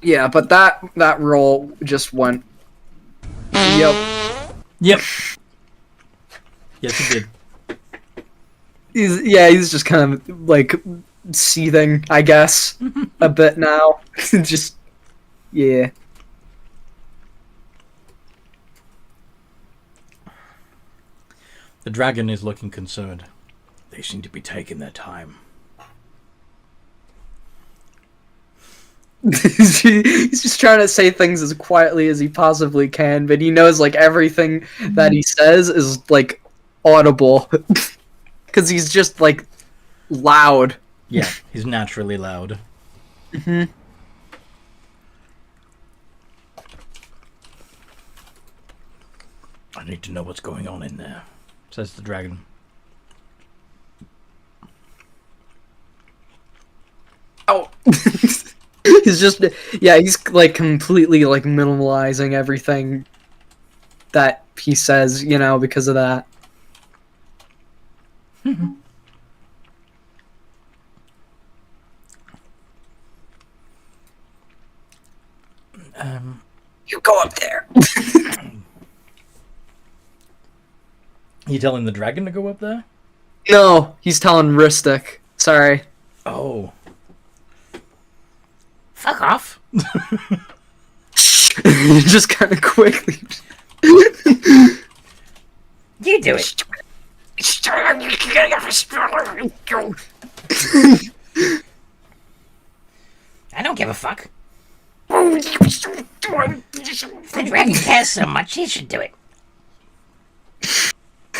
Yeah, but that roll just went. Yep. Yes, it did. He's just kind of like seething, I guess, a bit now. Just yeah. The dragon is looking concerned. They seem to be taking their time. He's just trying to say things as quietly as he possibly can, but he knows like everything that he says is like audible because he's just like loud. Yeah, he's naturally loud. Mm-hmm. I need to know what's going on in there, says the dragon. Oh. He's just, he's like completely like minimalizing everything that he says, because of that. You go up there. You telling the dragon to go up there? No, he's telling Ristic. Sorry. Oh. Fuck off. Just kind of quickly. You do it. I don't give a fuck. If the dragon cares so much, he should do it.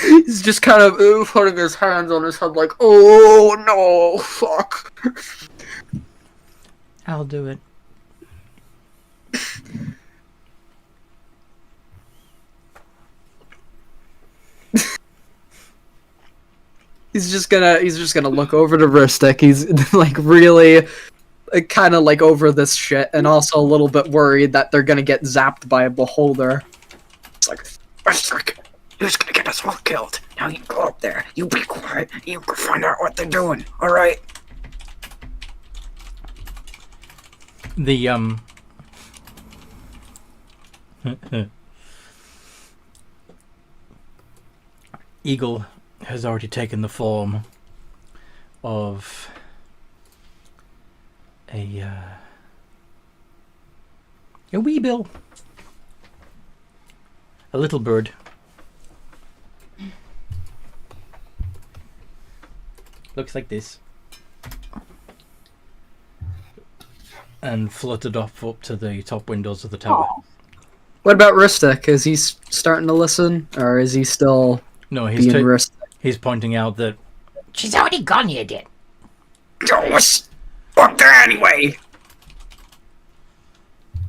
He's just kind of putting his hands on his head like, oh no, fuck. I'll do it. He's just gonna look over to Ristic. He's like really kind of like over this shit and also a little bit worried that they're gonna get zapped by a beholder. It's like, Ristic, you're just gonna get us all killed. Now you go up there. You be quiet. You can find out what they're doing. All right. The eagle has already taken the form of a weebill, a little bird. Looks like this. And fluttered up to the top windows of the tower. What about Ristic? Is he starting to listen, or is he still No, being Ristic? he's pointing out that She's already gone, you did. Yo, what's up there anyway?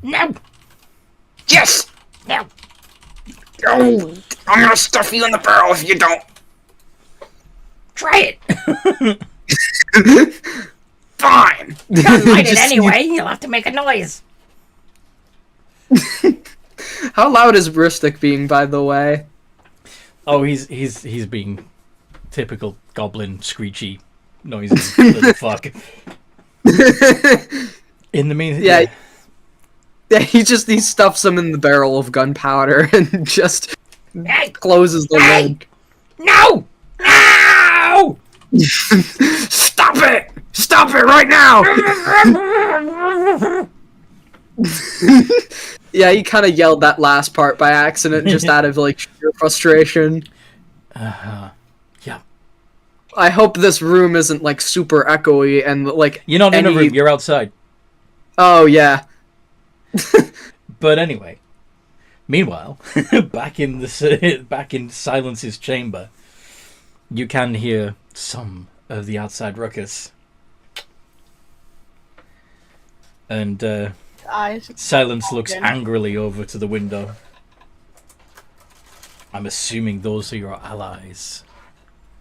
No. Yes. No. Yo, I'm gonna stuff you in the barrel if you don't. Try it. Fine. Don't light it anyway. You'll have to make a noise. How loud is Ristic being, by the way? oh, he's being typical goblin screechy noises. Little fuck. In the meantime, Yeah, he stuffs him in the barrel of gunpowder and just Hey. closes the Hey. lid. No. No. Stop it! Stop it right now! Yeah, he kind of yelled that last part by accident, just out of like sheer frustration. yeah. I hope this room isn't like super echoey and like. You're not in a room. You're outside. Oh yeah. But anyway, Meanwhile, back in Silence's chamber, you can hear some of the outside ruckus. And Eyes. Silence looks Again. angrily over to the window. I'm assuming those are your allies.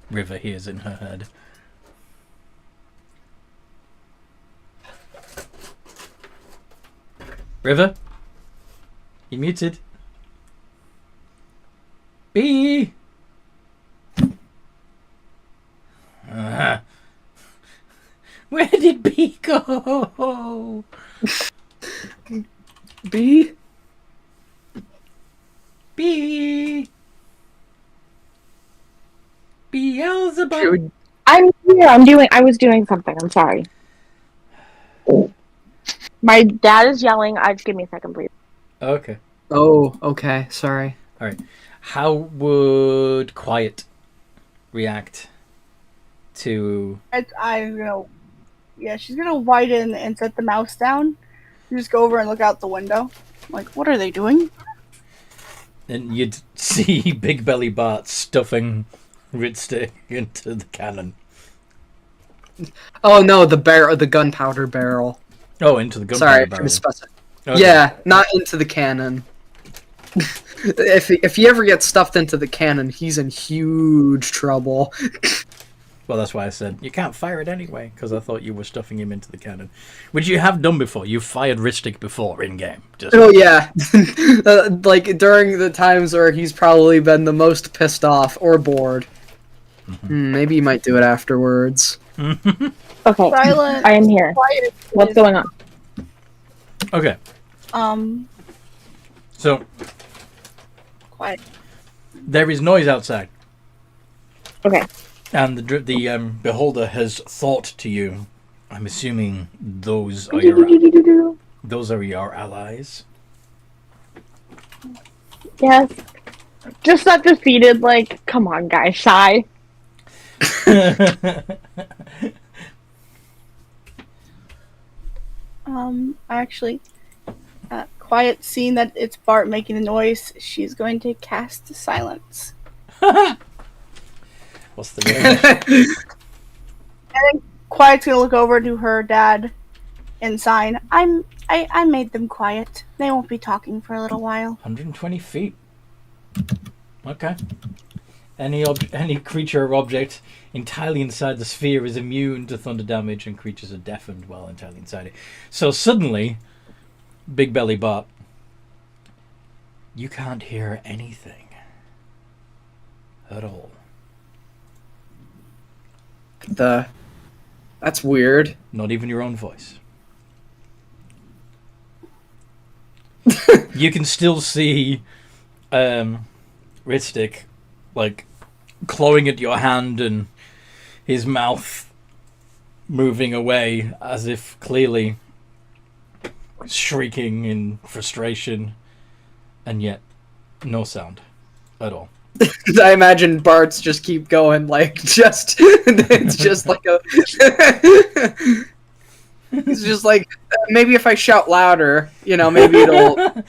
River hears in her head. River? You muted? B. Where did B go? B? B. Beelzebub. Should- I'm here. I was doing something. I'm sorry. My dad is yelling. Just give me a second, please. Okay. Oh, okay. Sorry. How would Quiet react to... I'm gonna. Yeah, she's gonna widen and set the mouse down. You just go over and look out the window. Like, what are they doing? And you'd see Big Belly Bart stuffing Ritstick into the cannon. Oh no, the gunpowder barrel. Oh, into the gunpowder Sorry, I barrel. forgot to specify. Okay. Yeah, not into the cannon. If he ever gets stuffed into the cannon, he's in huge trouble. Well, that's why I said you can't fire it anyway, because I thought you were stuffing him into the cannon, which you have done before. You've fired Ritstick before in game. Just... Oh yeah, like during the times where he's probably been the most pissed off or bored. Maybe you might do it afterwards. Okay, Silent. I am here. Quiet. What's going on? Okay, so Quiet. there is noise outside, Okay. and the beholder has thought to you. I'm assuming those are your allies. Yes. Just not defeated. Like, come on, guys. Shy. Actually, Quiet, seeing that it's Bart making a noise, she's going to cast Silence. What's the name? Quiet's gonna look over to her dad and sign, I made them quiet. They won't be talking for a little while. 120 feet. Okay. Any creature or object entirely inside the sphere is immune to thunder damage, and creatures are deafened while entirely inside it. So suddenly, Big Belly Bot, you can't hear anything at all. That's weird. Not even your own voice. You can still see Ritstick, like, clawing at your hand and his mouth moving away as if clearly shrieking in frustration, and yet no sound at all. I imagine Bart's just keep going, like, it's just like a... He's just like, maybe if I shout louder, maybe it'll...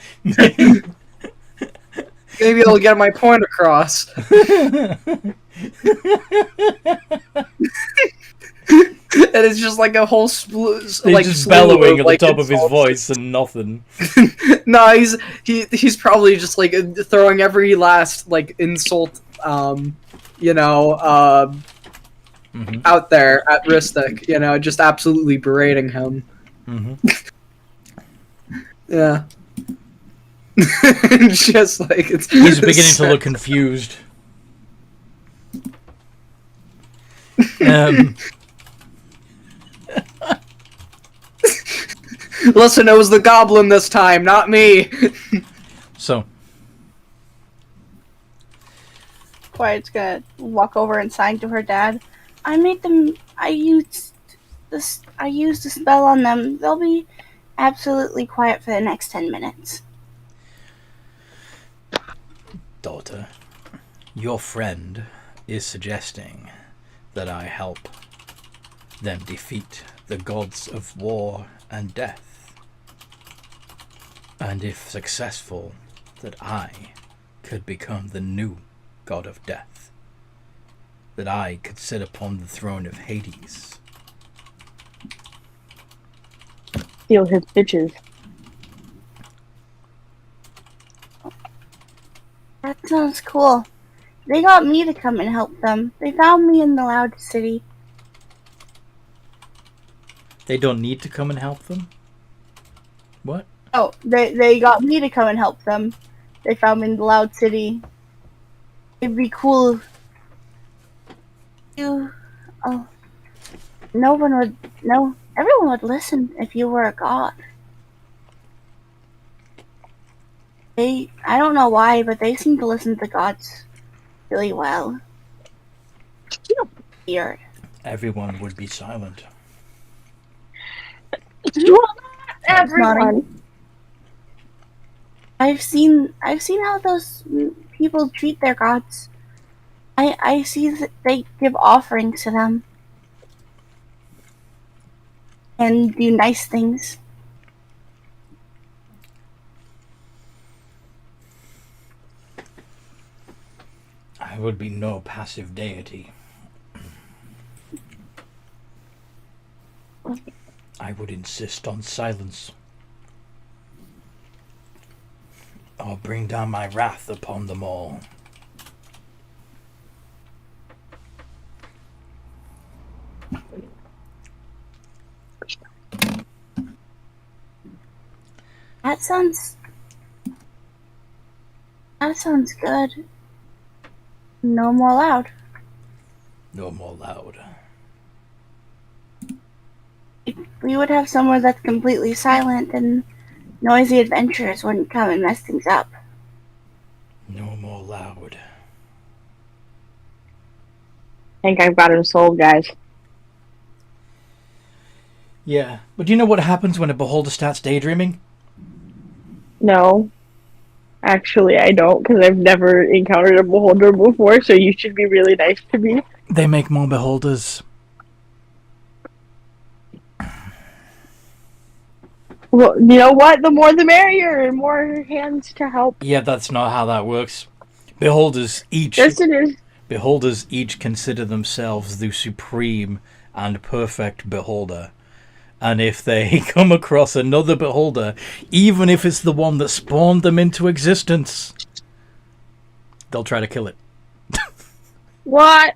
Maybe it'll get my point across. And it's just like a whole He's just bellowing at the top of his voice and nothing. No, he's probably just like throwing every last like insult, out there at Ristic, just absolutely berating him. Yeah. Just like he's beginning to look confused. Listen, it was the goblin this time, not me. So Quiet's gonna walk over and sign to her dad. I used a spell on them. They'll be absolutely quiet for the next 10 minutes. daughter, your friend is suggesting that I help them defeat the gods of war and death. And if successful, that I could become the new god of death. That I could sit upon the throne of Hades. Steal his bitches. That sounds cool. They got me to come and help them. They found me in the Loud City. They don't need to come and help them? What? Oh, they got me to come and help them. They found me in the Loud City. It'd be cool. No one would. No, everyone would listen if you were a god. I don't know why, but they seem to listen to gods really well. Weird. Everyone would be silent. Everyone. I've seen how those people treat their gods. I see that they give offerings to them and do nice things. I would be no passive deity. I would insist on silence. I'll bring down my wrath upon them all. That sounds good. No more loud. No more loud. We would have somewhere that's completely silent and noisy adventurers wouldn't come and mess things up. No more loud. I think I've got him sold, guys. Yeah, but do you know what happens when a beholder starts daydreaming? No. Actually, I don't, because I've never encountered a beholder before, so you should be really nice to me. They make more beholders. Well, you know what? The more the merrier. More hands to help. Yeah, that's not how that works. Beholders each... Yes, it is. Beholders each consider themselves the supreme and perfect beholder. And if they come across another beholder, even if it's the one that spawned them into existence, they'll try to kill it. What?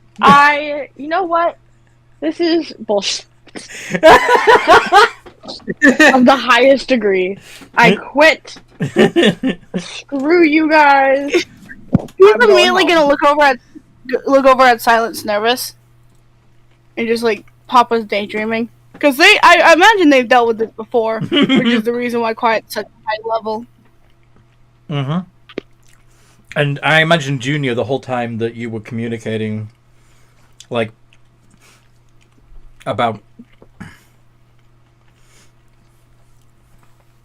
You know what? This is bullshit. Of the highest degree. I quit. Screw you guys. He's immediately gonna look over at Silence nervous and just like Papa's daydreaming. Because I imagine they've dealt with this before, which is the reason why Quiet's such a high level. Mm-hmm. And I imagine Junior the whole time that you were communicating, like, about,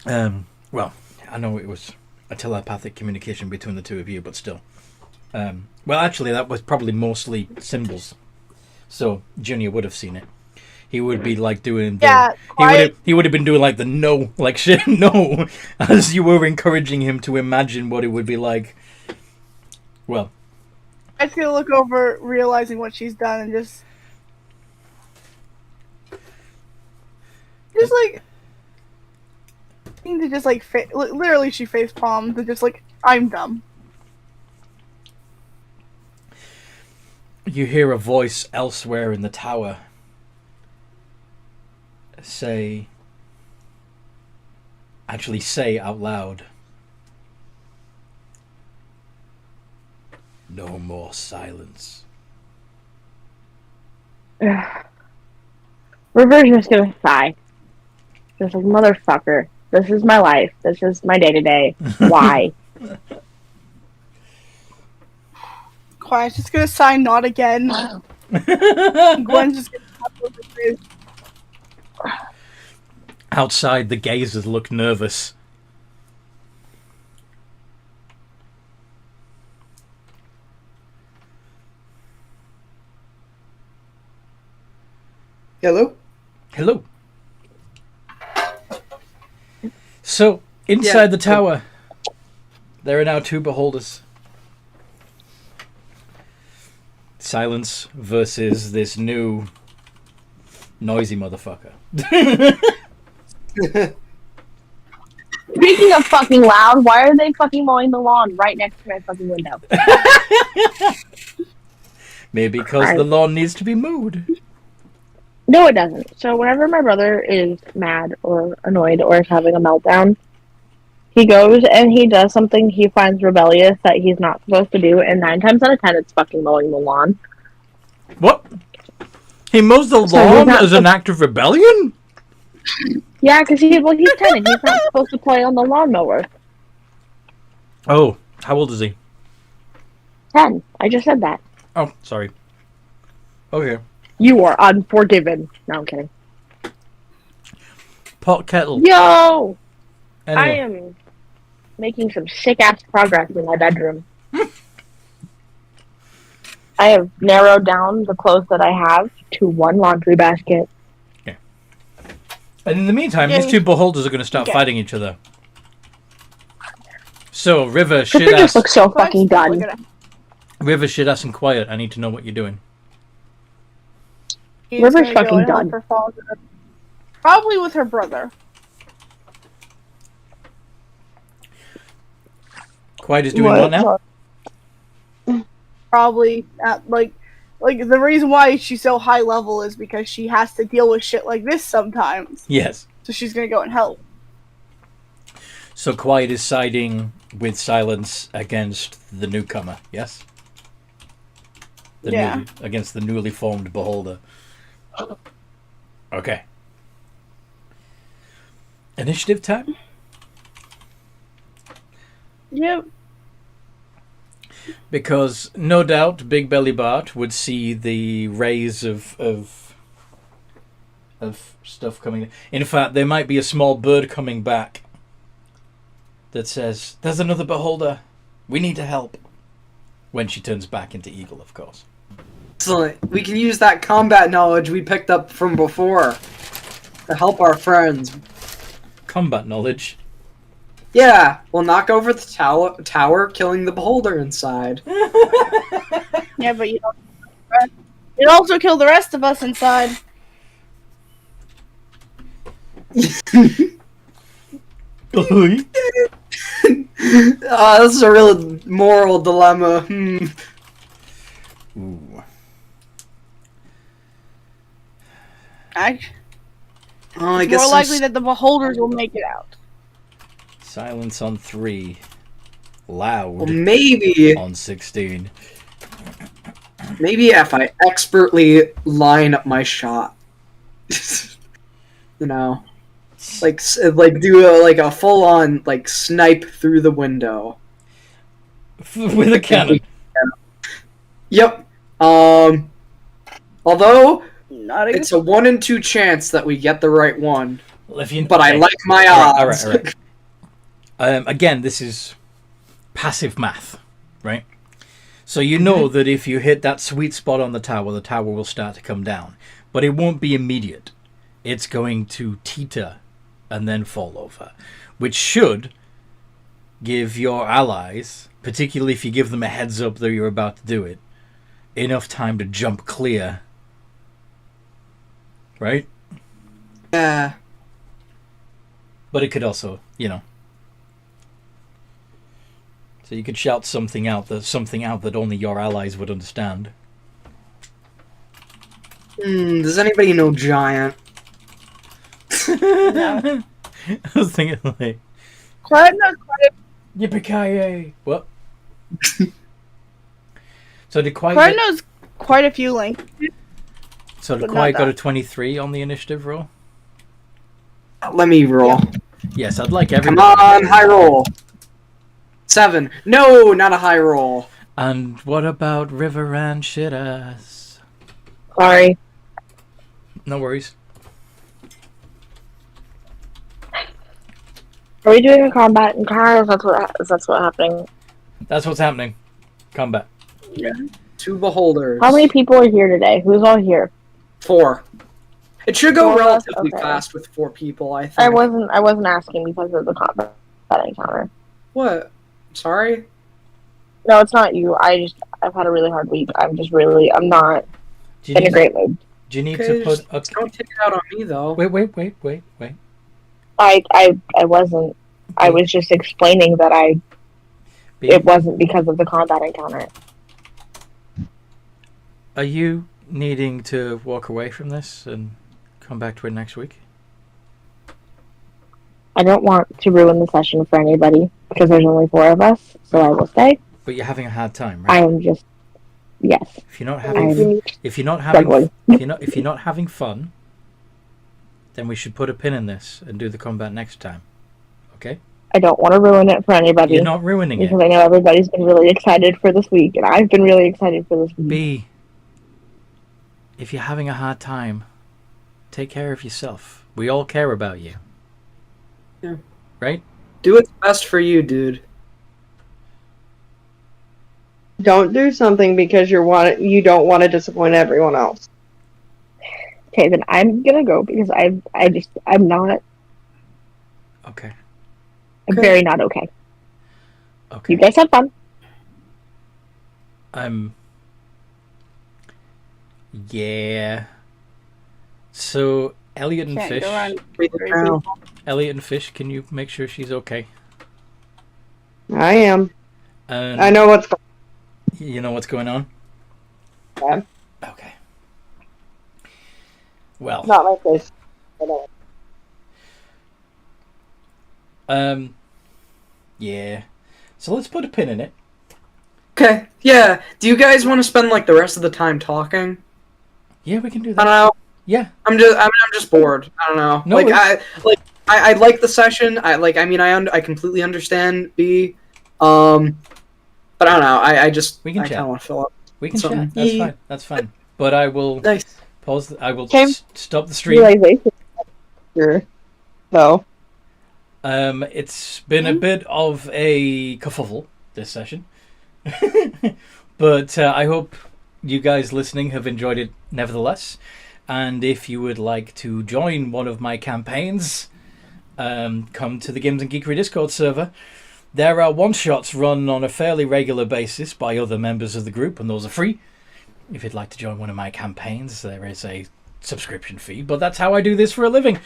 well, I know it was a telepathic communication between the two of you, but still. Well, actually, that was probably mostly symbols. So Junior would have seen it. He would be like doing the, he would have been doing like the no, like shit no, as you were encouraging him to imagine what it would be like. Well, I just gonna look over, realizing what she's done, and just like to just like literally she face palmed to just like I'm dumb. You hear a voice elsewhere in the tower say out loud, "No more silence." River's just gonna sigh. Just like, motherfucker. This is my life. This is my day-to-day. Why? Quiet's just gonna sigh not again. Gwen's just gonna tap over his face. Outside, the gazers look nervous. Hello? Hello. So, Inside the tower, there are now 2 beholders. Silence versus this new noisy motherfucker. Speaking of fucking loud, why are they fucking mowing the lawn right next to my fucking window? Maybe because the lawn needs to be mowed. No, it doesn't. So whenever my brother is mad or annoyed or is having a meltdown, he goes and he does something he finds rebellious that he's not supposed to do, and 9 times out of 10, it's fucking mowing the lawn. What? He mows the lawn as an act of rebellion? Yeah, because he's 10 and he's not supposed to play on the lawnmower. Oh, how old is he? 10. I just said that. Oh, sorry. Okay. You are unforgiven. No, I'm kidding. Pot kettle. Yo! Anyway. I am making some sick-ass progress in my bedroom. I have narrowed down the clothes that I have to 1 laundry basket. Okay. And in the meantime, these 2 beholders are going to start fighting each other. So, River, shit They ass. just look so fucking done. River, shit ass, and quiet. I need to know what you're doing. River's fucking done. Probably with her brother. Quiet is doing what now? Probably at, like the reason why she's so high level is because she has to deal with shit like this sometimes. Yes. So she's gonna go and help. So Quiet is siding with Silence against the newcomer, yes? Against the newly formed beholder. Okay. Initiative time? Yep. Because no doubt Big Belly Bart would see the rays of stuff coming. In fact, there might be a small bird coming back that says, "There's another beholder. We need to help." When she turns back into Eagle, of course. Excellent. We can use that combat knowledge we picked up from before to help our friends. Combat knowledge. Yeah, we'll knock over the tower, killing the beholder inside. Yeah, but you don't. It also kill the rest of us inside. This is a real moral dilemma. Ooh. I It's guess more likely that the beholders will make it out. Silence on 3. Loud well, maybe on 16. Maybe if I expertly line up my shot, you know, like do a full on snipe through the window With a cannon. Yep. Although Not a it's a 1 in 2 chance that we get the right one, Well, but I like my odds. All right. Again, this is passive math, right? So you know that if you hit that sweet spot on the tower will start to come down. But it won't be immediate. It's going to teeter and then fall over. Which should give your allies, particularly if you give them a heads up that you're about to do it, enough time to jump clear. Right? Yeah. But it could also, So you could shout something out that only your allies would understand. Does anybody know Giant? I was thinking like, Quiet knows yippee-ki-yay! What? So did Quiet? Quiet knows quite a few languages. So did but not Quiet go that. to 23 on the initiative roll? Let me roll. Yes, I'd like Come everybody. on, high roll. 7. No, not a high roll. And what about River and shit ass? Sorry. No worries. Are we doing a combat in car? Is that's what's happening? That's what's happening. Combat. 2 beholders. How many people are here today? Who's all here? 4. It should go 4 of us? relatively Okay. fast with 4 people, I think. I wasn't asking because of the combat. that encounter. What? Sorry? No, it's not you. I've had a really hard week. I'm not Do you in a need, great mood. do you need Okay, to put just a... don't take it out on me, though. Wait. I wasn't. I was just explaining that B, it wasn't because of the combat encounter. are you needing to walk away from this and come back to it next week? I don't want to ruin the session for anybody because there's only 4 of us, so I will stay. But you're having a hard time, I right? am just yes. If you're not I mean, having, if you're not having, struggling. if you're not having fun, then we should put a pin in this and do the combat next time. Okay? I don't want to ruin it for anybody You're not ruining it. because I know everybody's been really excited for this week, and I've been really excited for this week. B, if you're having a hard time, take care of yourself. We all care about you. Yeah. Right? Do what's best for you, dude. Don't do something because you don't want to disappoint everyone else. Okay, then I'm gonna go because I'm not. Okay. I'm Okay. very not okay. Okay. You guys have fun. Yeah. So, Elliot and Can't Fish. go around Breathe it crazy. down. Elliot and Fish, can you make sure she's okay? I am. And I know what's going you know what's going on? on. Okay. Well, Not my place. I don't. yeah. So let's put a pin in it. Okay, yeah. Do you guys want to spend like the rest of the time talking? Yeah, we can do I that. don't know. Yeah. I'm just bored. I don't know. No, like it's- I like the session. I completely understand B. But I don't know. I just We can I chat. kind of want to fill up. We can Something. chat. That's Yeah. fine. That's fine. But I will Nice. pause. I will Okay. stop the stream. Realization. Sure. Though. It's been a bit of a kerfuffle this session, but I hope you guys listening have enjoyed it nevertheless. And if you would like to join one of my campaigns, come to the Games and Geekery Discord server. There are one-shots run on a fairly regular basis by other members of the group, and those are free. If you'd like to join one of my campaigns, there is a subscription fee, but that's how I do this for a living.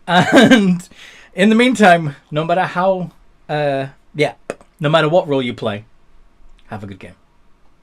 And in the meantime, no matter what role you play, have a good game.